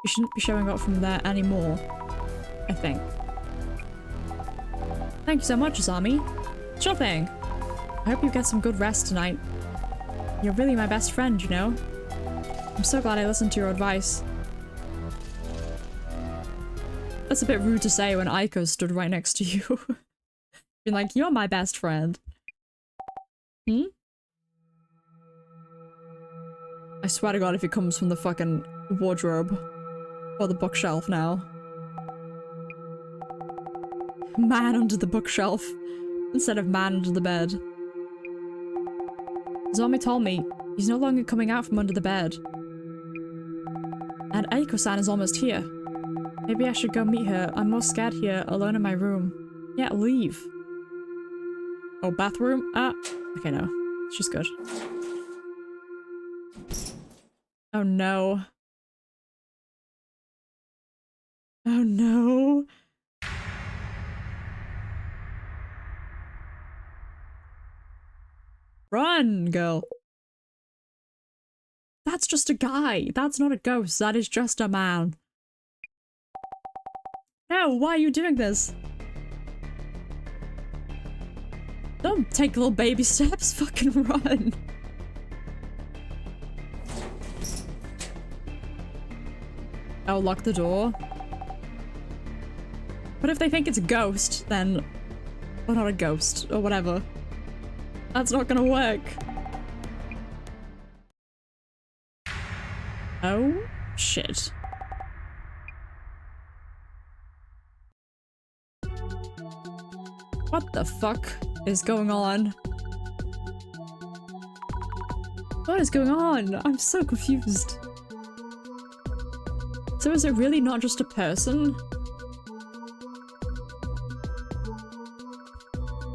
You shouldn't be showing up from there anymore. I think. Thank you so much, Zami. Sure thing. I hope you get some good rest tonight. You're really my best friend, you know? I'm so glad I listened to your advice. That's a bit rude to say when Aiko stood right next to you. Being like, you're my best friend. Hmm? I swear to god if it comes from the fucking wardrobe. Or the bookshelf now. Man under the bookshelf. Instead of man under the bed. Zombie told me he's no longer coming out from under the bed. And Eiko-san is almost here. Maybe I should go meet her. I'm more scared here, alone in my room. Yeah, leave. Oh, bathroom? Ah. Okay, no. She's good. Oh no. Oh no. Run, girl. That's just a guy. That's not a ghost. That is just a man. No, why are you doing this? Don't take little baby steps. Fucking run. Oh, lock the door. But if they think it's a ghost, then... Or not a ghost, or whatever. That's not gonna work. Oh, shit. What the fuck is going on? What is going on? I'm so confused. So is it really not just a person?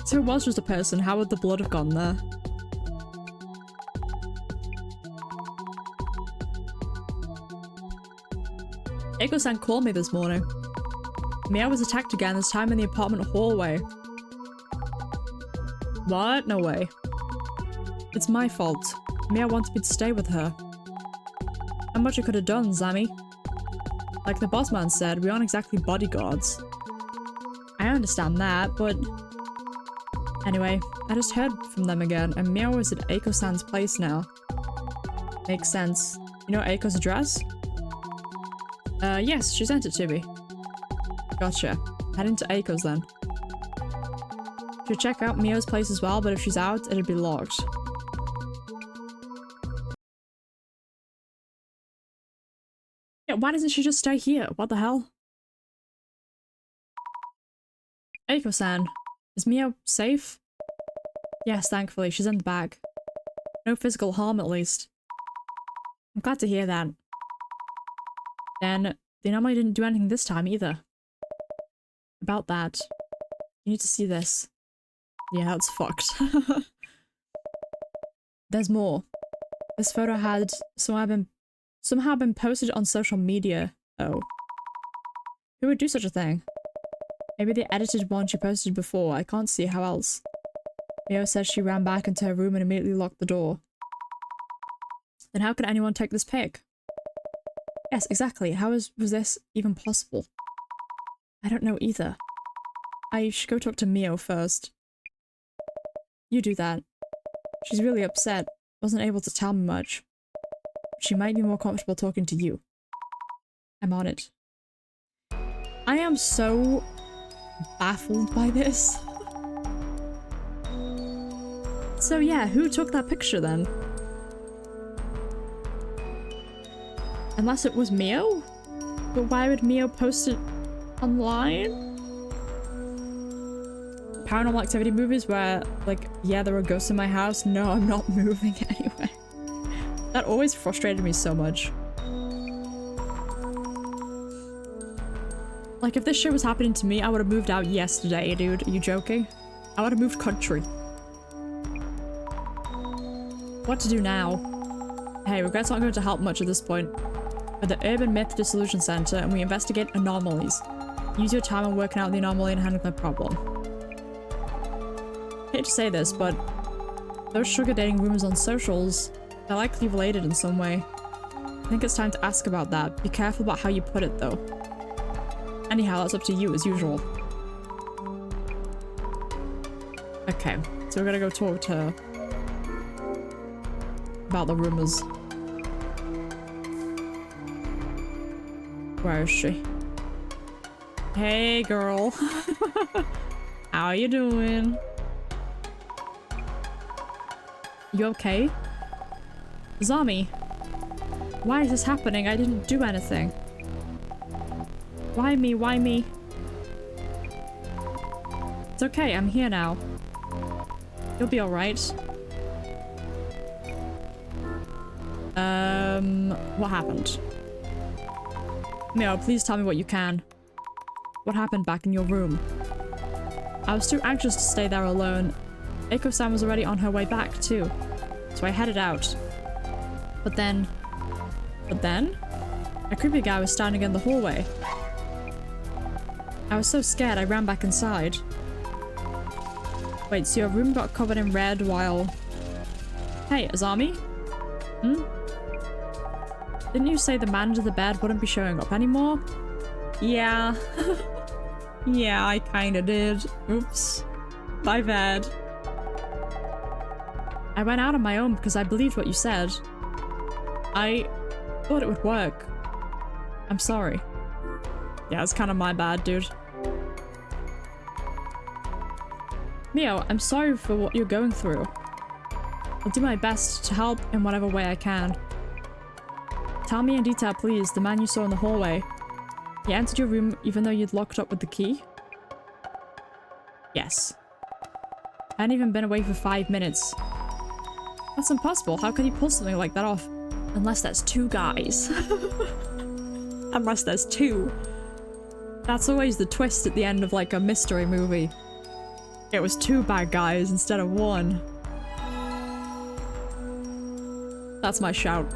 So it was just a person, how would the blood have gone there? Eiko-san called me this morning. Mia was attacked again, this time in the apartment hallway. What? No way. It's my fault. Mia wanted me to stay with her. How much I could have done, Zami? Like the boss man said, we aren't exactly bodyguards. I understand that, but... Anyway, I just heard from them again, and Mia was at Eiko-san's place now. Makes sense. You know Eiko's address? Yes, she sent it to me. Gotcha. Head into Eiko's then. Should check out Mio's place as well, but if she's out, it'll be locked. Yeah, why doesn't she just stay here? What the hell? Eiko-san, is Mio safe? Yes, thankfully, she's in the bag. No physical harm, at least. I'm glad to hear that. Then, the anomaly didn't do anything this time either. About that. You need to see this. Yeah, that's fucked. There's more. This photo had somehow been posted on social media. Oh. Who would do such a thing? Maybe they edited one she posted before. I can't see how else. Mio says she ran back into her room and immediately locked the door. Then how could anyone take this pic? Yes, exactly. How was this even possible? I don't know either. I should go talk to Mio first. You do that. She's really upset. Wasn't able to tell me much. She might be more comfortable talking to you. I'm on it. I am so baffled by this. So yeah, who took that picture then? Unless it was Mio? But why would Mio post it online? Paranormal Activity movies where, like, yeah, there are ghosts in my house. No, I'm not moving anywhere. That always frustrated me so much. Like, if this shit was happening to me, I would have moved out yesterday, dude. Are you joking? I would have moved country. What to do now? Hey, regrets aren't going to help much at this point. We're the Urban Myth Dissolution Center, and we investigate anomalies. Use your time on working out the anomaly and handling the problem. I hate to say this, but those sugar dating rumors on socials, they're likely related in some way. I think it's time to ask about that. Be careful about how you put it, though. Anyhow, that's up to you, as usual. Okay, so we're gonna go talk to her about the rumors. Where is she? Hey, girl. How you doing? You okay? Zami, why is this happening? I didn't do anything. Why me? Why me? It's okay, I'm here now. You'll be alright. What happened? Mio, please tell me what you can. What happened back in your room? I was too anxious to stay there alone. Eiko-san was already on her way back, too. So I headed out. But then... a creepy guy was standing in the hallway. I was so scared I ran back inside. Wait, so your room got covered in red while... Hey, Azami? Hmm? Didn't you say the man under the bed wouldn't be showing up anymore? Yeah. Yeah, I kinda did. Oops. My bad. I went out on my own because I believed what you said. I thought it would work. I'm sorry. Yeah, it's kind of my bad, dude. Mio, I'm sorry for what you're going through. I'll do my best to help in whatever way I can. Tell me in detail, please, the man you saw in the hallway. He entered your room even though you'd locked up with the key? Yes. I hadn't even been away for 5 minutes. That's impossible. How could he pull something like that off? Unless there's two guys. Unless there's two. That's always the twist at the end of like a mystery movie. It was 2 bad guys instead of 1. That's my shout.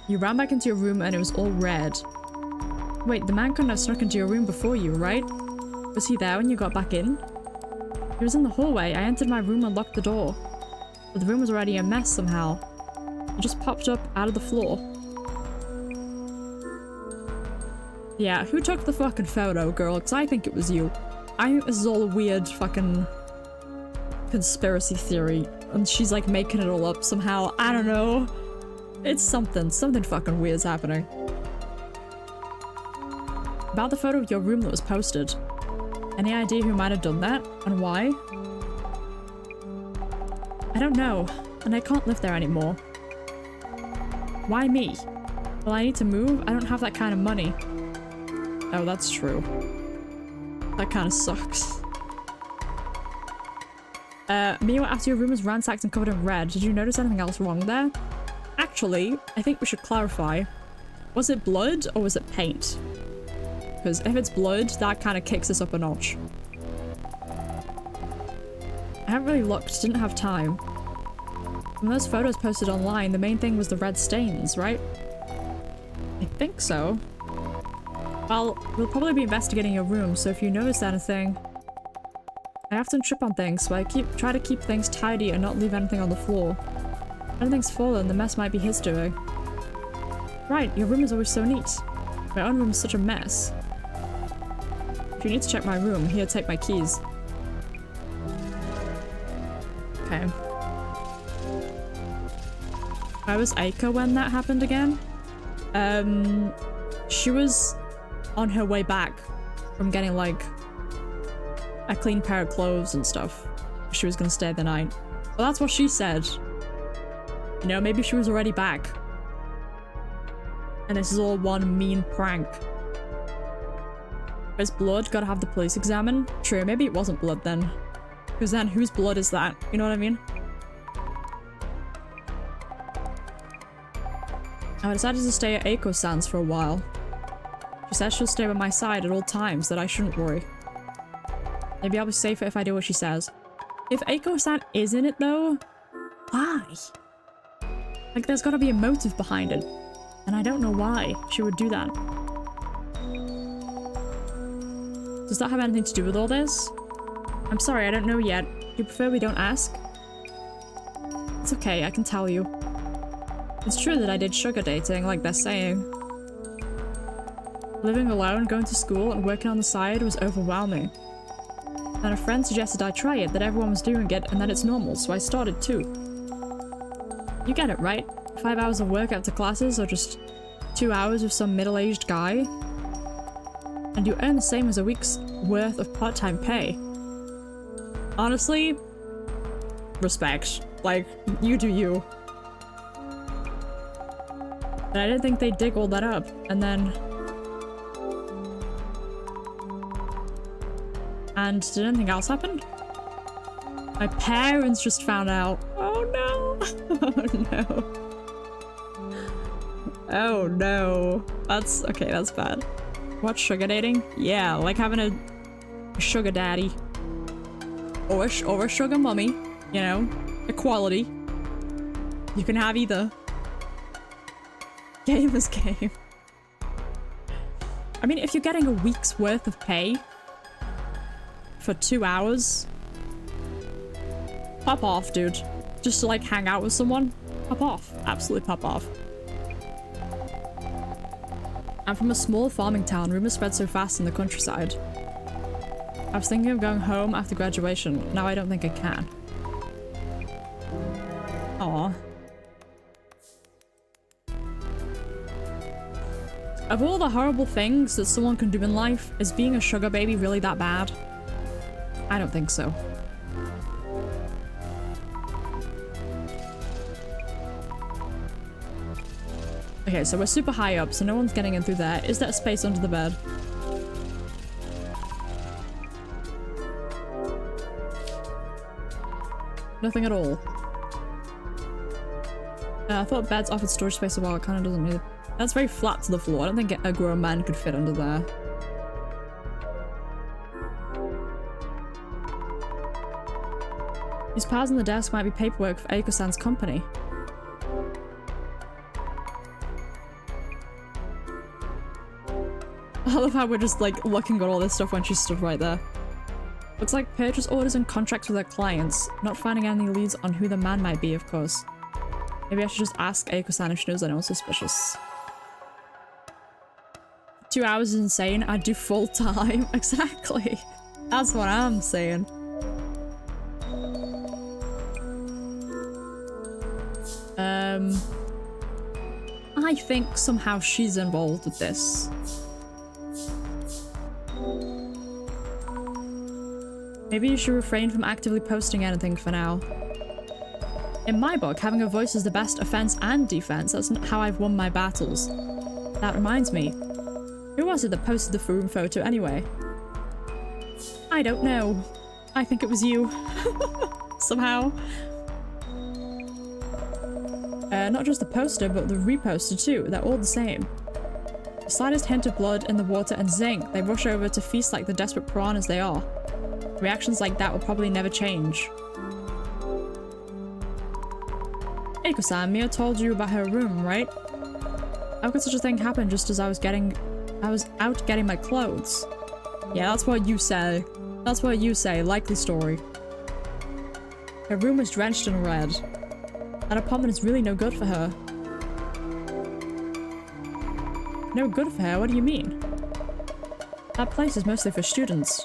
You ran back into your room and it was all red. Wait, the man couldn't have snuck into your room before you, right? Was he there when you got back in? He was in the hallway. I entered my room and locked the door. But the room was already a mess somehow. He just popped up out of the floor. Yeah, who took the fucking photo, girl? Because I think it was you. I think this is all a weird fucking conspiracy theory. And she's like making it all up somehow. I don't know. It's something fucking weird's happening. About the photo of your room that was posted. Any idea who might have done that? And why? I don't know. And I can't live there anymore. Why me? Well, I need to move. I don't have that kind of money. Oh, that's true. That kind of sucks. Mio, after your room was ransacked and covered in red, did you notice anything else wrong there? Actually, I think we should clarify. Was it blood or was it paint? because if it's blood, that kind of kicks us up a notch. I haven't really looked, didn't have time. From those photos posted online, the main thing was the red stains, right? I think so. Well, we'll probably be investigating your room, so if you notice anything... I often trip on things, so I try to keep things tidy and not leave anything on the floor. If anything's fallen, the mess might be his doing. Right, your room is always so neat. My own room is such a mess. If you need to check my room, here, take my keys. Okay. Where was Aiko when that happened again? She was on her way back from getting, like, a clean pair of clothes and stuff. She was gonna stay the night. Well, that's what she said. You know, maybe she was already back. And this is all one mean prank. There's blood, gotta have the police examine. True, maybe it wasn't blood then. Because then, whose blood is that? You know what I mean? I decided to stay at Eiko-san's for a while. She said she'll stay by my side at all times, that I shouldn't worry. Maybe I'll be safer if I do what she says. If Eiko-san is in it though, why? Like, there's gotta be a motive behind it. And I don't know why she would do that. Does that have anything to do with all this? I'm sorry, I don't know yet. Do you prefer we don't ask? It's okay, I can tell you. It's true that I did sugar dating, like they're saying. Living alone, going to school, and working on the side was overwhelming. Then a friend suggested I try it, that everyone was doing it, and that it's normal, so I started too. You get it, right? 5 hours of work after classes, or just 2 hours with some middle-aged guy? And you earn the same as a week's worth of part-time pay. Honestly, respect. Like, you do you. But I didn't think they'd dig all that up, and then... And did anything else happen? My parents just found out. Oh no! Oh no. Oh no. That's... okay, that's bad. What, sugar dating? Yeah, like having a sugar daddy. Or a sugar mummy. You know? Equality. You can have either. Game is game. I mean, if you're getting a week's worth of pay for 2 hours, pop off, dude. Just to like hang out with someone, pop off. Absolutely pop off. I'm from a small farming town. Rumors spread so fast in the countryside. I was thinking of going home after graduation. Now I don't think I can. Aww. Of all the horrible things that someone can do in life, is being a sugar baby really that bad? I don't think so. Okay, so we're super high up, so no one's getting in through there. Is there a space under the bed? Nothing at all. I thought beds offered storage space a while. It kind of doesn't need it. That's very flat to the floor. I don't think a grown man could fit under there. These piles on the desk might be paperwork for Eiko-san's company. I love how we're just like looking at all this stuff when she stood right there. Looks like purchase orders and contracts with their clients. Not finding any leads on who the man might be, of course. Maybe I should just ask Eiko-san if she knows anyone suspicious. 2 hours is insane. I'd do full time. Exactly. That's what I'm saying. I think somehow she's involved with this. Maybe you should refrain from actively posting anything for now. In my book, having a voice is the best offense and defense. That's not how I've won my battles. That reminds me. Who was it that posted the room photo anyway? I don't know. I think it was you. Somehow. Not just the poster, but the reposter too. They're all the same. The slightest hint of blood in the water and zing, they rush over to feast like the desperate piranhas they are. Reactions like that will probably never change. Eiko-san, Mia told you about her room, right? How could such a thing happen just as I was out getting my clothes? Yeah, that's what you say. That's what you say, likely story. Her room was drenched in red. That apartment is really no good for her. No good for her? What do you mean? That place is mostly for students.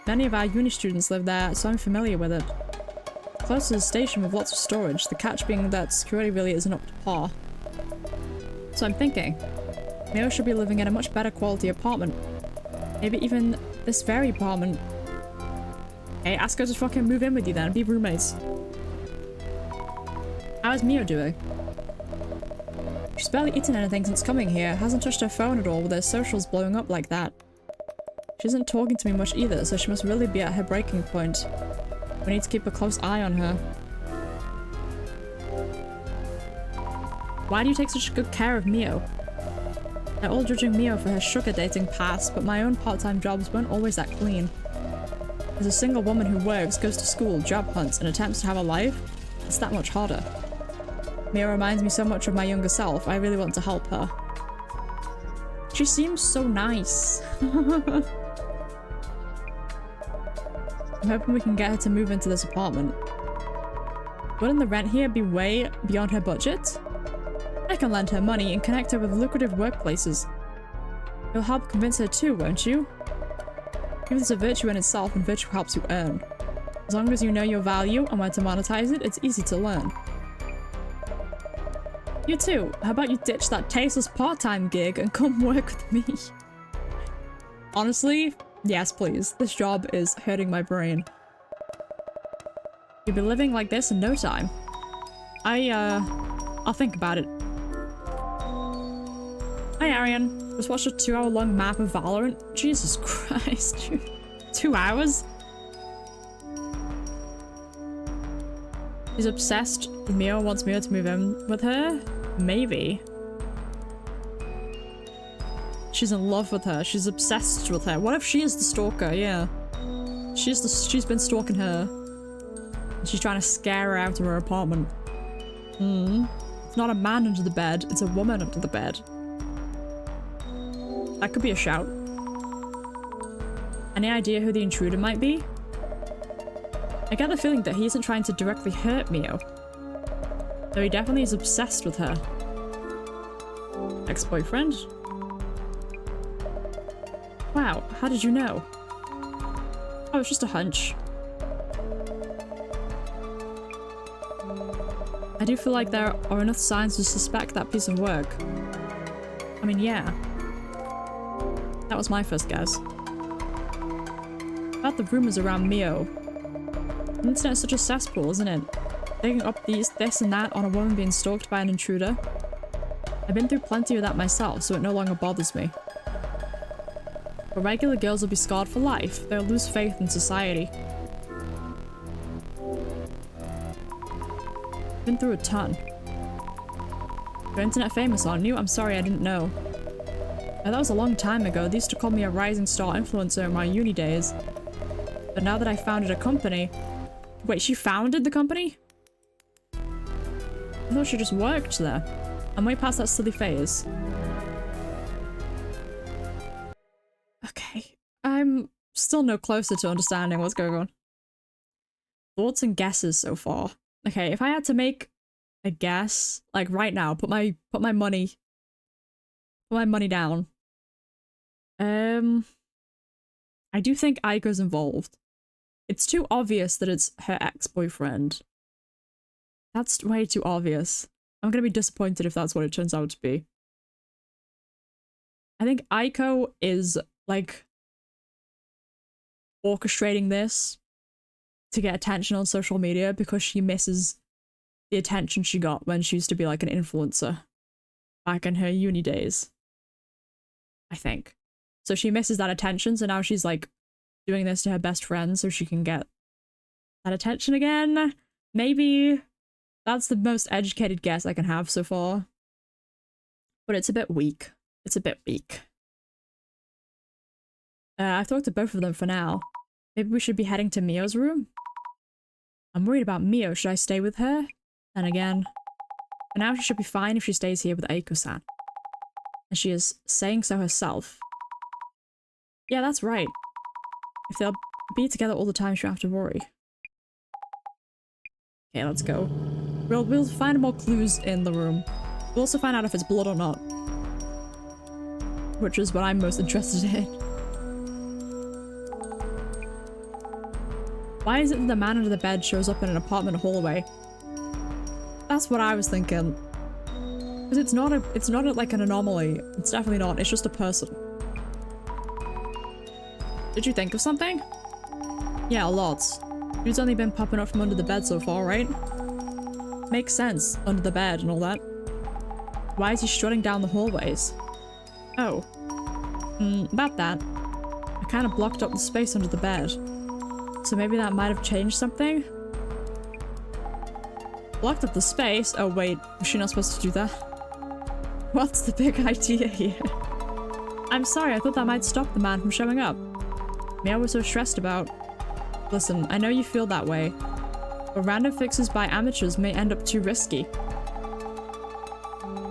Many of our uni students live there, so I'm familiar with it. Close to the station with lots of storage, the catch being that security really isn't up to par. So I'm thinking, Mio should be living in a much better quality apartment. Maybe even this very apartment. Hey, ask her to fucking move in with you then, be roommates. How is Mio doing? She's barely eaten anything since coming here, hasn't touched her phone at all with her socials blowing up like that. She isn't talking to me much either, so she must really be at her breaking point. We need to keep a close eye on her. Why do you take such good care of Mio? They're all judging Mio for her sugar dating past, but my own part-time jobs weren't always that clean. As a single woman who works, goes to school, job hunts, and attempts to have a life, it's that much harder. Mio reminds me so much of my younger self. I really want to help her. She seems so nice. I'm hoping we can get her to move into this apartment. Wouldn't the rent here be way beyond her budget? I can lend her money and connect her with lucrative workplaces. You'll help convince her too, won't you? Youth is a virtue in itself, and virtue helps you earn. As long as you know your value and where to monetize it, it's easy to learn. You too. How about you ditch that tasteless part-time gig and come work with me? Honestly, yes please. This job is hurting my brain. You'll be living like this in no time. I'll think about it. Hi Arian. Just watched a 2-hour-long map of Valorant. Jesus Christ. 2 hours? She's obsessed with Mio, wants Mio to move in with her? Maybe. She's in love with her. She's obsessed with her. What if she is the stalker? Yeah. She's been stalking her. And she's trying to scare her out of her apartment. It's not a man under the bed, it's a woman under the bed. That could be a shout. Any idea who the intruder might be? I get the feeling that he isn't trying to directly hurt Mio. Though he definitely is obsessed with her. Ex-boyfriend? Wow, how did you know? Oh, it's just a hunch. I do feel like there are enough signs to suspect that piece of work. I mean, yeah. That was my first guess. About the rumors around Mio. The internet's such a cesspool, isn't it? Digging up this and that on a woman being stalked by an intruder. I've been through plenty of that myself, so it no longer bothers me. But regular girls will be scarred for life. They'll lose faith in society. Been through a ton. You're internet famous, aren't you? I'm sorry, I didn't know. Now, that was a long time ago. They used to call me a rising star influencer in my uni days. But now that I founded a company... Wait, she founded the company? I thought she just worked there. I'm way past that silly phase. Okay. I'm still no closer to understanding what's going on. Thoughts and guesses so far. Okay, if I had to make a guess, like right now, put my money down. I do think Aiko's involved. It's too obvious that it's her ex-boyfriend. That's way too obvious. I'm gonna be disappointed if that's what it turns out to be. I think Aiko is, like, orchestrating this to get attention on social media because she misses the attention she got when she used to be, like, an influencer back in her uni days. I think. So she misses that attention, so now she's, like, doing this to her best friend so she can get that attention again. Maybe. That's the most educated guess I can have so far. But it's a bit weak. It's a bit weak. I've talked to both of them for now. Maybe we should be heading to Mio's room? I'm worried about Mio. Should I stay with her? And again, for now she should be fine if she stays here with Aiko-san. And she is saying so herself. Yeah, that's right. If they'll be together all the time, she won't have to worry. Okay, let's go. We'll find more clues in the room. We'll also find out if it's blood or not. Which is what I'm most interested in. Why is it that the man under the bed shows up in an apartment hallway? That's what I was thinking. Because it's not like an anomaly. It's definitely not. It's just a person. Did you think of something? Yeah, a lot. Dude's only been popping up from under the bed so far, right? Makes sense, under the bed and all that. Why is he strutting down the hallways? Oh. About that. I kind of blocked up the space under the bed. So maybe that might have changed something? Blocked up the space? Oh wait, was she not supposed to do that? What's the big idea here? I'm sorry, I thought that might stop the man from showing up. Me, I was so stressed about. Listen, I know you feel that way, but random fixes by amateurs may end up too risky.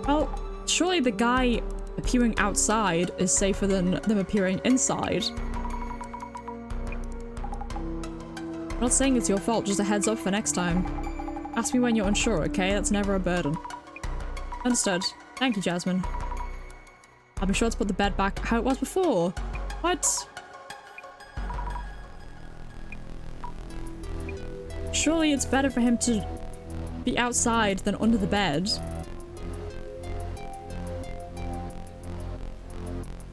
Well, surely the guy appearing outside is safer than them appearing inside. I'm not saying it's your fault, just a heads up for next time. Ask me when you're unsure, okay? That's never a burden. Understood. Thank you, Jasmine. I'll be sure to put the bed back how it was before. What? Surely it's better for him to be outside than under the bed.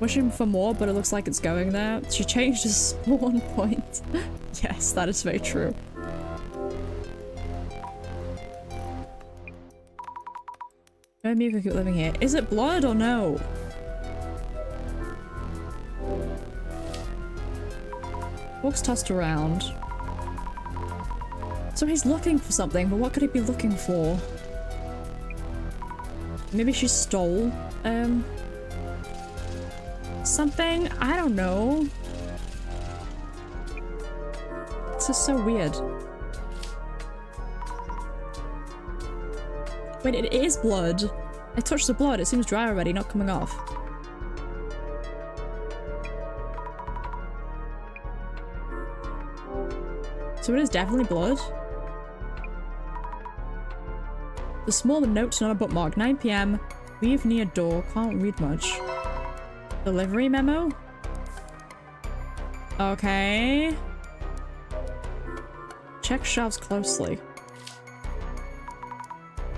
Wishing for more, but it looks like it's going there. She changed his spawn point. Yes, that is very true. Maybe we keep living here. Is it blood or no? Books tossed around. So he's looking for something, but what could he be looking for? Maybe she stole, something? I don't know. This is so weird. Wait, it is blood. I touched the blood. It seems dry already, not coming off. So it is definitely blood. The small note, not a bookmark. 9 PM. Leave near door. Can't read much. Delivery memo? Okay. Check shelves closely.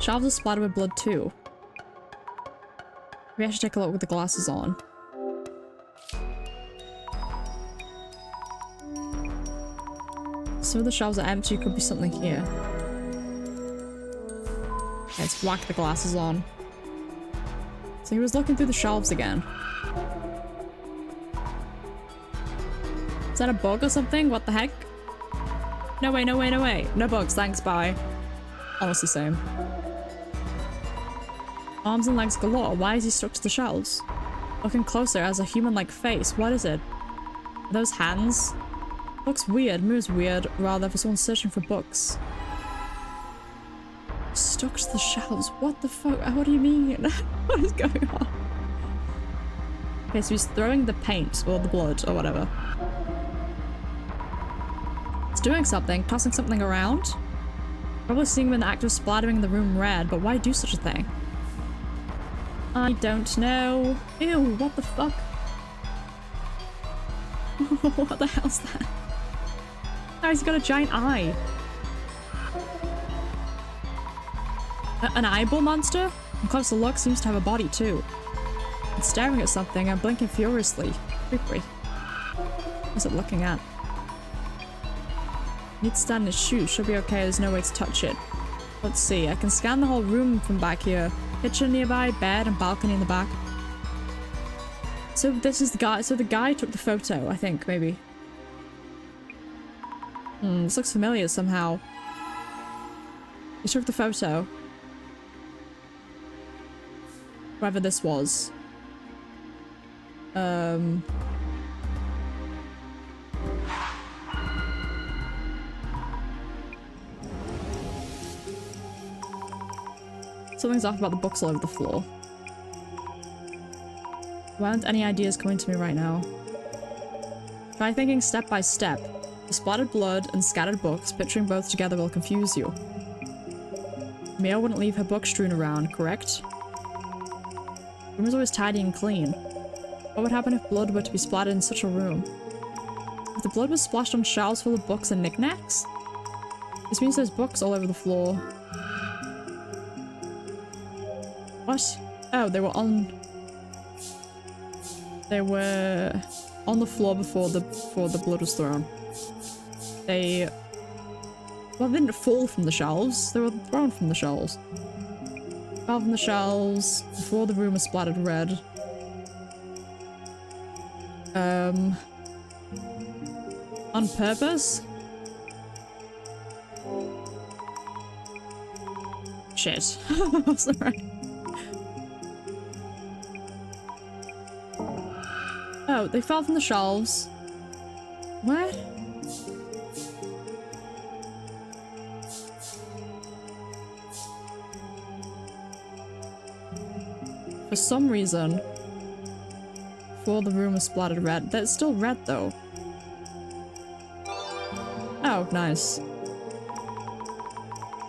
Shelves are splattered with blood too. Maybe I should take a look with the glasses on. Some of the shelves are empty. Could be something here. Okay, let's whack the glasses on. So he was looking through the shelves again. Is that a bug or something? What the heck? No way, no way, no way. No bugs, thanks, bye. Almost the same. Arms and legs galore. Why is he stuck to the shelves? Looking closer, has a human-like face. What is it? Are those hands? Looks weird, moves weird, rather for someone searching for books. Stuck to the shelves? What the fuck? What do you mean? What is going on? Okay, so he's throwing the paint, or the blood, or whatever. It's doing something, tossing something around. Probably seeing him in the act of splattering the room red, but why do such a thing? I don't know. Ew, what the fuck? What the hell's that? Oh, he's got a giant eye. An eyeball monster? On closer look, seems to have a body too. It's staring at something and blinking furiously. Creepy. What's it looking at? Need to stand in its shoes. Should be okay. There's no way to touch it. Let's see. I can scan the whole room from back here. Kitchen nearby, bed, and balcony in the back. So this is the guy. So the guy took the photo, I think, maybe. This looks familiar somehow. He took the photo. Whoever this was. Something's off about the books all over the floor. Why aren't any ideas coming to me right now? Try thinking step by step. The splattered blood and scattered books, picturing both together will confuse you. Mia wouldn't leave her books strewn around, correct? The room is always tidy and clean. What would happen if blood were to be splattered in such a room? If the blood was splashed on shelves full of books and knickknacks? This means there's books all over the floor. What? Oh, they were on the floor before the blood was thrown. They didn't fall from the shelves. They were thrown from the shelves. Fell from the shelves before the room was splattered red. On purpose? Shit. Sorry. Oh, they fell from the shelves. What? For some reason, before the room was splattered red. That's still red though. Oh, nice.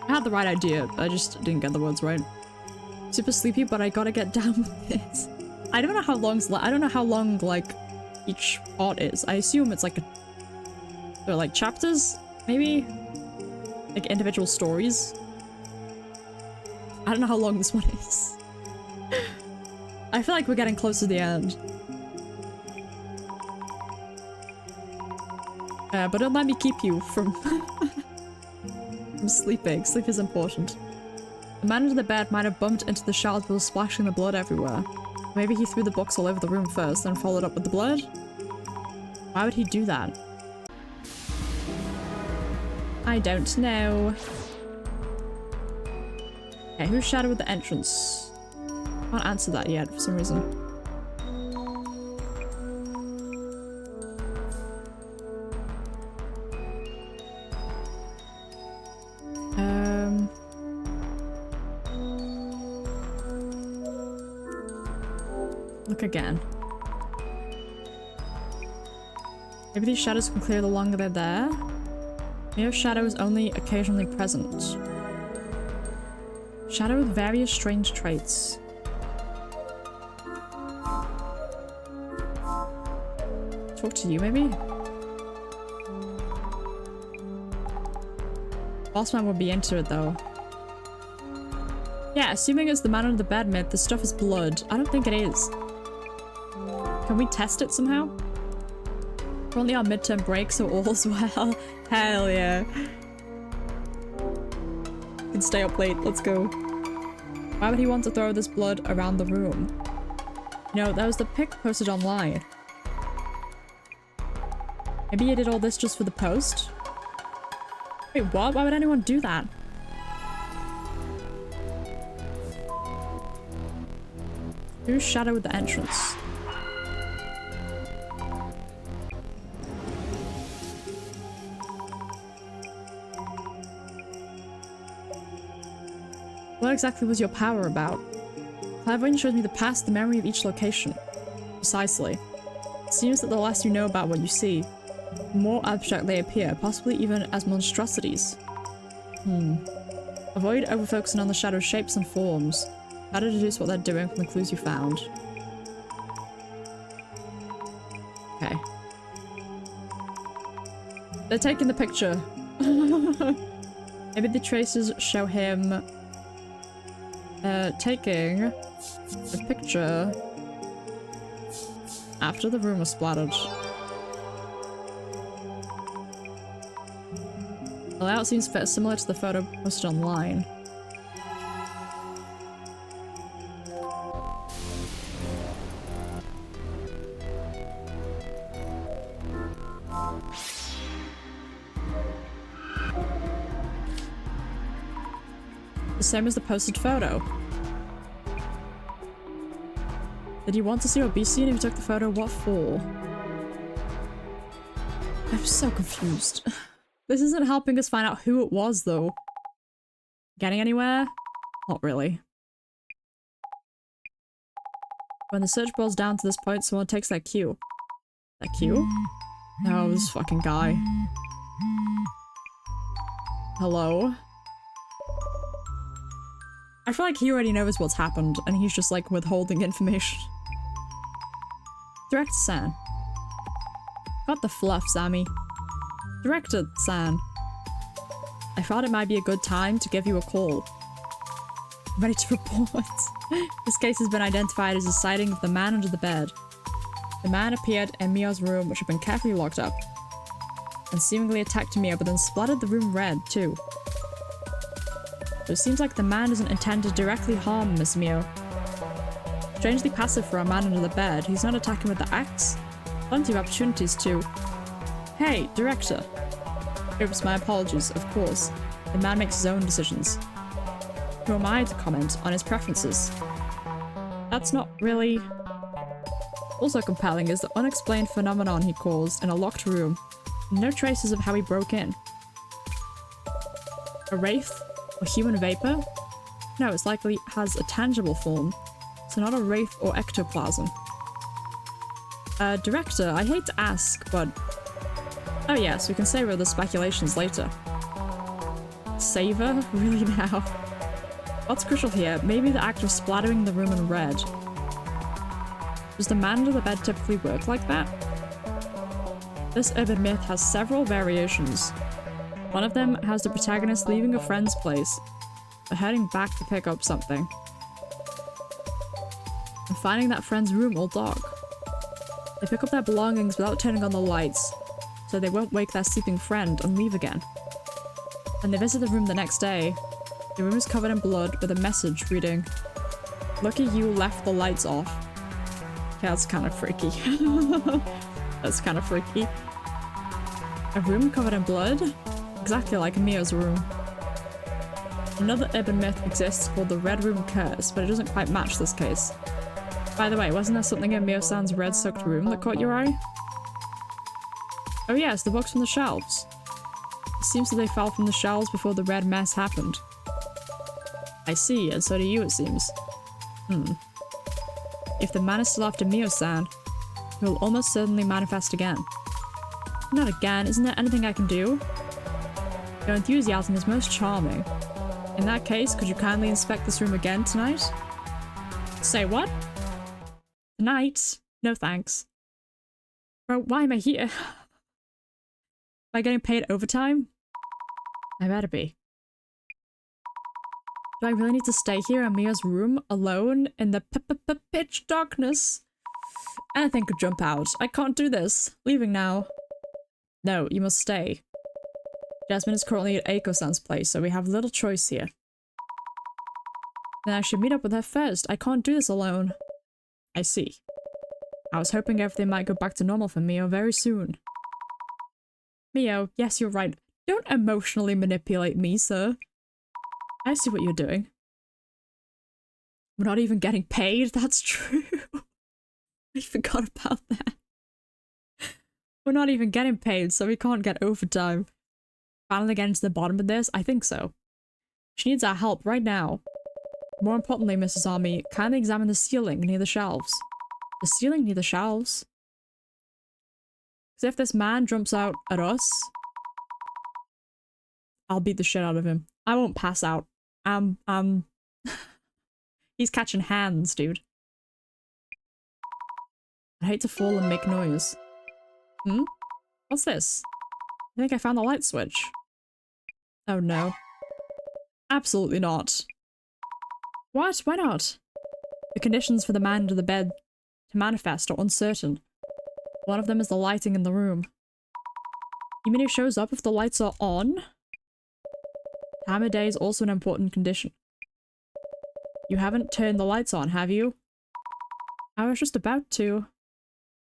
I had the right idea, I just didn't get the words right. Super sleepy, but I gotta get down with this. I don't know how long like each part is. I assume it's like they're like chapters, maybe? Like individual stories. I don't know how long this one is. I feel like we're getting close to the end. But don't let me keep you from from sleeping. Sleep is important. The man under the bed might have bumped into the shelves while splashing the blood everywhere. Maybe he threw the books all over the room first, then followed up with the blood? Why would he do that? I don't know. Okay, who's shadowed with the entrance? Can't answer that yet for some reason. Look again. Maybe these shadows can clear the longer they're there. Mere shadow is only occasionally present. Shadow with various strange traits. Talk to you, maybe? Boss man would be into it, though. Yeah, assuming it's the man under the bed myth, the stuff is blood. I don't think it is. Can we test it somehow? We're only on midterm break, so all's well. Hell yeah. We can stay up late, let's go. Why would he want to throw this blood around the room? You know, that was the pic posted online. Maybe he did all this just for the post? Wait, what? Why would anyone do that? Who's shadow with the entrance? What exactly was your power about? Clairvoyance shows me the past, the memory of each location. Precisely. It seems that the less you know about what you see, the more abstract they appear, possibly even as monstrosities. Avoid overfocusing on the shadow's shapes and forms. Try to deduce what they're doing from the clues you found. Okay. They're taking the picture. Maybe the traces show him taking the picture after the room was splattered. The layout seems similar to the photo posted online. The same as the posted photo. Did you want to see or be seen if you took the photo? What for? I'm so confused. This isn't helping us find out who it was, though. Getting anywhere? Not really. When the search boils down to this point, someone takes that cue. That cue? Oh, this fucking guy. Hello? I feel like he already knows what's happened, and he's just like withholding information. Director San. Got the fluff, Sammy. Director San. I thought it might be a good time to give you a call. Ready to report. This case has been identified as a sighting of the man under the bed. The man appeared in Mio's room, which had been carefully locked up, and seemingly attacked Mio, but then splattered the room red, too. So it seems like the man doesn't intend to directly harm Miss Mio. Strangely passive for a man under the bed, he's not attacking with the axe. Plenty of opportunities to... Hey, director. Oops, my apologies, of course. The man makes his own decisions. Who am I to comment on his preferences? That's not really... Also compelling is the unexplained phenomenon he caused in a locked room. No traces of how he broke in. A wraith? Or human vapor? No, it's likely has a tangible form, so not a wraith or ectoplasm. Director, I hate to ask, but... Oh yes, we can savor the speculations later. Savor? Really now? What's crucial here? Maybe the act of splattering the room in red. Does the man under the bed typically work like that? This urban myth has several variations. One of them has the protagonist leaving a friend's place, but heading back to pick up something, and finding that friend's room all dark. They pick up their belongings without turning on the lights, so they won't wake their sleeping friend and leave again. When they visit the room the next day, the room is covered in blood with a message reading, "Lucky you left the lights off." Yeah, that's kind of freaky. That's kind of freaky. A room covered in blood? Exactly like Mio's room. Another urban myth exists called the Red Room Curse, but it doesn't quite match this case. By the way, wasn't there something in Mio-san's red-soaked room that caught your eye? Oh yes, the books from the shelves. It seems that they fell from the shelves before the red mess happened. I see, and so do you, it seems. If the man is still after Mio-san, he will almost certainly manifest again. Not again, isn't there anything I can do? Your enthusiasm is most charming. In that case, could you kindly inspect this room again tonight? Say what? Tonight? No thanks. Bro, why am I here? Am I getting paid overtime? I better be. Do I really need to stay here in Mia's room, alone, in the pitch darkness? Anything could jump out. I can't do this. Leaving now. No, you must stay. Jasmine is currently at Eiko-san's place, so we have little choice here. Then I should meet up with her first. I can't do this alone. I see. I was hoping everything might go back to normal for Mio very soon. Mio, yes, you're right. Don't emotionally manipulate me, sir. I see what you're doing. We're not even getting paid? That's true. I forgot about that. We're not even getting paid, so we can't get overtime. Finally getting to the bottom of this? I think so. She needs our help right now. More importantly, Mrs. Army, kindly examine the ceiling near the shelves. The ceiling near the shelves? Because if this man jumps out at us, I'll beat the shit out of him. I won't pass out. He's catching hands, dude. I hate to fall and make noise. What's this? I think I found the light switch. Oh no. Absolutely not. What? Why not? The conditions for the man under the bed to manifest are uncertain. One of them is the lighting in the room. You mean it shows up if the lights are on? Time of day is also an important condition. You haven't turned the lights on, have you? I was just about to.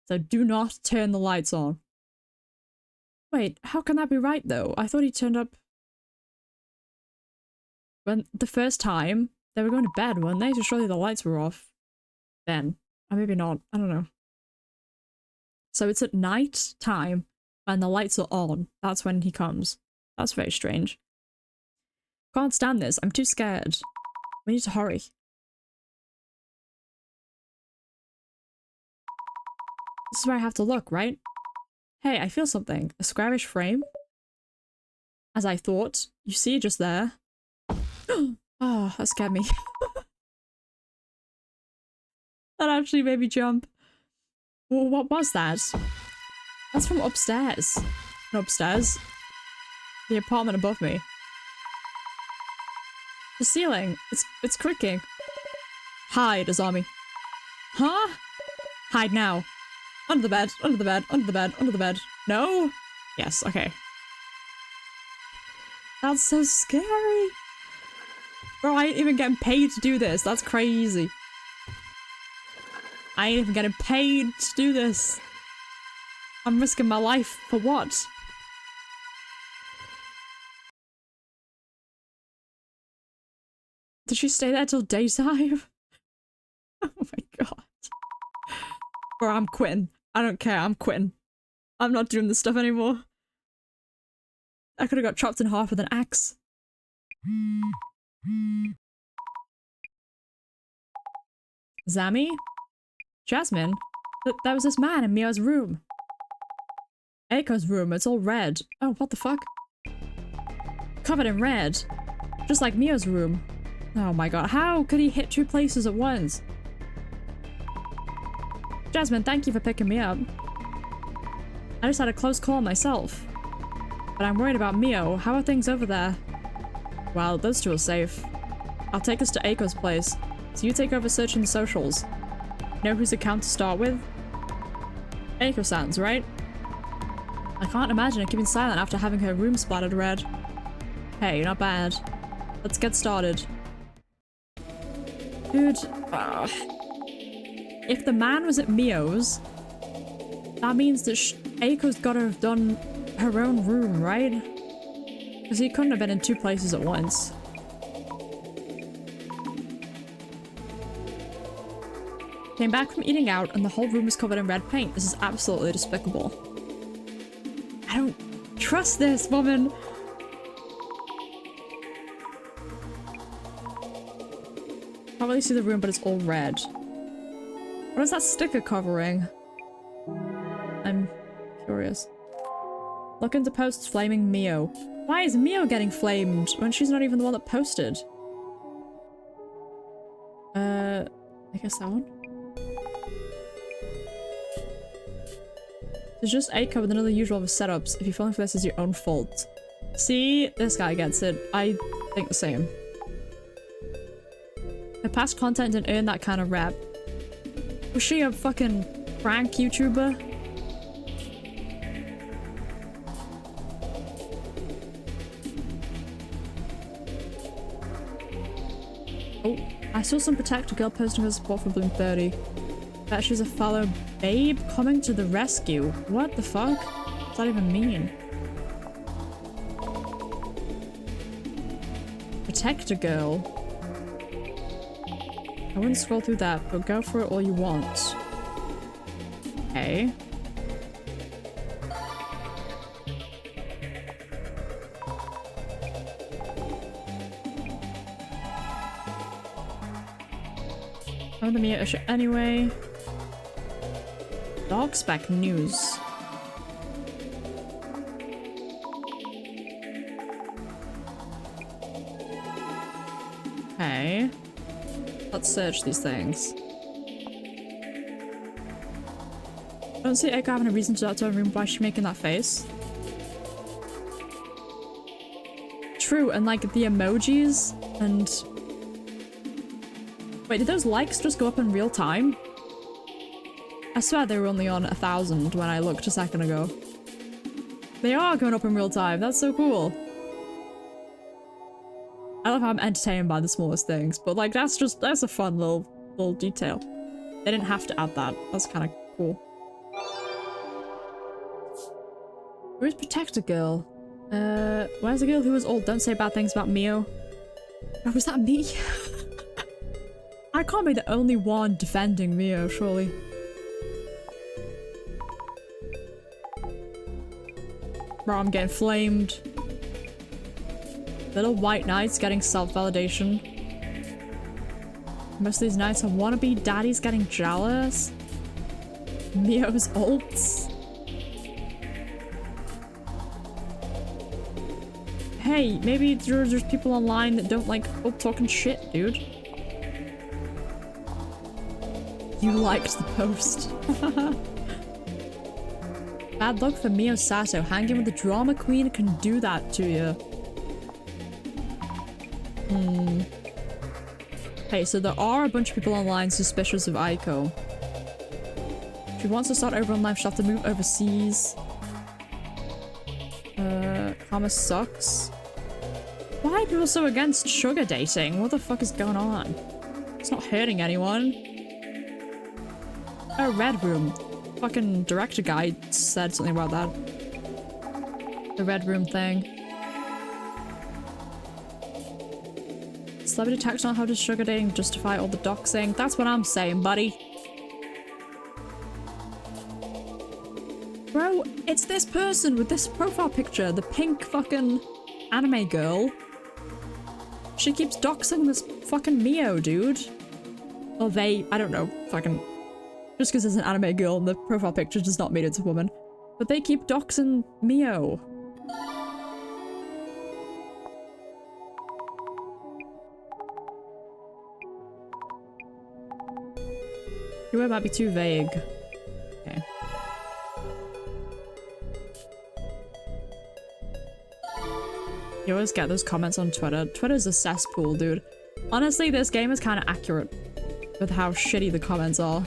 So do not turn the lights on. Wait, how can that be right though? I thought he turned up... When the first time, they were going to bed, weren't they? So surely the lights were off. Then. Or maybe not. I don't know. So it's at night time, when the lights are on. That's when he comes. That's very strange. Can't stand this. I'm too scared. We need to hurry. This is where I have to look, right? Hey, I feel something. A squarish frame? As I thought. You see, just there. Oh, that scared me. That actually made me jump. Well, what was that? That's from upstairs. Not upstairs. The apartment above me. The ceiling. It's creaking. Hide, Azami. Huh? Hide now. Under the bed, under the bed, under the bed, under the bed. No? Yes, okay. That's so scary. Bro, I ain't even getting paid to do this. That's crazy. I ain't even getting paid to do this. I'm risking my life for what? Did she stay there till daytime? Oh my god. Bro, I'm quitting. I don't care, I'm quitting. I'm not doing this stuff anymore. I could have got chopped in half with an axe. Zami? Jasmine? There was this man in Mio's room. Eiko's room, it's all red. Oh, what the fuck? Covered in red. Just like Mio's room. Oh my god, how could he hit two places at once? Jasmine, thank you for picking me up. I just had a close call myself. But I'm worried about Mio. How are things over there? Well, those two are safe. I'll take us to Eiko's place, so you take over searching the socials. Know whose account to start with? Eiko-san's, right? I can't imagine her keeping silent after having her room splattered red. Hey, not bad. Let's get started. Dude, if the man was at Mio's, that means that Eiko's gotta have done her own room, right? Because he couldn't have been in two places at once. Came back from eating out and the whole room is covered in red paint. This is absolutely despicable. I don't trust this woman. Can't really see the room, but it's all red. What is that sticker covering? I'm curious. Look into posts flaming Mio. Why is Mio getting flamed when she's not even the one that posted? I guess that one. It's just Eiko with another usual of setups. If you're falling for this, it's your own fault. See? This guy gets it. I think the same. Her past content didn't earn that kind of rep. Was she a fucking prank YouTuber? Oh, I saw some protector girl posting her support for Bloom 30. Bet she's a fellow babe coming to the rescue. What the fuck? What does that even mean? Protector girl? I wouldn't scroll through that, but go for it all you want. Okay. I'm the Mia issue anyway. Dog spec news. Okay. Let's search these things. I don't see Eiko having a reason to her room. Why is she making that face? True, and like the emojis and... Wait, did those likes just go up in real time? I swear they were only on 1,000 when I looked a second ago. They are going up in real time, that's so cool. I love how I'm entertained by the smallest things, but like that's a fun little detail. They didn't have to add that. That's kind of cool. Where's Protector Girl? Where's the girl who was old? Don't say bad things about Mio. Oh, was that me? I can't be the only one defending Mio, surely. Bro, I'm getting flamed. Little white knights getting self-validation. Most of these knights are wannabe daddies getting jealous. Mio's ults. Hey, maybe there's people online that don't like talking shit, dude. You liked the post. Bad luck for Mio Sato. Hanging with the drama queen can do that to you. Hey, so there are a bunch of people online suspicious of Aiko. If she wants to start over on life, she'll have to move overseas. Karma sucks. Why are people so against sugar dating? What the fuck is going on? It's not hurting anyone. Oh, Red Room. Fucking director guy said something about that. The Red Room thing. Celebrity tax on how does sugar dating justify all the doxing? That's what I'm saying, buddy. Bro, it's this person with this profile picture, the pink fucking anime girl. She keeps doxing this fucking Mio, dude. Or they, I don't know, fucking... Just because it's an anime girl and the profile picture does not mean it's a woman. But they keep doxing Mio. Your word might be too vague. Okay. You always get those comments on Twitter. Twitter's a cesspool, dude. Honestly, this game is kind of accurate with how shitty the comments are.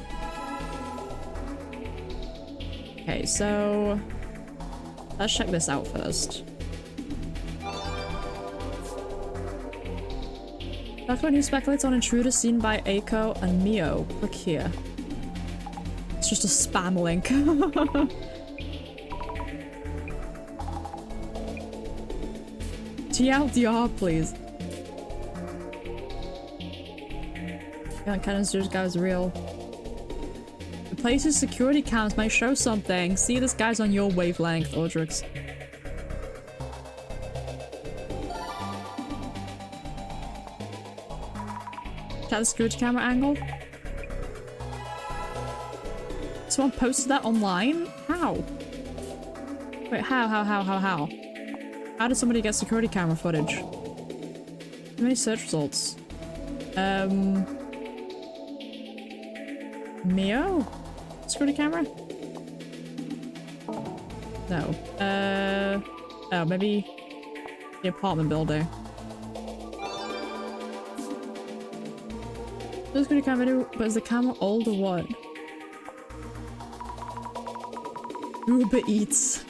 Okay, so... let's check this out first. That's when he speculates on intruders seen by Aiko and Mio. Click here. It's just a spam link. TLDR, please. Yeah, Cannon's dude guy's real. The place's security cams might show something. See, this guy's on your wavelength, Audrix. Check the security camera angle. Someone posted that online? How? Wait, how? How did somebody get security camera footage? How many search results? Mio? Security camera? No. Oh, maybe the apartment building. Security camera video, but is the camera old or what? Uber Eats.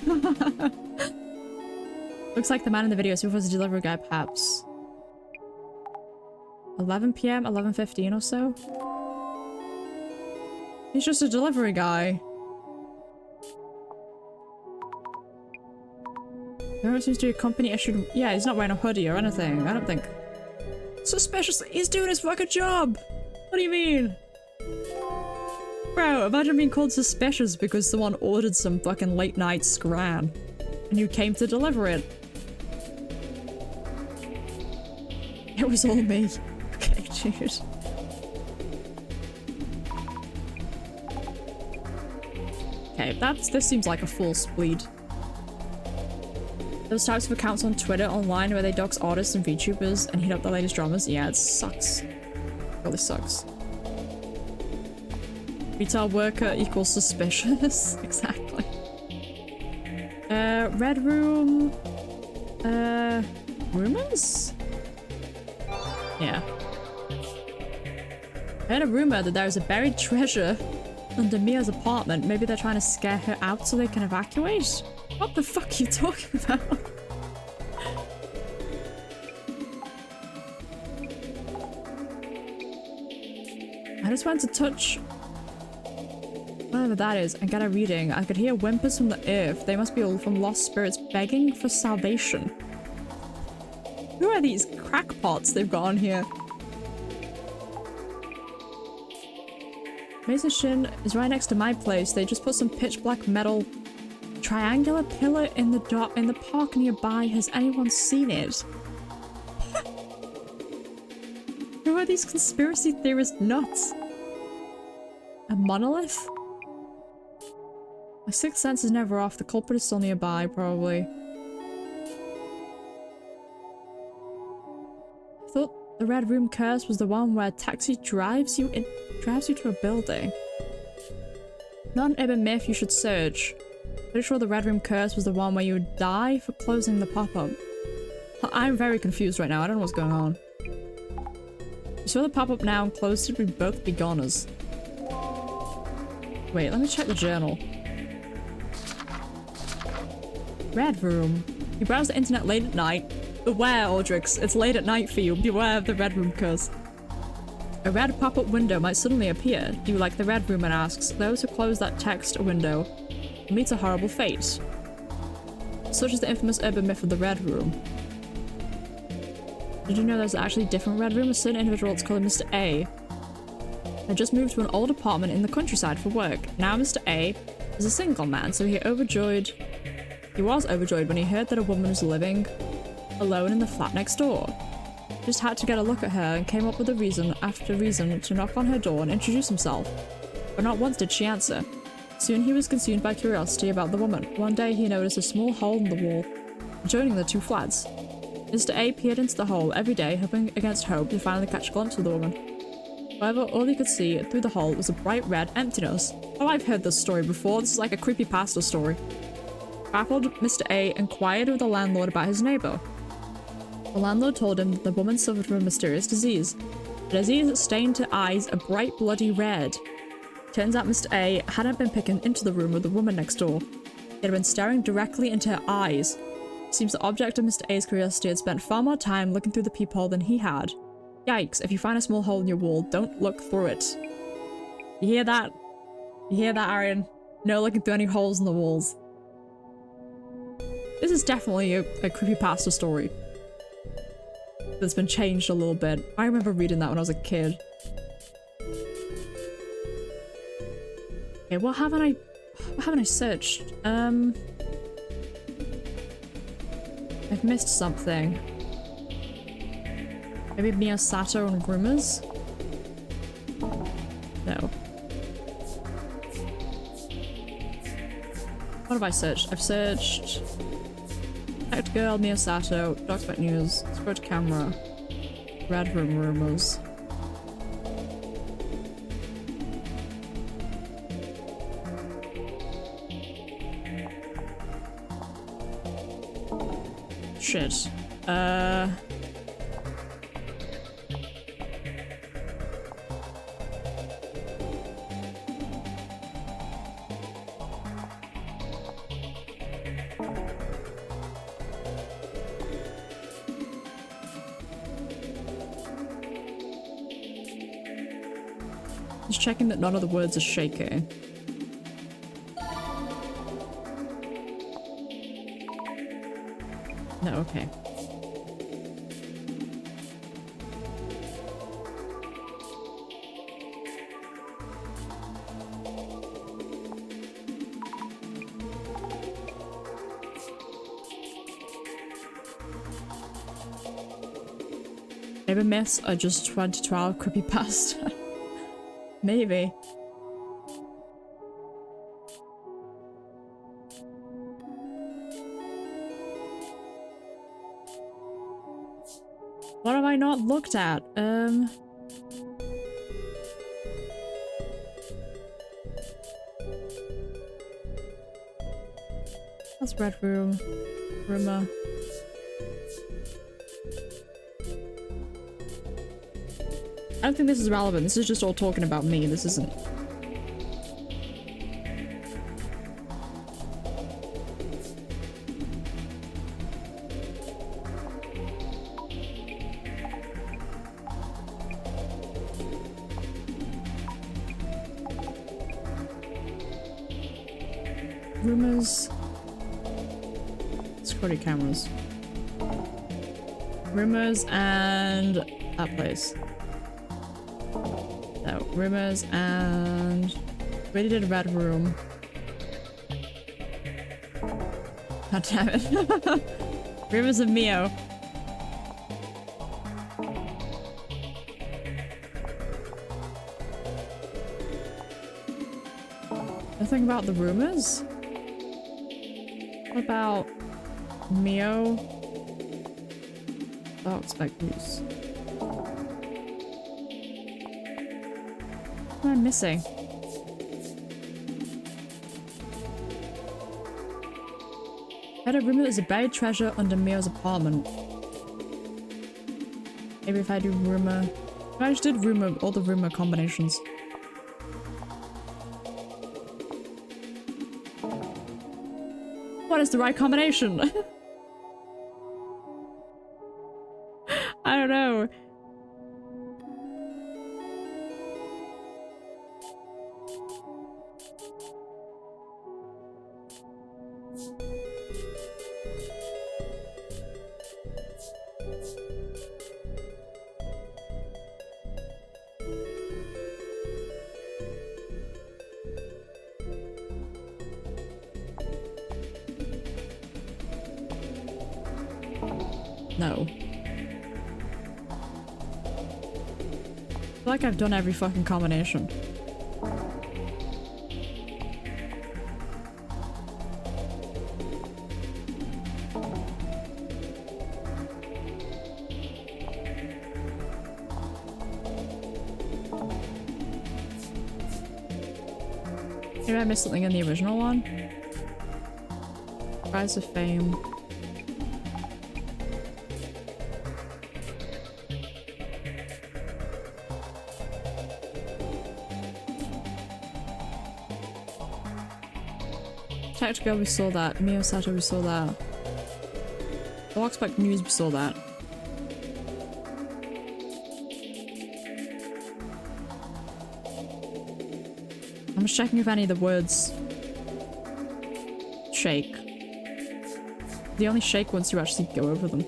Looks like the man in the video, so was a delivery guy, perhaps. 11 PM, 11:15 or so? He's just a delivery guy. There seems to be a company issued. Yeah, he's not wearing a hoodie or anything. I don't think. Suspicious. He's doing his fucking job. What do you mean? Bro, imagine being called suspicious because someone ordered some fucking late night scran and you came to deliver it. It was all me. Okay, dude. Okay, this seems like a full spleed. Those types of accounts on Twitter online where they dox artists and VTubers and heat up the latest dramas, yeah, it sucks. It really sucks. Retail worker equals suspicious. Exactly. Red room. Rumors? Yeah. I heard a rumor that there is a buried treasure under Mia's apartment. Maybe they're trying to scare her out so they can evacuate? What the fuck are you talking about? I just went to touch whatever that is and get a reading. I could hear whimpers from the earth. They must be all from lost spirits begging for salvation. Who are these crackpots they've got on here? Mason Shin is right next to my place. They just put some pitch black metal triangular pillar in the park nearby. Has anyone seen it? Who are these conspiracy theorist nuts? A monolith? My sixth sense is never off. The culprit is still nearby, probably. I thought the Red Room curse was the one where a taxi drives you to a building. Not an urban myth you should search. Pretty sure the Red Room curse was the one where you would die for closing the pop-up. I'm very confused right now. I don't know what's going on. You saw the pop-up now and closed it, we'd both be goners. Wait, let me check the journal. Red Room. You browse the internet late at night. Beware, Aldrix. It's late at night for you. Beware of the Red Room curse. A red pop-up window might suddenly appear. Do you like the Red Room? It asks. Those who close that text window meet a horrible fate. Such is the infamous urban myth of the Red Room. Did you know there's actually a different Red Room? A certain individual, it's called Mr. A. I just moved to an old apartment in the countryside for work. Now Mr. A is a single man, so he was overjoyed when he heard that a woman was living alone in the flat next door. Just had to get a look at her and came up with a reason after reason to knock on her door and introduce himself. But not once did she answer. Soon he was consumed by curiosity about the woman. One day he noticed a small hole in the wall joining the two flats. Mr. A peered into the hole every day, hoping against hope to finally catch a glimpse of the woman. However, all he could see through the hole was a bright red emptiness. Oh, I've heard this story before. This is like a creepypasta story. Baffled, Mr. A inquired with the landlord about his neighbor. The landlord told him that the woman suffered from a mysterious disease. The disease stained her eyes a bright bloody red. Turns out Mr. A hadn't been picking into the room with the woman next door. He had been staring directly into her eyes. Seems the object of Mr. A's curiosity had spent far more time looking through the peephole than he had. Yikes, if you find a small hole in your wall, don't look through it. You hear that? You hear that, Arian? No looking through any holes in the walls. This is definitely a creepypasta story that's been changed a little bit. I remember reading that when I was a kid. Okay, what haven't I searched? I've missed something. Maybe Miyasato and rumors? No. What have I searched? I've searched Act Girl, Miyasato, Docsback News, Squirt Camera, Red Room rumors. Shit. Just checking that none of the words are shaking. No, okay. Maybe myths are just 2012 creepypasta. Maybe. What have I not looked at? That's Red Room. Rumor. I don't think this is relevant. This is just all talking about me. This isn't. Rumors. Security cameras. Rumors and that place. No, rumors and we did a Red Room. God damn it. Rumors of Mio. Nothing about the rumors? What about Mio? Dark Spectres. What am I missing? I had a rumor there's a buried treasure under Mio's apartment. Maybe if I do rumor... I just did rumor, all the rumor combinations. What is the right combination? I don't know. No. I feel like I've done every fucking combination. Maybe I missed something in the original one? Rise of Fame. Tactical, we saw that. Mio Sato, we saw that. Blockspec News, we saw that. I'm just checking if any of the words shake. They only shake once you actually go over them.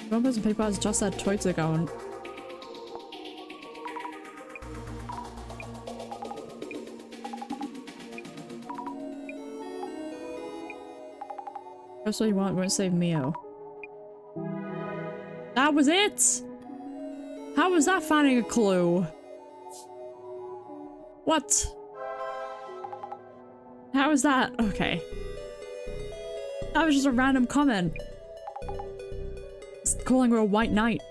One person paper has just had Twitter going. That's what you want, won't save Mio. That was it? How was that finding a clue? What? How is that? Okay. That was just a random comment. It's calling her a white knight.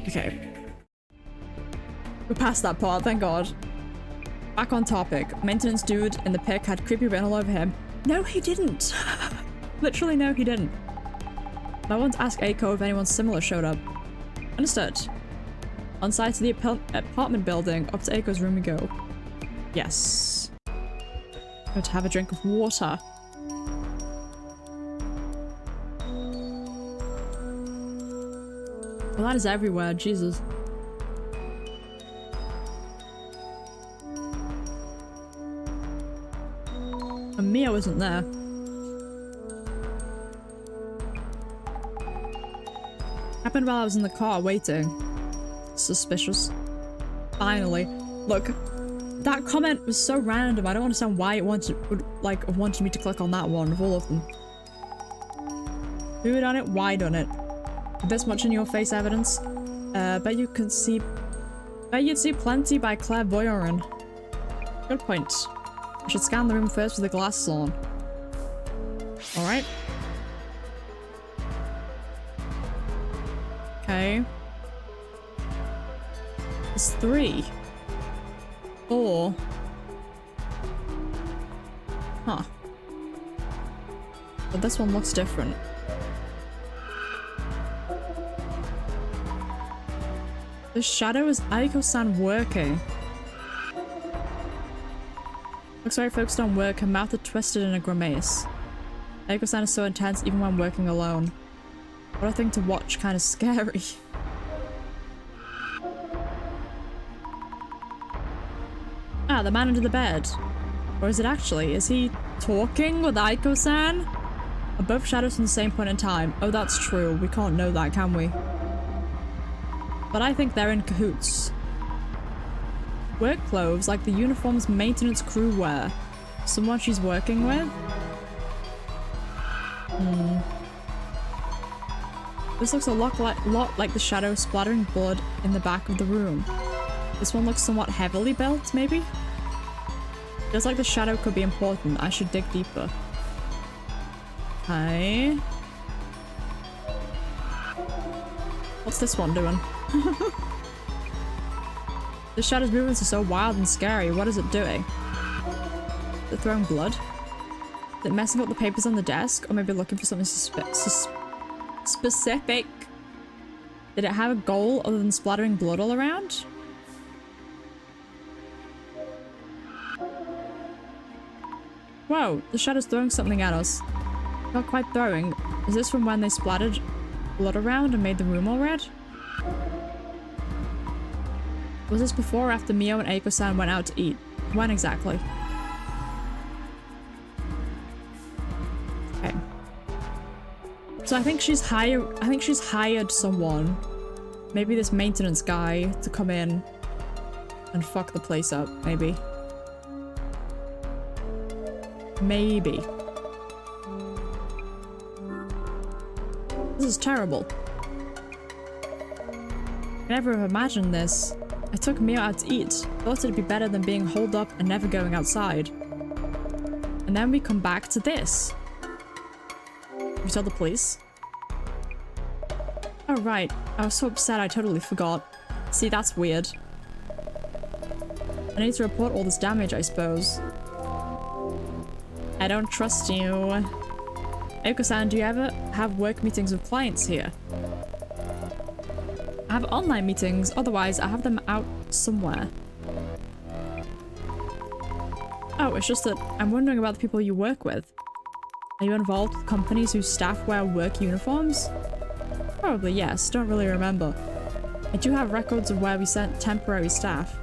Okay. We're past that part, thank god. Back on topic. Maintenance dude in the pic had creepy written all over him. No, he didn't. Literally, no, he didn't. I want to ask Aiko if anyone similar showed up. Understood. On site to the apartment building, up to Aiko's room we go. Yes. Go to have a drink of water. Well, that is everywhere, Jesus. And Mia wasn't there. Happened while I was in the car waiting. Suspicious. Finally. Look, that comment was so random. I don't understand why it wanted me to click on that one of all of them. Who done it? Why done it? This much in your face evidence? Bet you'd see plenty by clairvoyant. Good point. I should scan the room first with the glasses on. Alright. Okay. It's 3. 4. Huh. But this one looks different. The shadow is Aiko-san working. Looks very focused on work, her mouth is twisted in a grimace. Aiko-san is so intense even when working alone. What a thing to watch, kind of scary. Ah, the man under the bed. Or is it actually? Is he talking with Aiko-san? Are both shadows from the same point in time? Oh, that's true. We can't know that, can we? But I think they're in cahoots. Work clothes, like the uniforms maintenance crew wear. Someone she's working with? This looks a lot like the shadow splattering blood in the back of the room. This one looks somewhat heavily built, maybe? Feels like the shadow could be important. I should dig deeper. Okay. What's this one doing? The shadow's movements are so wild and scary. What is it doing? Is it throwing blood? Is it messing up the papers on the desk? Or maybe looking for something specific? Did it have a goal other than splattering blood all around? Whoa, the shadow's throwing something at us. Not quite throwing. Is this from when they splattered blood around and made the room all red? Was this before or after Mio and Eiko-san went out to eat? When exactly? Okay. So I think she's hired someone, maybe this maintenance guy, to come in and fuck the place up, maybe. Maybe. This is terrible. I never have imagined this. I took Mio out to eat. Thought it'd be better than being holed up and never going outside. And then we come back to this. We told the police. Oh right, I was so upset I totally forgot. See, that's weird. I need to report all this damage, I suppose. I don't trust you. Eiko-san, do you ever have work meetings with clients here? I have online meetings, otherwise I have them out somewhere. Oh, it's just that I'm wondering about the people you work with. Are you involved with companies whose staff wear work uniforms? Probably yes, don't really remember. I do have records of where we sent temporary staff.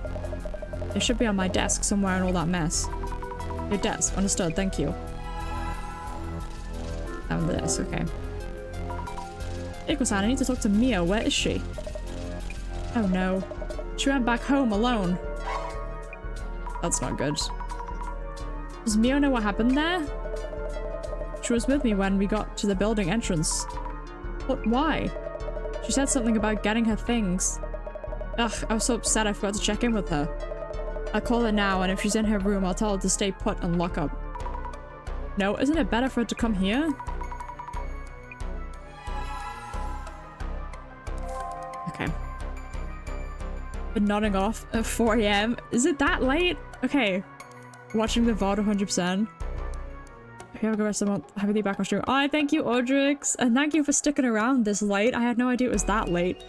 They should be on my desk somewhere in all that mess. Your desk, understood, thank you. On the desk, okay. Eiko-san, I need to talk to Mio, where is she? Oh no. She went back home alone. That's not good. Does Mio know what happened there? She was with me when we got to the building entrance. But why? She said something about getting her things. Ugh, I was so upset I forgot to check in with her. I'll call her now, and if she's in her room, I'll tell her to stay put and lock up. No, isn't it better for her to come here? Okay. Been nodding off at 4 AM. Is it that late? Okay. Watching the VOD 100%. If you have a good rest of the month, happy to be back on stream. Oh, thank you, Audrix. And thank you for sticking around this late. I had no idea it was that late.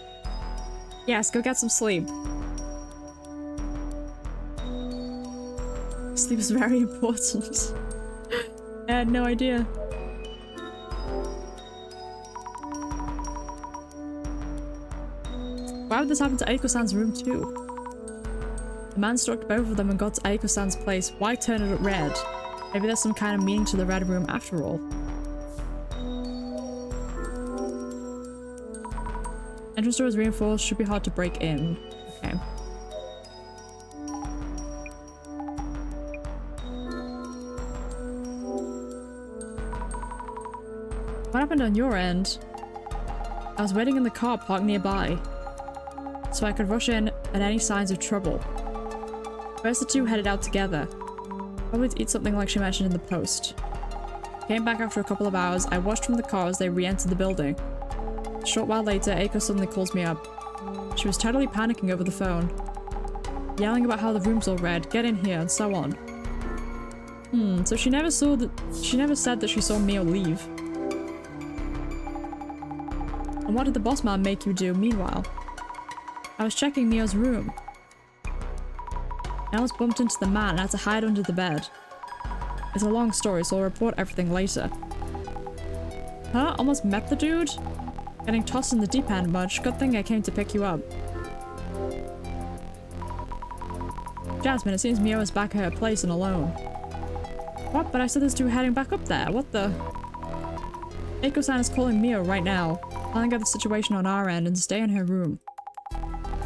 Yes, go get some sleep. Sleep is very important. I had no idea. Why would this happen to Eiko-san's room too? The man stalked both of them and got to Eiko-san's place. Why turn it red? Maybe there's some kind of meaning to the red room after all. Entrance door is reinforced, should be hard to break in. Okay. What happened on your end? I was waiting in the car parked nearby, so I could rush in at any signs of trouble. First the two headed out together. Probably to eat something like she mentioned in the post. Came back after a couple of hours. I watched from the car as they re-entered the building. A short while later, Eiko suddenly calls me up. She was totally panicking over the phone, yelling about how the room's all red, get in here, and so on. So she never said that she saw Mio leave. And what did the boss man make you do meanwhile? I was checking Mio's room. I almost bumped into the man and had to hide under the bed. It's a long story, so I'll report everything later. Huh? Almost met the dude? Getting tossed in the deep end much. Good thing I came to pick you up. Jasmine, it seems Mio is back at her place and alone. What? But I said there's two heading back up there. What the? Eiko-san is calling Mio right now, telling her the situation on our end and to stay in her room.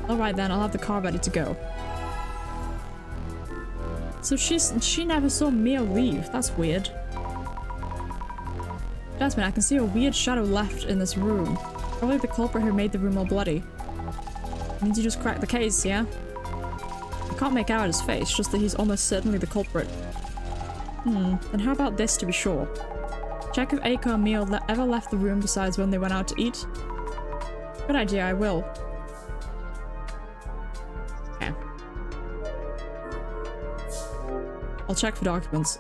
Alright then, I'll have the car ready to go. So she never saw Mio leave. That's weird. Jasmine, I can see a weird shadow left in this room. Probably the culprit who made the room all bloody. Means you just cracked the case, yeah? I can't make out his face, just that he's almost certainly the culprit. Then how about this to be sure? Check if Aiko and Mio ever left the room besides when they went out to eat. Good idea, I will. Okay. I'll check for documents.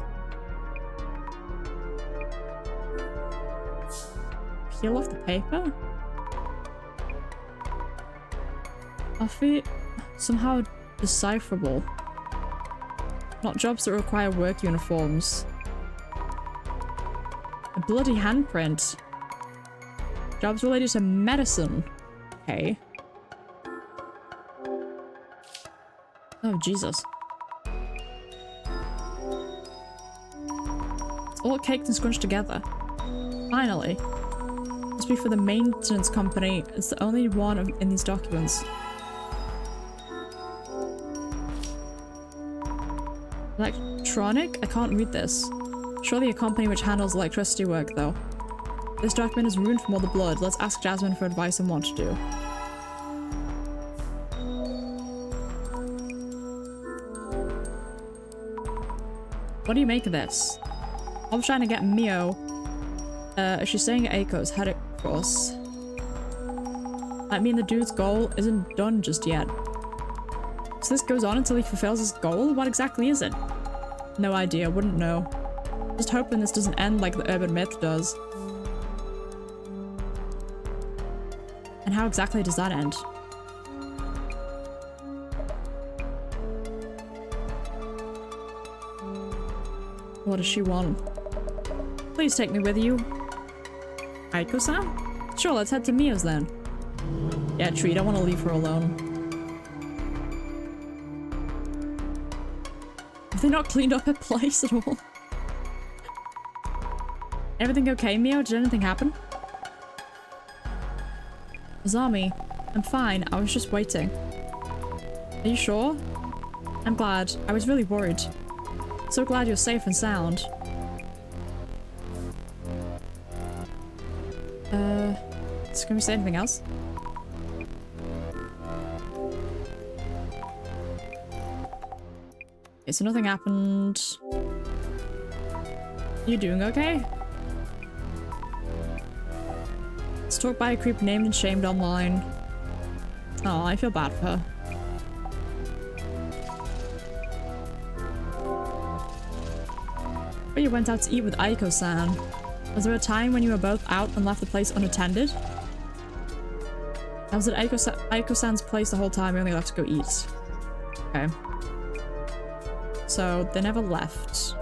Peel off the paper? Offie? Somehow decipherable. Not jobs that require work uniforms. A bloody handprint. Jobs related to medicine. Okay. Oh, Jesus. It's all caked and scrunched together. Finally. Must be for the maintenance company. It's the only one in these documents. Electronic? I can't read this. Surely a company which handles electricity work, though. This document is ruined from all the blood. Let's ask Jasmine for advice on what to do. What do you make of this? I'm trying to get Mio. She's staying at Aiko's head course. I mean, the dude's goal isn't done just yet. So this goes on until he fulfills his goal? What exactly is it? No idea, wouldn't know. Just hoping this doesn't end like the urban myth does. And how exactly does that end? What does she want? Please take me with you. Aiko-san? Sure, let's head to Mio's then. Yeah, true, you don't want to leave her alone. Have they not cleaned up her place at all? Everything okay, Mio? Did anything happen? Azami, I'm fine. I was just waiting. Are you sure? I'm glad. I was really worried. So glad you're safe and sound. Can we say anything else? Okay, so nothing happened. You doing okay? Stalked by a creep named and shamed online. Oh, I feel bad for her. But you went out to eat with Aiko-san. Was there a time when you were both out and left the place unattended? I was at Aiko-san's place the whole time. We only left to go eat. Okay. So they never left.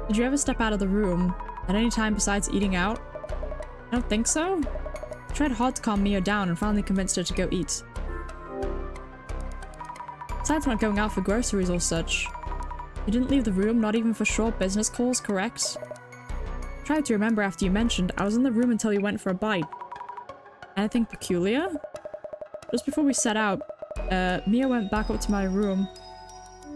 Did you ever step out of the room at any time besides eating out? I don't think so. I tried hard to calm Mio down and finally convinced her to go eat. Besides not going out for groceries or such. You didn't leave the room, not even for short business calls, correct? I tried to remember after you mentioned I was in the room until you went for a bite. Anything peculiar? Just before we set out, Mia went back up to my room.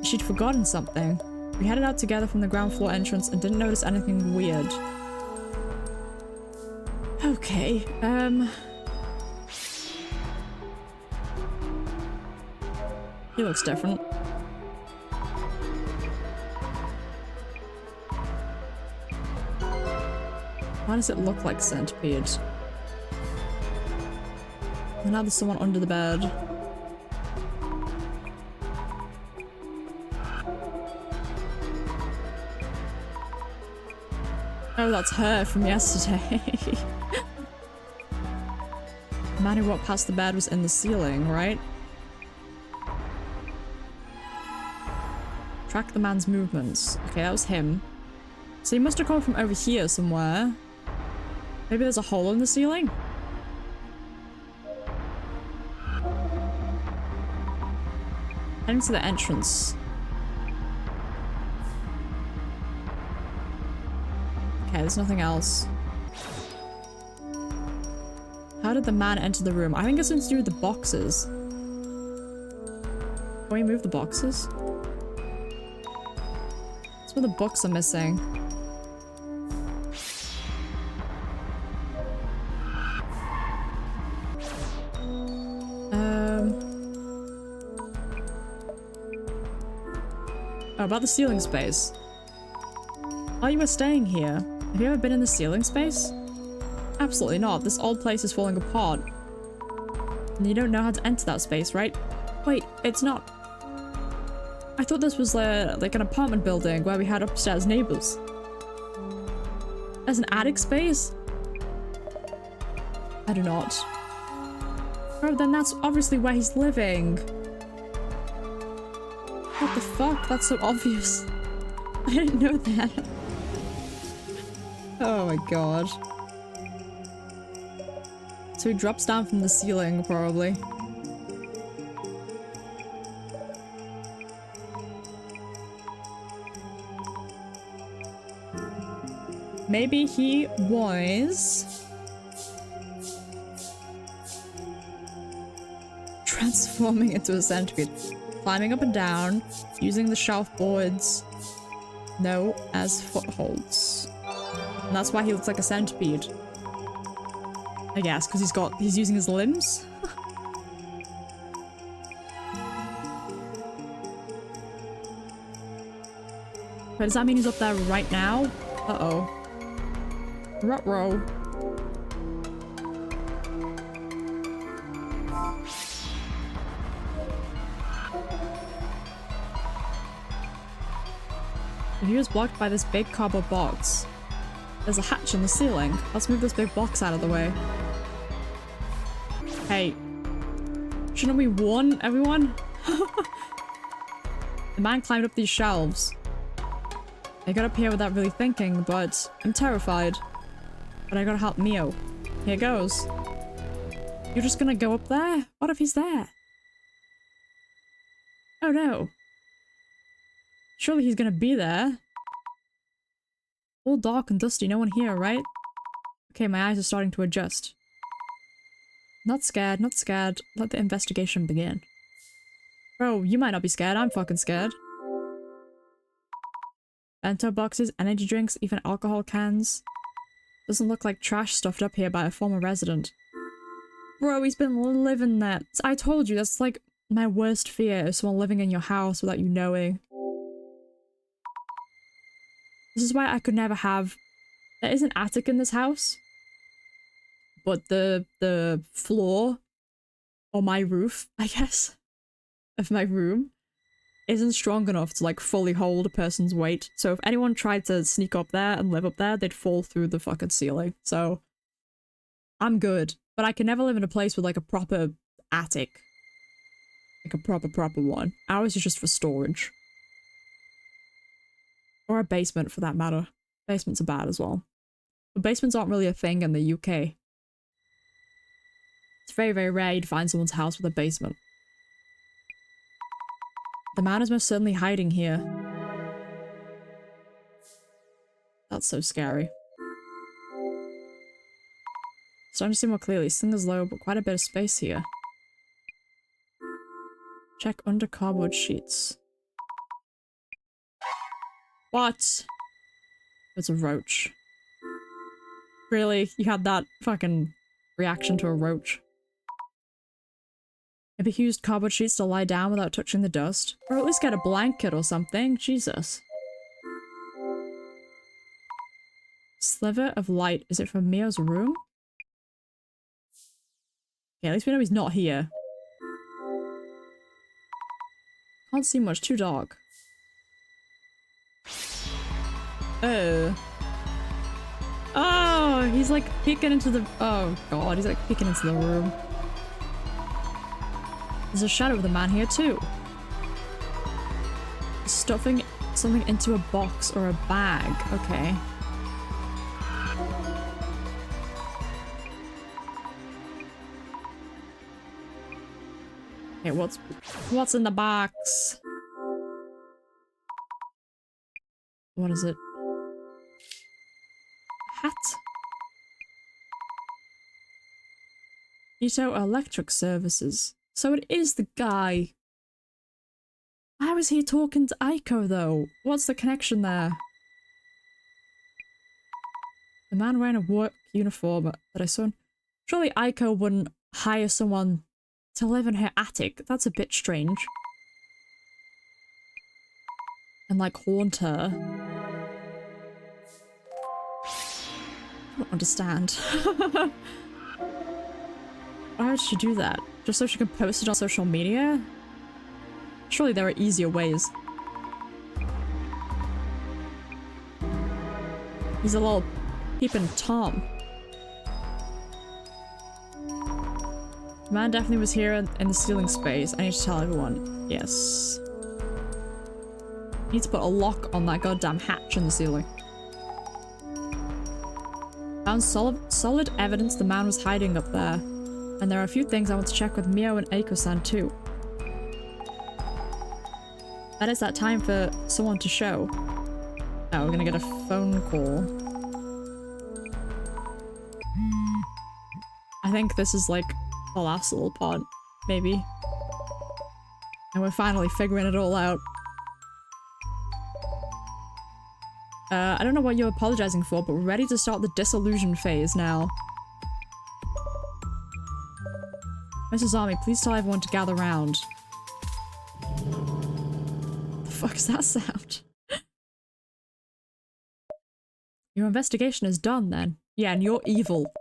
She'd forgotten something. We headed out together from the ground floor entrance and didn't notice anything weird. Okay, he looks different. Why does it look like centipede? And now there's someone under the bed. Oh, that's her from yesterday. The man who walked past the bed was in the ceiling, right? Track the man's movements. Okay, that was him. So he must have come from over here somewhere. Maybe there's a hole in the ceiling? Heading to the entrance. Okay, there's nothing else. How did the man enter the room? I think it's something to do with the boxes. Can we move the boxes? That's where the books are missing. Oh, about the ceiling space. While you were staying here, have you ever been in the ceiling space? Absolutely not. This old place is falling apart. And you don't know how to enter that space, right? Wait, it's not. I thought this was like an apartment building where we had upstairs neighbors. There's an attic space? I do not. Oh, then that's obviously where he's living. What the fuck? That's so obvious. I didn't know that. Oh my god. So he drops down from the ceiling, probably. Maybe he was transforming into a centipede. Climbing up and down, using the shelf boards. No, as footholds. And that's why he looks like a centipede. I guess, because he's using his limbs? But does that mean he's up there right now? Uh-oh. Ruh-roh. The view is blocked by this big cardboard box. There's a hatch in the ceiling. Let's move this big box out of the way. Hey. Shouldn't we warn everyone? The man climbed up these shelves. I got up here without really thinking, but I'm terrified. But I gotta help Mio. Here goes. You're just gonna go up there? What if he's there? Oh no. Surely he's gonna be there. All dark and dusty, no one here, right? Okay, my eyes are starting to adjust. Not scared, not scared. Let the investigation begin. Bro, you might not be scared, I'm fucking scared. Bento boxes, energy drinks, even alcohol cans. Doesn't look like trash stuffed up here by a former resident. Bro, he's been living there. I told you, that's like my worst fear, is someone living in your house without you knowing. This is why I could never have... There is an attic in this house. But the floor, or my roof, I guess, of my room, isn't strong enough to like fully hold a person's weight. So if anyone tried to sneak up there and live up there, they'd fall through the fucking ceiling. So I'm good. But I can never live in a place with like a proper attic. Like a proper one. Ours is just for storage. Or a basement for that matter. Basements are bad as well. But basements aren't really a thing in the UK. It's very, very rare you'd find someone's house with a basement. The man is most certainly hiding here. That's so scary. Starting to see more clearly. Ceiling's low, but quite a bit of space here. Check under cardboard sheets. What? It's a roach. Really? You had that fucking reaction to a roach? Maybe he used cardboard sheets to lie down without touching the dust? Or at least get a blanket or something? Jesus. Sliver of light. Is it from Mio's room? Okay, at least we know he's not here. Can't see much. Too dark. Oh. Oh, he's like peeking into the... Oh god, he's like peeking into the room. There's a shadow of the man here too. Stuffing something into a box or a bag. Okay. Okay, what's in the box? What is it? Hat? Ito Electric Services. So it is the guy. Why was he talking to Aiko though? What's the connection there? The man wearing a work uniform that I saw. Surely Aiko wouldn't hire someone to live in her attic. That's a bit strange. And like haunt her. I don't understand. Why would she do that? Just so she can post it on social media? Surely there are easier ways. He's a little peeping Tom. The man definitely was here in the ceiling space. I need to tell everyone. Yes. Need to put a lock on that goddamn hatch in the ceiling. Found solid evidence the man was hiding up there. And there are a few things I want to check with Mio and Eiko-san too. That is that time for someone to show. Oh, we're gonna get a phone call. I think this is like the last little part, maybe. And we're finally figuring it all out. I don't know what you're apologizing for, but we're ready to start the disillusion phase now. Mrs. Army, please tell everyone to gather round. The fuck is that sound? Your investigation is done then. Yeah, and you're evil.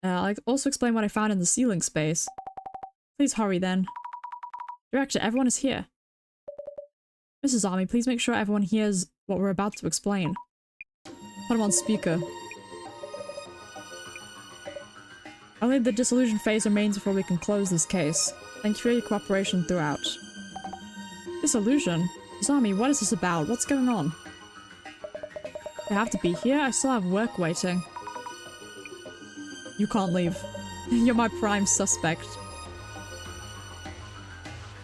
I'll also explain what I found in the ceiling space. Please hurry then. Director, everyone is here. Mrs. Army, please make sure everyone hears what we're about to explain. Put him on speaker. Only the disillusion phase remains before we can close this case. Thank you for your cooperation throughout. Disillusion? Zami, what is this about? What's going on? I have to be here? I still have work waiting. You can't leave. You're my prime suspect.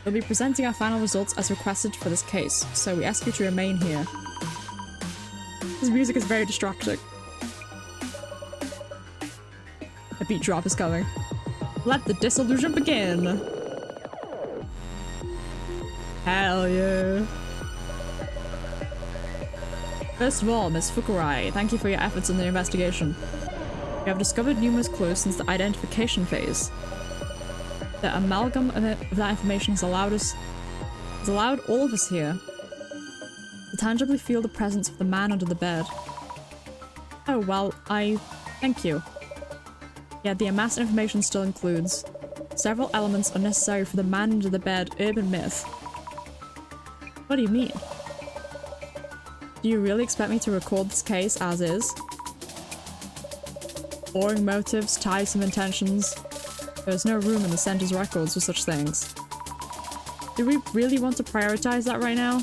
We'll be presenting our final results as requested for this case, so we ask you to remain here. This music is very distracting. A beat drop is coming. Let the disillusion begin! Hell yeah! First of all, Ms. Fukurai, thank you for your efforts in the investigation. We have discovered numerous clues since the identification phase. The amalgam of that information has allowed all of us here to tangibly feel the presence of the man under the bed. Oh, well, thank you. Yet the amassed information still includes several elements unnecessary for the man under the bed urban myth. What do you mean? Do you really expect me to record this case as is? Boring motives, tiresome intentions. There is no room in the center's records for such things. Do we really want to prioritize that right now?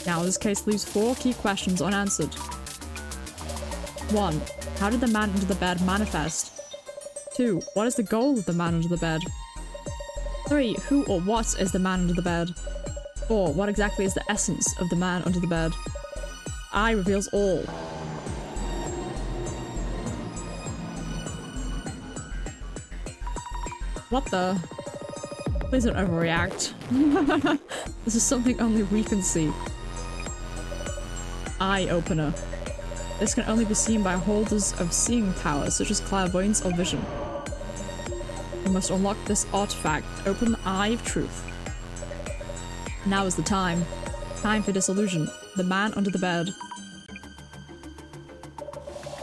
Now, this case leaves 4 key questions unanswered. 1. How did the man under the bed manifest? 2. What is the goal of the man under the bed? 3. Who or what is the man under the bed? 4. What exactly is the essence of the man under the bed? I reveals all. What the? Please don't overreact. This is something only we can see. Eye opener. This can only be seen by holders of seeing powers such as clairvoyance or vision. We must unlock this artifact to open the eye of truth. Now is the time. Time for disillusion. The man under the bed.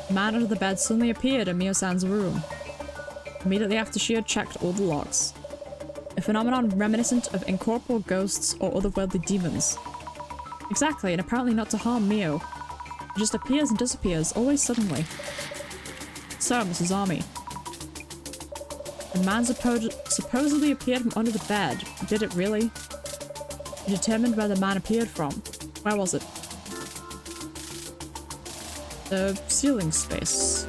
The man under the bed suddenly appeared in Mio-san's room, immediately after she had checked all the logs. A phenomenon reminiscent of incorporeal ghosts or otherworldly demons. Exactly, and apparently not to harm Mio. It just appears and disappears, always suddenly. So, Mrs. Army. The man supposedly appeared from under the bed. Did it really? You determined where the man appeared from. Where was it? The ceiling space.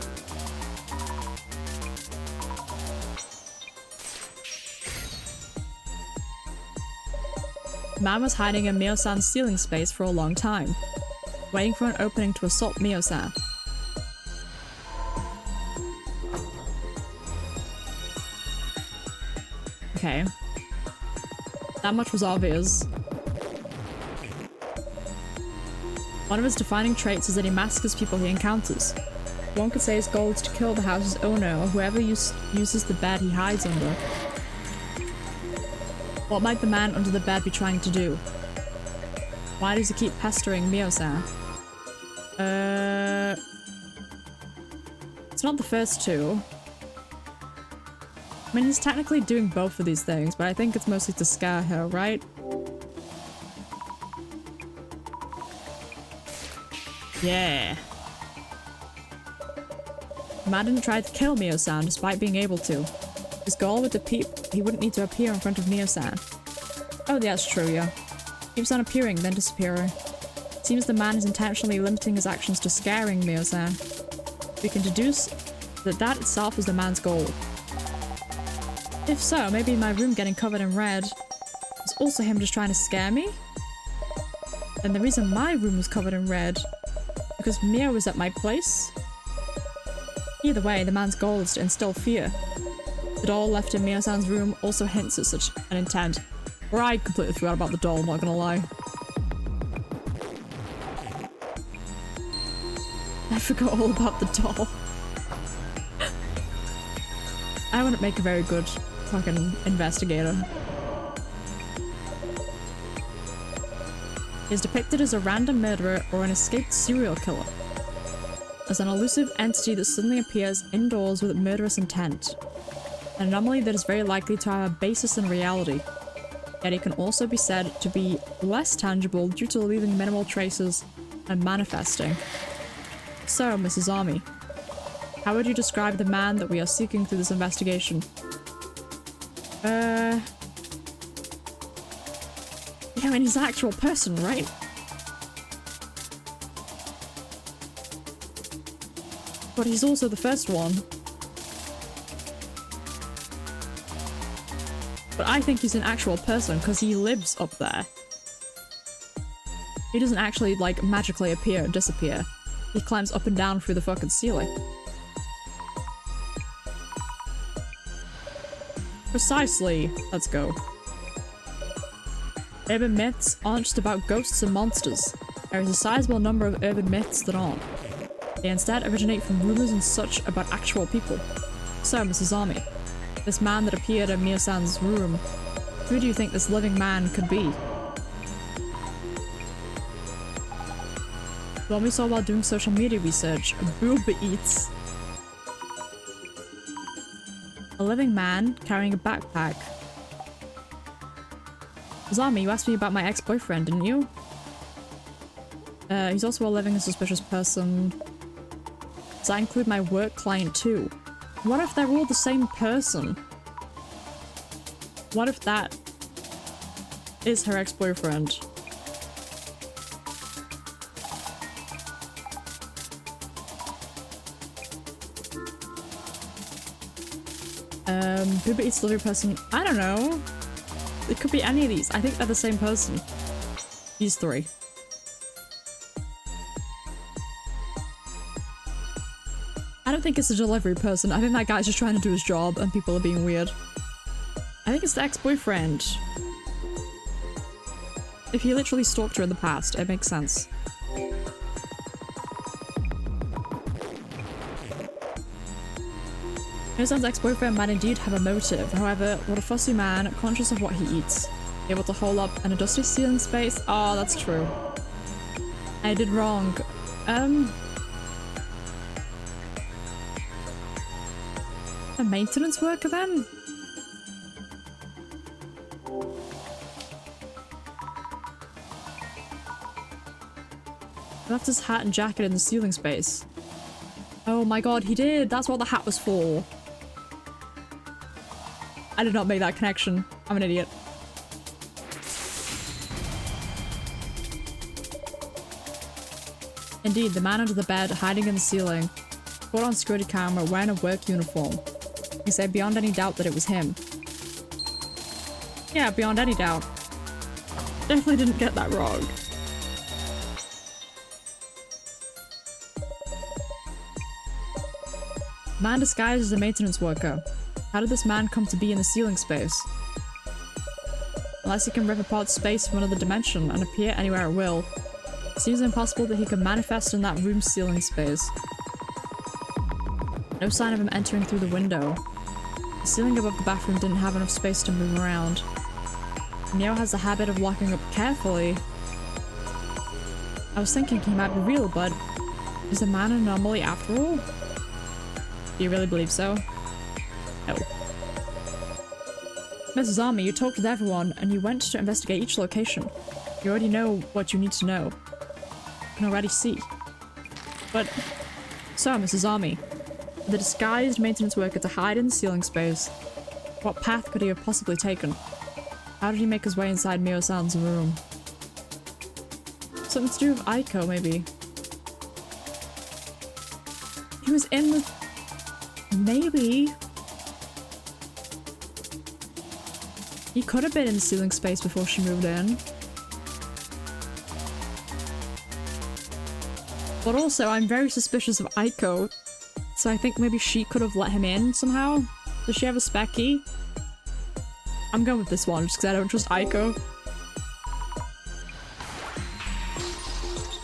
The man was hiding in Mio-san's ceiling space for a long time, waiting for an opening to assault Mio-san. Okay. That much was obvious. One of his defining traits is that he massacres people he encounters. One could say his goal is to kill the house's owner or whoever uses the bed he hides under. What might the man under the bed be trying to do? Why does he keep pestering Mio-san? It's not the first two. I mean, he's technically doing both of these things, but I think it's mostly to scare her, right? Yeah. The man didn't try to kill Mio-san despite being able to. His goal was to he wouldn't need to appear in front of Mio-san. Oh, yeah, that's true, yeah. Keeps on appearing, then disappearing. Seems the man is intentionally limiting his actions to scaring Mio-san. We can deduce that that itself is the man's goal. If so, maybe my room getting covered in red was also him just trying to scare me? And the reason my room was covered in red because Mio was at my place? Either way, the man's goal is to instill fear. The doll left in Mio-san's room also hints at such an intent. Or I completely forgot about the doll, not gonna lie. I forgot all about the doll. I wouldn't make a very good fucking investigator. He is depicted as a random murderer or an escaped serial killer. As an elusive entity that suddenly appears indoors with murderous intent. An anomaly that is very likely to have a basis in reality. Yet he can also be said to be less tangible due to leaving minimal traces and manifesting. So, Mrs. Army, how would you describe the man that we are seeking through this investigation? Yeah, I mean, he's an actual person, right? But he's also the first one. But I think he's an actual person because he lives up there. He doesn't actually, like, magically appear and disappear. He climbs up and down through the fucking ceiling. Precisely. Let's go. Urban myths aren't just about ghosts and monsters. There is a sizable number of urban myths that aren't. They instead originate from rumors and such about actual people. So, Mrs. Army, this man that appeared in Mio-san's room, who do you think this living man could be? The one we saw while doing social media research, Booba Eats. A living man carrying a backpack. Zami, you asked me about my ex-boyfriend, didn't you? He's also a living and suspicious person. Does that include my work client too? What if they're all the same person? What if that is her ex-boyfriend? Booba Eats delivery person. I don't know. It could be any of these. I think they're the same person. These three. I don't think it's a delivery person. I think that guy's just trying to do his job and people are being weird. I think it's the ex-boyfriend. If he literally stalked her in the past, it makes sense. Mio-san's ex-boyfriend might indeed have a motive. However, what a fussy man, conscious of what he eats. Able to hole up in a dusty ceiling space? Oh, that's true. I did wrong. A maintenance worker then? He left his hat and jacket in the ceiling space. Oh my god, he did! That's what the hat was for. I did not make that connection. I'm an idiot. Indeed, the man under the bed, hiding in the ceiling, caught on security camera wearing a work uniform. He said beyond any doubt that it was him. Yeah, beyond any doubt. Definitely didn't get that wrong. Man disguised as a maintenance worker. How did this man come to be in the ceiling space? Unless he can rip apart space from another dimension and appear anywhere at will, it seems impossible that he could manifest in that room's ceiling space. No sign of him entering through the window. The ceiling above the bathroom didn't have enough space to move around. Neo has the habit of locking up carefully. I was thinking he might be real, but is the man an anomaly after all? Do you really believe so? No. Mrs. Army, you talked with everyone, and you went to investigate each location. You already know what you need to know. You can already see. But, so, Mrs. Army, the disguised maintenance worker to hide in the ceiling space. What path could he have possibly taken? How did he make his way inside Mio-san's room? Something to do with Aiko, maybe. He was in the... Maybe. He could have been in the ceiling space before she moved in. But also, I'm very suspicious of Aiko, so I think maybe she could have let him in somehow. Does she have a spec key? I'm going with this one just because I don't trust Aiko.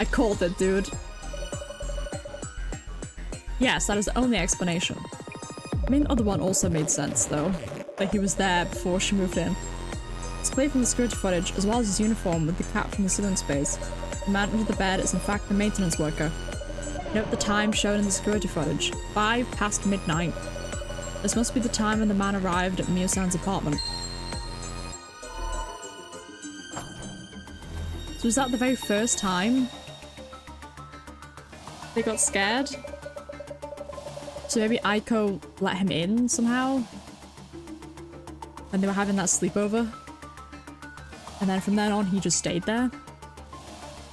I called it, dude. Yes, that is the only explanation. I mean, the other one also made sense, though. That he was there before she moved in. It's clear from the security footage, as well as his uniform with the cap from the ceiling space. The man under the bed is in fact the maintenance worker. Note the time shown in the security footage. 5 past midnight. This must be the time when the man arrived at Mio-san's apartment. So was that the very first time they got scared? So maybe Aiko let him in somehow? And they were having that sleepover? And then from then on, he just stayed there?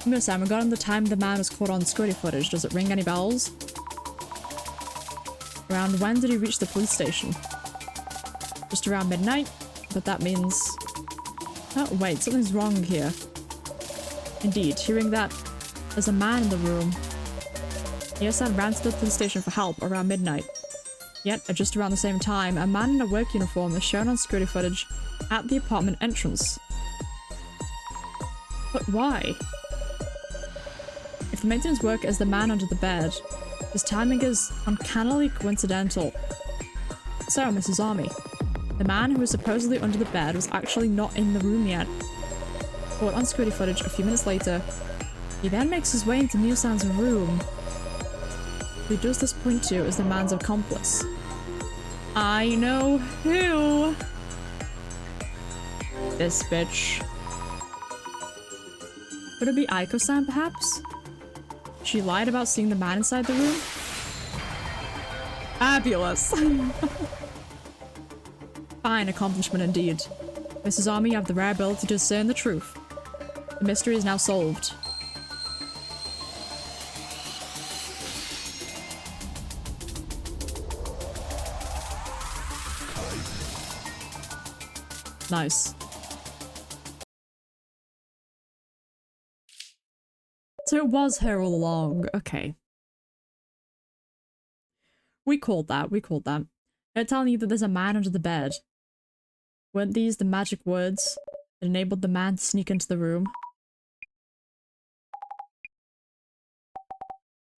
Mio-san, regarding the time the man was caught on security footage, does it ring any bells? Around when did he reach the police station? Just around midnight? But that means... Oh, wait, something's wrong here. Indeed, hearing that there's a man in the room. Mio-san ran to the police station for help around midnight. Yet, at just around the same time, a man in a work uniform is shown on security footage at the apartment entrance. But why? If the maintenance worker is the man under the bed, his timing is uncannily coincidental. So, Mrs. Army, the man who was supposedly under the bed was actually not in the room yet. Caught on security footage a few minutes later, he then makes his way into Mio-san's room. Who does this point to as the man's accomplice? I know who! This bitch. Could it be Aiko-san, perhaps? She lied about seeing the man inside the room? Fabulous! Fine accomplishment indeed. Mrs. Army, you have the rare ability to discern the truth. The mystery is now solved. Nice. So it was her all along. Okay. We called that. We called that. They're telling you that there's a man under the bed. Weren't these the magic words that enabled the man to sneak into the room?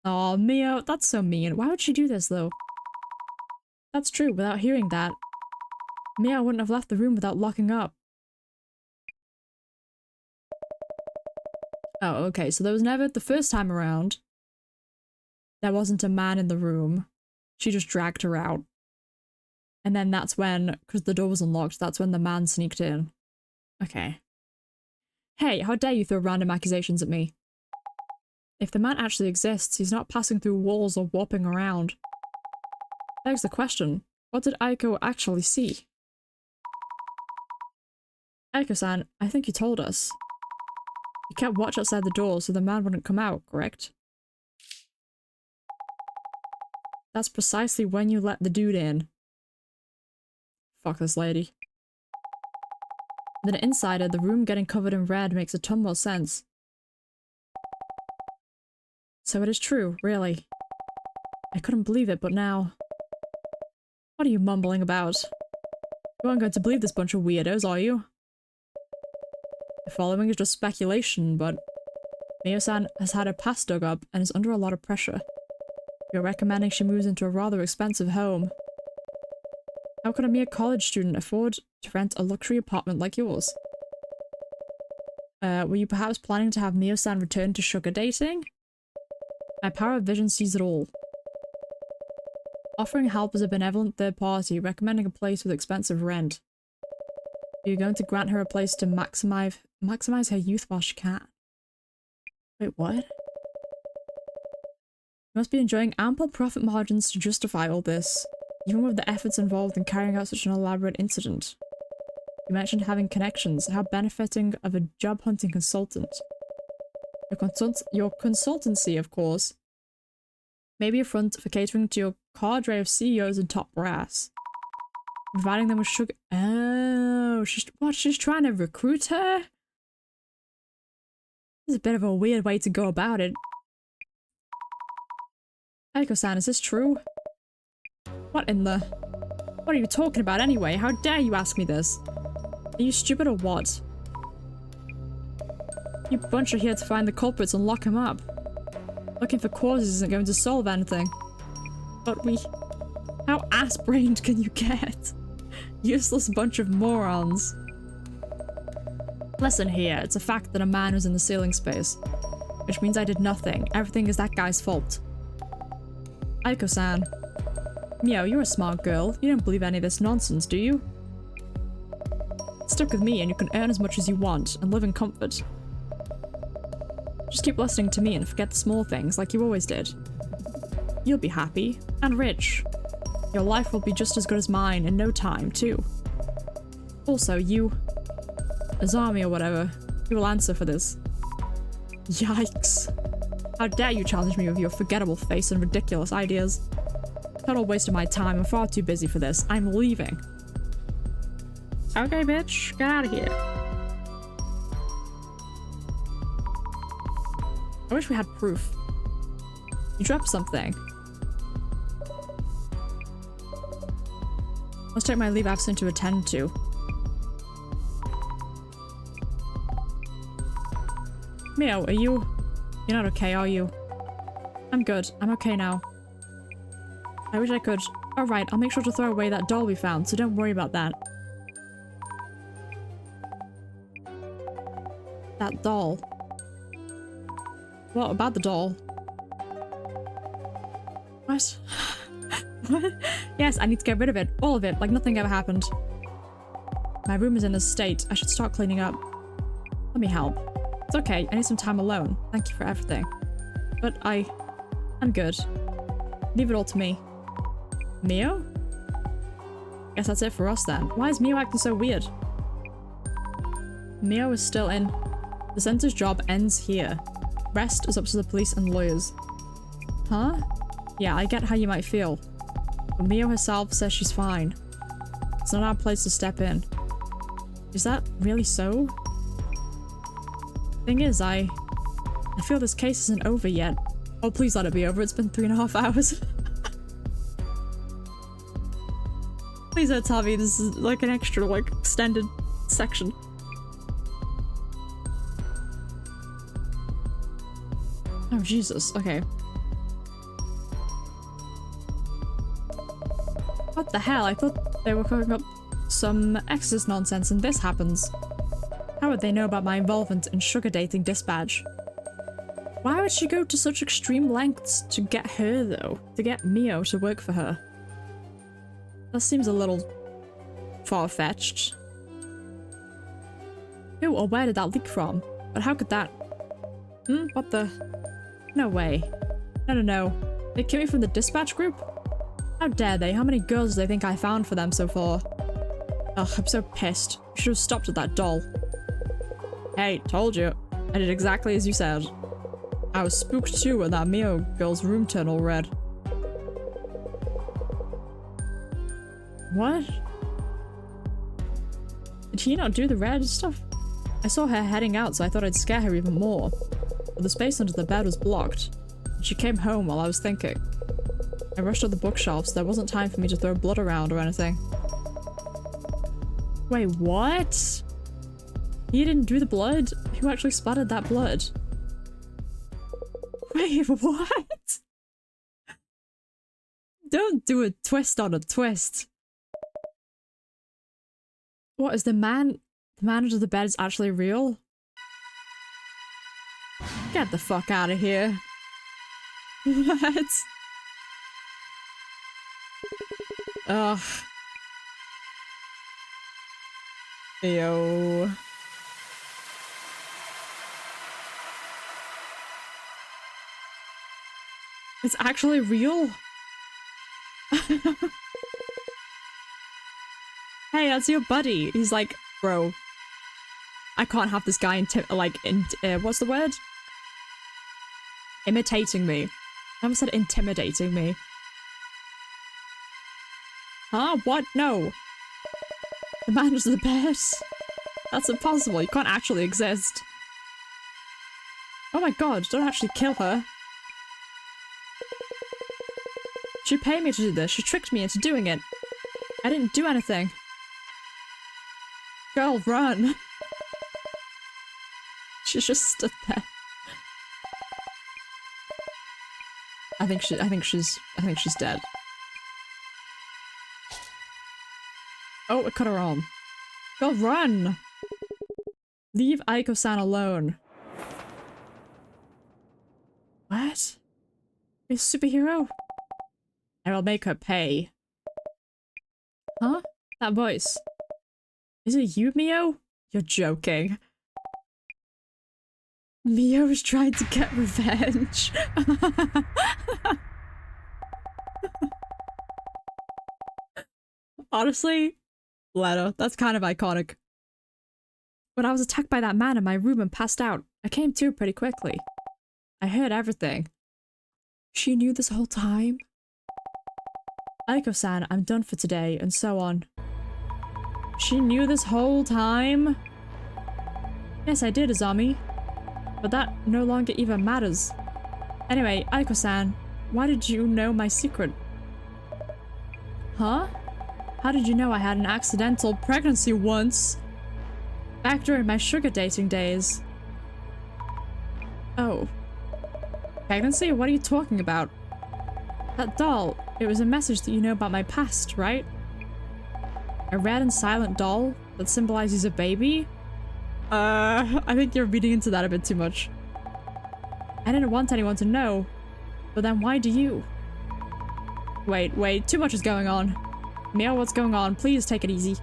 Aw, Mio, that's so mean. Why would she do this, though? That's true. Without hearing that, Mio wouldn't have left the room without locking up. Oh, okay, so there was never, the first time around, there wasn't a man in the room. She just dragged her out. And then that's when, because the door was unlocked, that's when the man sneaked in. Okay. Hey, how dare you throw random accusations at me? If the man actually exists, he's not passing through walls or warping around. Begs the question, what did Aiko actually see? Aiko-san, I think you told us. You kept watch outside the door so the man wouldn't come out, correct? That's precisely when you let the dude in. Fuck this lady. Then an insider, the room getting covered in red makes a ton more sense. So it is true, really. I couldn't believe it, but now... What are you mumbling about? You aren't going to believe this bunch of weirdos, are you? The following is just speculation, but Mio-san has had her past dug up and is under a lot of pressure. You're recommending she moves into a rather expensive home. How could a mere college student afford to rent a luxury apartment like yours? Were you perhaps planning to have Mio-san return to sugar dating? My power of vision sees it all. Offering help as a benevolent third party, recommending a place with expensive rent. Are you going to grant her a place to maximize her youth while she can? Wait, what? You must be enjoying ample profit margins to justify all this, even with the efforts involved in carrying out such an elaborate incident. You mentioned having connections. How benefiting of a job hunting consultant. Your consultancy, of course, may be a front for catering to your cadre of CEOs and top brass. Providing them with sugar. Oh, she's trying to recruit her? This is a bit of a weird way to go about it. Eiko-san, is this true? What in the... What are you talking about anyway? How dare you ask me this? Are you stupid or what? You bunch are here to find the culprits and lock him up. Looking for causes isn't going to solve anything. But how ass-brained can you get? Useless bunch of morons. Listen here, it's a fact that a man was in the ceiling space. Which means I did nothing. Everything is that guy's fault. Aiko-san. Mio, you're a smart girl. You don't believe any of this nonsense, do you? Stick with me and you can earn as much as you want and live in comfort. Just keep listening to me and forget the small things like you always did. You'll be happy and rich. Your life will be just as good as mine in no time, too. Also, you... Azami or whatever, you will answer for this. Yikes. How dare you challenge me with your forgettable face and ridiculous ideas. Total waste of my time. I'm far too busy for this. I'm leaving. Okay, bitch. Get out of here. I wish we had proof. You dropped something. Let's take my leave absent to attend to. Mio, are you... You're not okay, are you? I'm good. I'm okay now. I wish I could. Alright, I'll make sure to throw away that doll we found, so don't worry about that. That doll. What about the doll? What? What? Yes, I need to get rid of it. All of it, like nothing ever happened. My room is in this state. I should start cleaning up. Let me help. It's okay, I need some time alone. Thank you for everything. But I'm good. Leave it all to me. Mio? Guess that's it for us then. Why is Mio acting so weird? Mio is still in. The center's job ends here. Rest is up to the police and lawyers. Huh? Yeah, I get how you might feel. But Mio herself says she's fine. It's not our place to step in. Is that really so? Thing is, I feel this case isn't over yet. Oh, please let it be over. It's been 3.5 hours. Please don't tell me this is like an extra, like, extended section. Oh, Jesus. Okay. What the hell? I thought they were cooking up some Exorcist nonsense and this happens. How would they know about my involvement in sugar dating dispatch? Why would she go to such extreme lengths to get her, though? To get Mio to work for her? That seems a little far-fetched. Who or where did that leak from? But how could that... What the... No way. No. They came me from the dispatch group? How dare they? How many girls do they think I found for them so far? Ugh, I'm so pissed. You should have stopped at that doll. Hey, told you. I did exactly as you said. I was spooked too when that Mio girl's room turned all red. What? Did he not do the red stuff? I saw her heading out, so I thought I'd scare her even more. But the space under the bed was blocked. She came home while I was thinking. I rushed up the bookshelves. There wasn't time for me to throw blood around or anything. Wait, what? He didn't do the blood? Who actually splattered that blood? Wait, what? Don't do a twist on a twist. What, is the man under the bed is actually real? Get the fuck out of here. What? Ugh. Yo. It's actually real? Hey, that's your buddy. He's like, bro, I can't have this guy what's the word? Imitating me. I almost said intimidating me. Huh? What? No. The man is the best. That's impossible. You can't actually exist. Oh my god, don't actually kill her. She paid me to do this. She tricked me into doing it. I didn't do anything. Girl, run. She just stood there. I think she's dead. Oh, it cut her arm. Girl, run! Leave Aiko-san alone. What? You're a superhero? I will make her pay. Huh? That voice. Is it you, Mio? You're joking. Mio is trying to get revenge. Honestly, Leto, that's kind of iconic. When I was attacked by that man in my room and passed out, I came to pretty quickly. I heard everything. She knew this whole time? Aiko-san, I'm done for today, and so on. She knew this whole time? Yes, I did, Azami. But that no longer even matters. Anyway, Aiko-san, why did you know my secret? Huh? How did you know I had an accidental pregnancy once? Back during my sugar dating days. Oh. Pregnancy? What are you talking about? That doll, it was a message that you know about my past, right? A red and silent doll that symbolizes a baby? I think you're reading into that a bit too much. I didn't want anyone to know, but then why do you? Wait, too much is going on. Mio, what's going on? Please take it easy.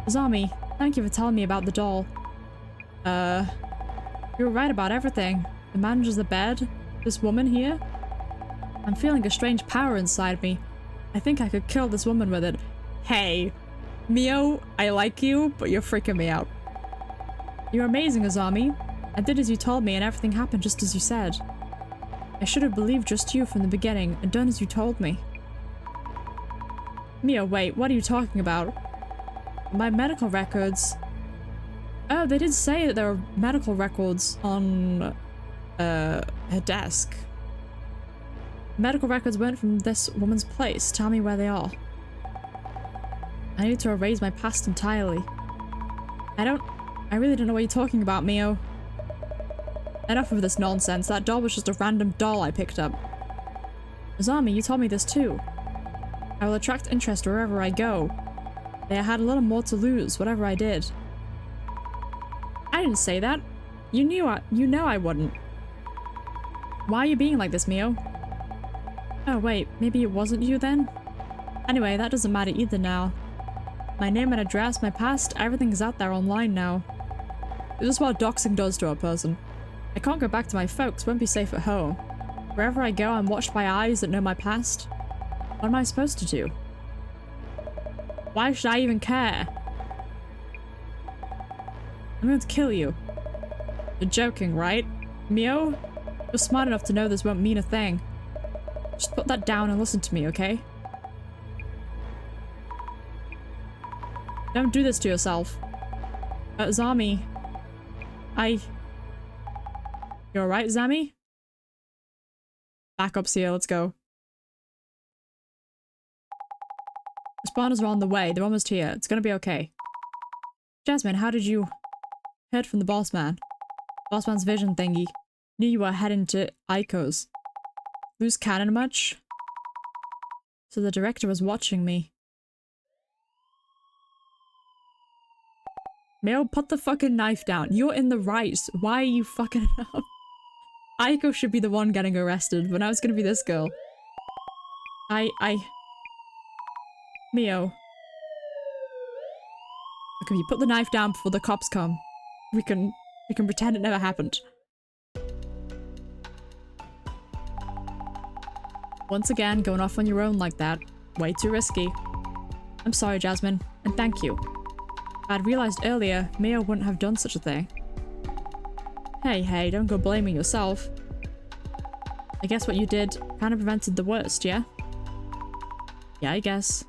Azami, thank you for telling me about the doll. You were right about everything. The man under the bed, this woman here. I'm feeling a strange power inside me. I think I could kill this woman with it. Hey, Mio, I like you, but you're freaking me out. You're amazing, Azami. I did as you told me and everything happened just as you said. I should have believed just you from the beginning and done as you told me. Mio, wait, what are you talking about? My medical records. Oh, they did say that there were medical records on, her desk. Medical records weren't from this woman's place. Tell me where they are. I need to erase my past entirely. I really don't know what you're talking about, Mio. Enough of this nonsense. That doll was just a random doll I picked up. Azami, you told me this too. I will attract interest wherever I go. They had a little more to lose, whatever I did. I didn't say that. You know I wouldn't. Why are you being like this, Mio? Oh wait, maybe it wasn't you then? Anyway, that doesn't matter either now. My name and address, my past, everything's out there online now. This is what doxing does to a person. I can't go back to my folks, won't be safe at home. Wherever I go, I'm watched by eyes that know my past. What am I supposed to do? Why should I even care? I'm going to kill you. You're joking, right? Mio? You're smart enough to know this won't mean a thing. Just put that down and listen to me, okay? Don't do this to yourself. Zami. You alright, Zami? Backup's here, let's go. spawners are on the way. They're almost here. It's gonna be okay. Jasmine, how did you... heard from the boss man? Boss man's vision thingy. Knew you were heading to Aiko's. Loose cannon much? So the director was watching me. Mio, put the fucking knife down. You're in the right. Why are you fucking it up? Aiko should be the one getting arrested, but now it's gonna be this girl. Mio. Look, if you put the knife down before the cops come, we can pretend it never happened. Once again, going off on your own like that. Way too risky. I'm sorry, Jasmine, and thank you. If I'd realized earlier, Mio wouldn't have done such a thing. Hey, don't go blaming yourself. I guess what you did kind of prevented the worst, yeah? Yeah, I guess.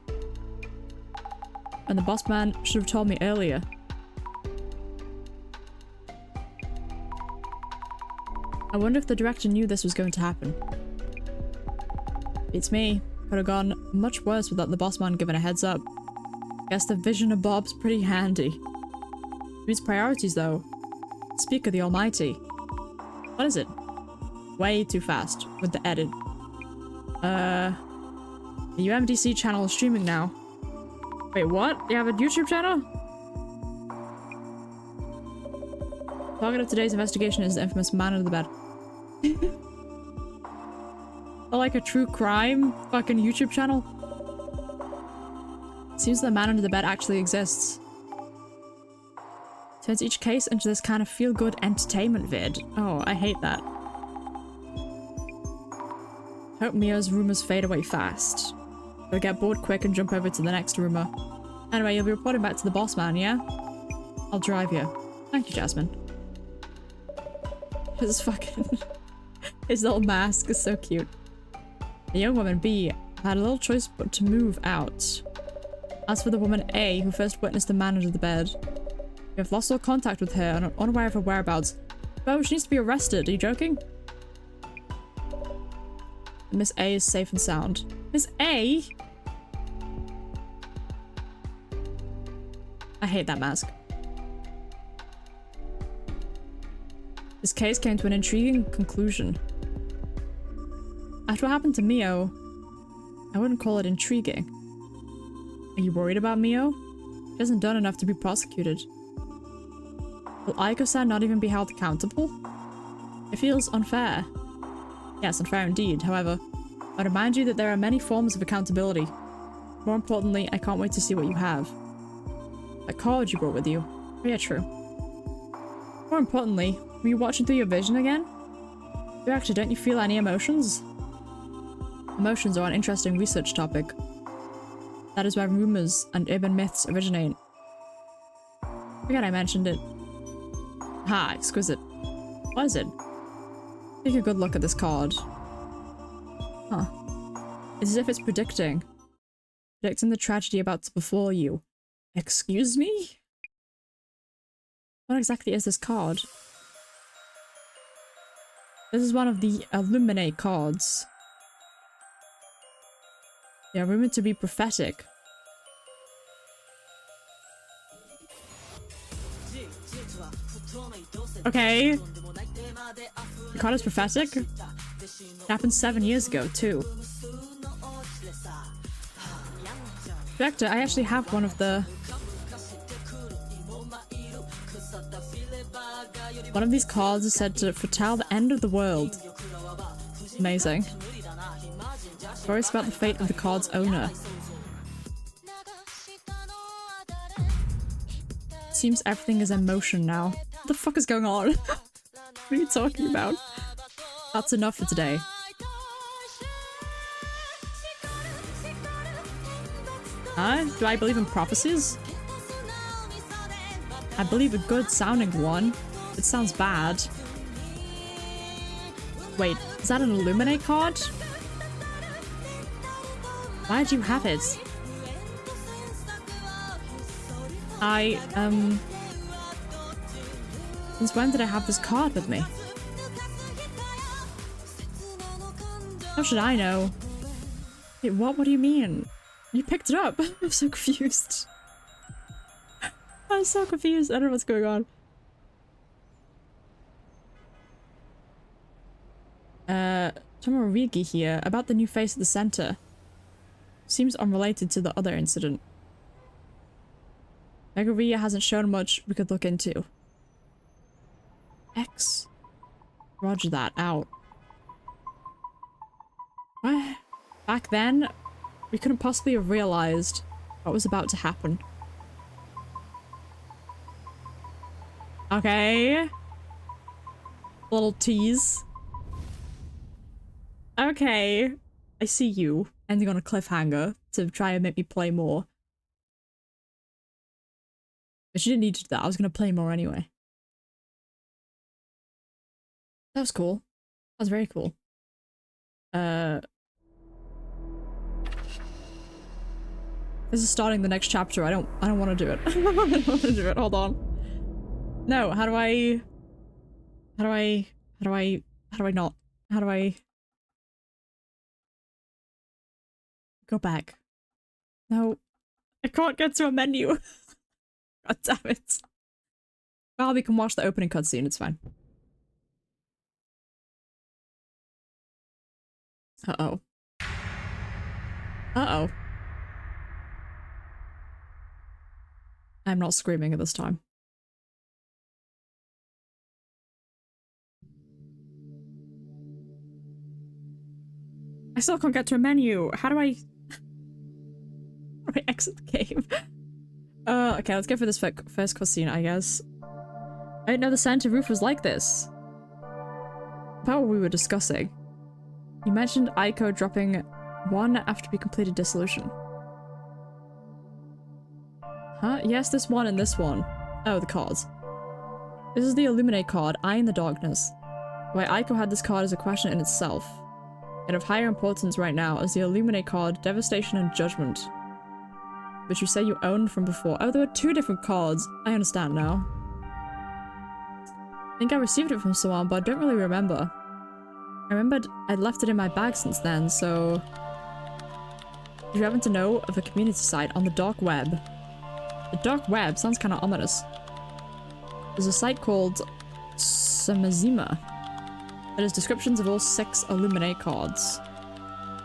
And the boss man should have told me earlier. I wonder if the director knew this was going to happen. Beats me. Could have gone much worse without the boss man giving a heads up. Guess the vision of Bob's pretty handy. Whose priorities though? Speak of the Almighty. What is it? Way too fast with the edit. The UMDC channel is streaming now. Wait, what? You have a YouTube channel? Target of today's investigation is the infamous man under the bed. Or like a true crime fucking YouTube channel? Seems the man under the bed actually exists. Turns each case into this kind of feel-good entertainment vid. Oh, I hate that. Hope Mio's rumors fade away fast. They'll get bored quick and jump over to the next rumor. Anyway, you'll be reporting back to the boss man, yeah? I'll drive you. Thank you, Jasmine. His fucking... his little mask is so cute. The young woman, B, had a little choice but to move out. As for the woman, A, who first witnessed the man under the bed, we have lost all contact with her and are unaware of her whereabouts. Well, she needs to be arrested. Are you joking? Miss A is safe and sound. Miss A? I hate that mask. This case came to an intriguing conclusion. After what happened to Mio, I wouldn't call it intriguing. Are you worried about Mio? She hasn't done enough to be prosecuted. Will Aiko-san not even be held accountable? It feels unfair. Yes, unfair indeed. However, I remind you that there are many forms of accountability. More importantly, I can't wait to see what you have. That card you brought with you. Oh yeah, true. More importantly, were you watching through your vision again? Actually, don't you feel any emotions? Emotions are an interesting research topic. That is where rumors and urban myths originate. Forget I mentioned it. Ha, exquisite. What is it? Take a good look at this card. Huh. It's as if it's predicting the tragedy about to befall you. Excuse me? What exactly is this card? This is one of the Illuminate cards. They are rumored to be prophetic. Okay. The card is prophetic? It happened 7 years ago, too. Director, I actually have one of the... One of these cards is said to foretell the end of the world. Amazing. Worries about the fate of the card's owner. Seems everything is emotion now. What the fuck is going on? What are you talking about? That's enough for today. Do I believe in prophecies? I believe a good sounding one. It sounds bad. Wait, is that an Illuminate card? Why'd you have it? Since when did I have this card with me? How should I know? Wait, what? What do you mean? You picked it up. I'm so confused. I'm so confused. I don't know what's going on. Tomorigi here, about the new face at the center. Seems unrelated to the other incident. Megaria hasn't shown much we could look into. X. Roger that, out. What? Back then, we couldn't possibly have realized what was about to happen. Okay. Little tease. Okay. I see you ending on a cliffhanger to try and make me play more. But you didn't need to do that. I was gonna play more anyway. That was cool. That was very cool. This is starting the next chapter. I don't want to do it. I don't want to do it. Hold on. No, how do I not? How do I go back? No. I can't get to a menu. God damn it. Well, we can watch the opening cutscene, it's fine. Uh-oh. Uh-oh. I'm not screaming at this time. I still can't get to a menu. How do I exit the game? Okay, let's go for this first cutscene, I guess. I didn't know the center roof was like this. About what we were discussing. You mentioned Aiko dropping one after we completed dissolution. Huh? Yes, this one and this one. Oh, the cards. This is the Illuminate card, Eye in the Darkness. Why Aiko had this card is a question in itself. Yet of higher importance right now is the Illuminate card, Devastation and Judgment. Which you say you owned from before. Oh, there were two different cards. I understand now. I think I received it from someone, but I don't really remember. I remembered I'd left it in my bag since then, so... If you happen to know of a community site on the dark web. The dark web sounds kind of ominous. There's a site called Samazima that has descriptions of all 6 Illuminate cards.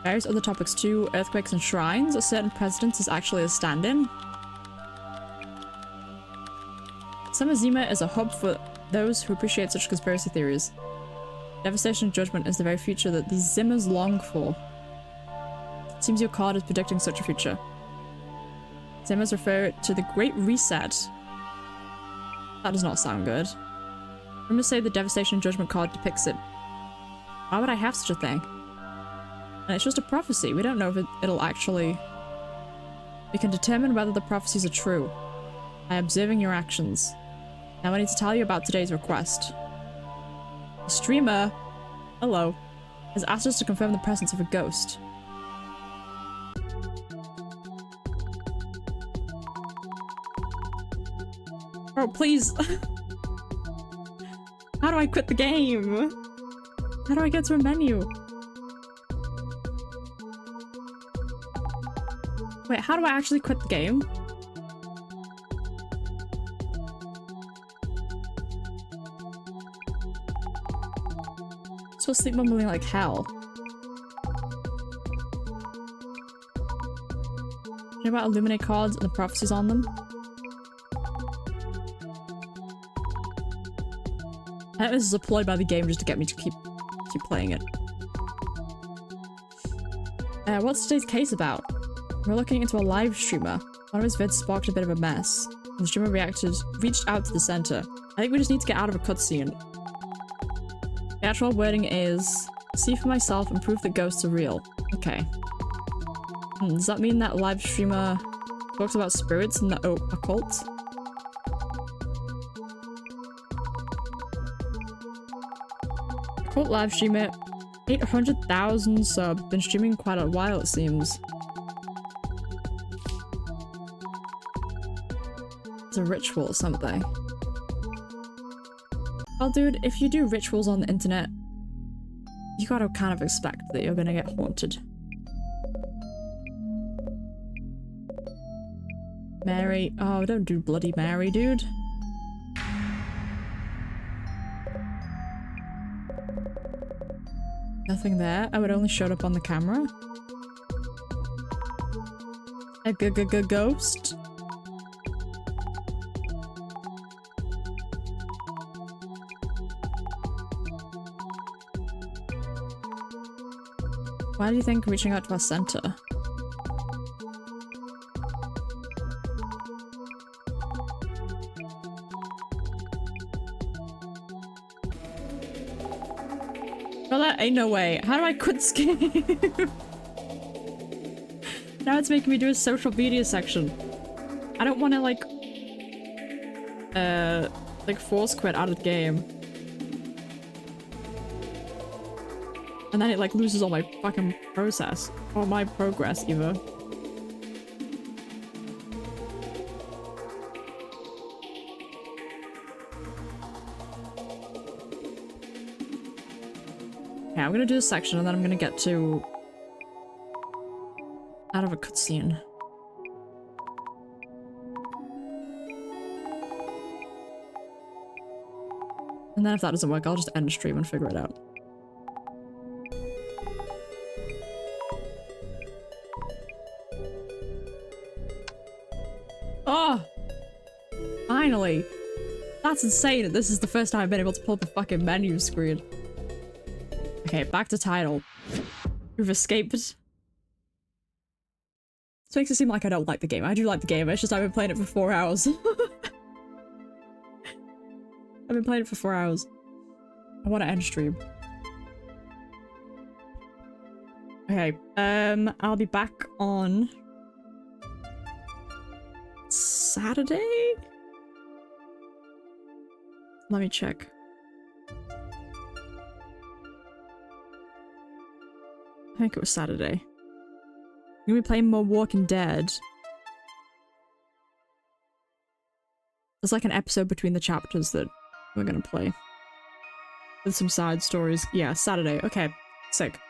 Various other topics too, earthquakes and shrines. A certain president is actually a stand-in. Samazima is a hub for those who appreciate such conspiracy theories. Devastation and Judgment is the very future that these Zimmers long for. It seems your card is predicting such a future. Zimmers refer to the Great Reset. That does not sound good. Rumors say the Devastation and Judgment card depicts it. Why would I have such a thing? And it's just a prophecy. We don't know if it'll actually... We can determine whether the prophecies are true by observing your actions. Now I need to tell you about today's request. The streamer, hello, has asked us to confirm the presence of a ghost. Oh, please. How do I quit the game? How do I get to a menu? Wait, how do I actually quit the game? So sleep mumbling like hell. You know about Illuminate cards and the prophecies on them? I think this is a ploy by the game just to get me to keep playing it. What's today's case about? We're looking into a live streamer. One of his vids sparked a bit of a mess. And the streamer reached out to the center. I think we just need to get out of a cutscene. The actual wording is, see for myself and prove that ghosts are real. Okay. Does that mean that live streamer talks about spirits and the occult? Occult live streamer, 800,000 sub, been streaming quite a while it seems. It's a ritual or something. Well, dude, if you do rituals on the internet, you gotta kind of expect that you're gonna get haunted. Mary. Oh, don't do Bloody Mary, dude. Nothing there. Oh, it only showed up on the camera. A ghost. Why do you think reaching out to our center? Well, that ain't no way. How do I quit this game? Now it's making me do a social media section. I don't want to like force quit out of the game. And then it like loses all my fucking process. Or my progress either. Okay, I'm gonna do this section and then I'm gonna get to out of a cutscene. And then if that doesn't work, I'll just end stream and figure it out. Oh! Finally! That's insane. This is the first time I've been able to pull up a fucking menu screen. Okay, back to title. We've escaped. This makes it seem like I don't like the game. I do like the game, it's just I've been playing it for 4 hours. I've been playing it for 4 hours. I want to end stream. Okay, I'll be back on Saturday? Let me check. I think it was Saturday. I'm gonna be playing more Walking Dead. There's like an episode between the chapters that we're gonna play. With some side stories. Yeah, Saturday. Okay. Sick.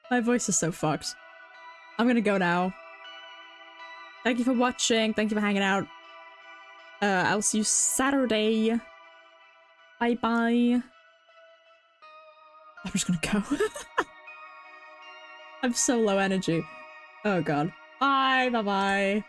My voice is so fucked. I'm gonna go now. Thank you for watching. Thank you for hanging out. I'll see you Saturday. Bye bye. I'm just gonna go. I'm so low energy. Oh god. Bye, bye bye.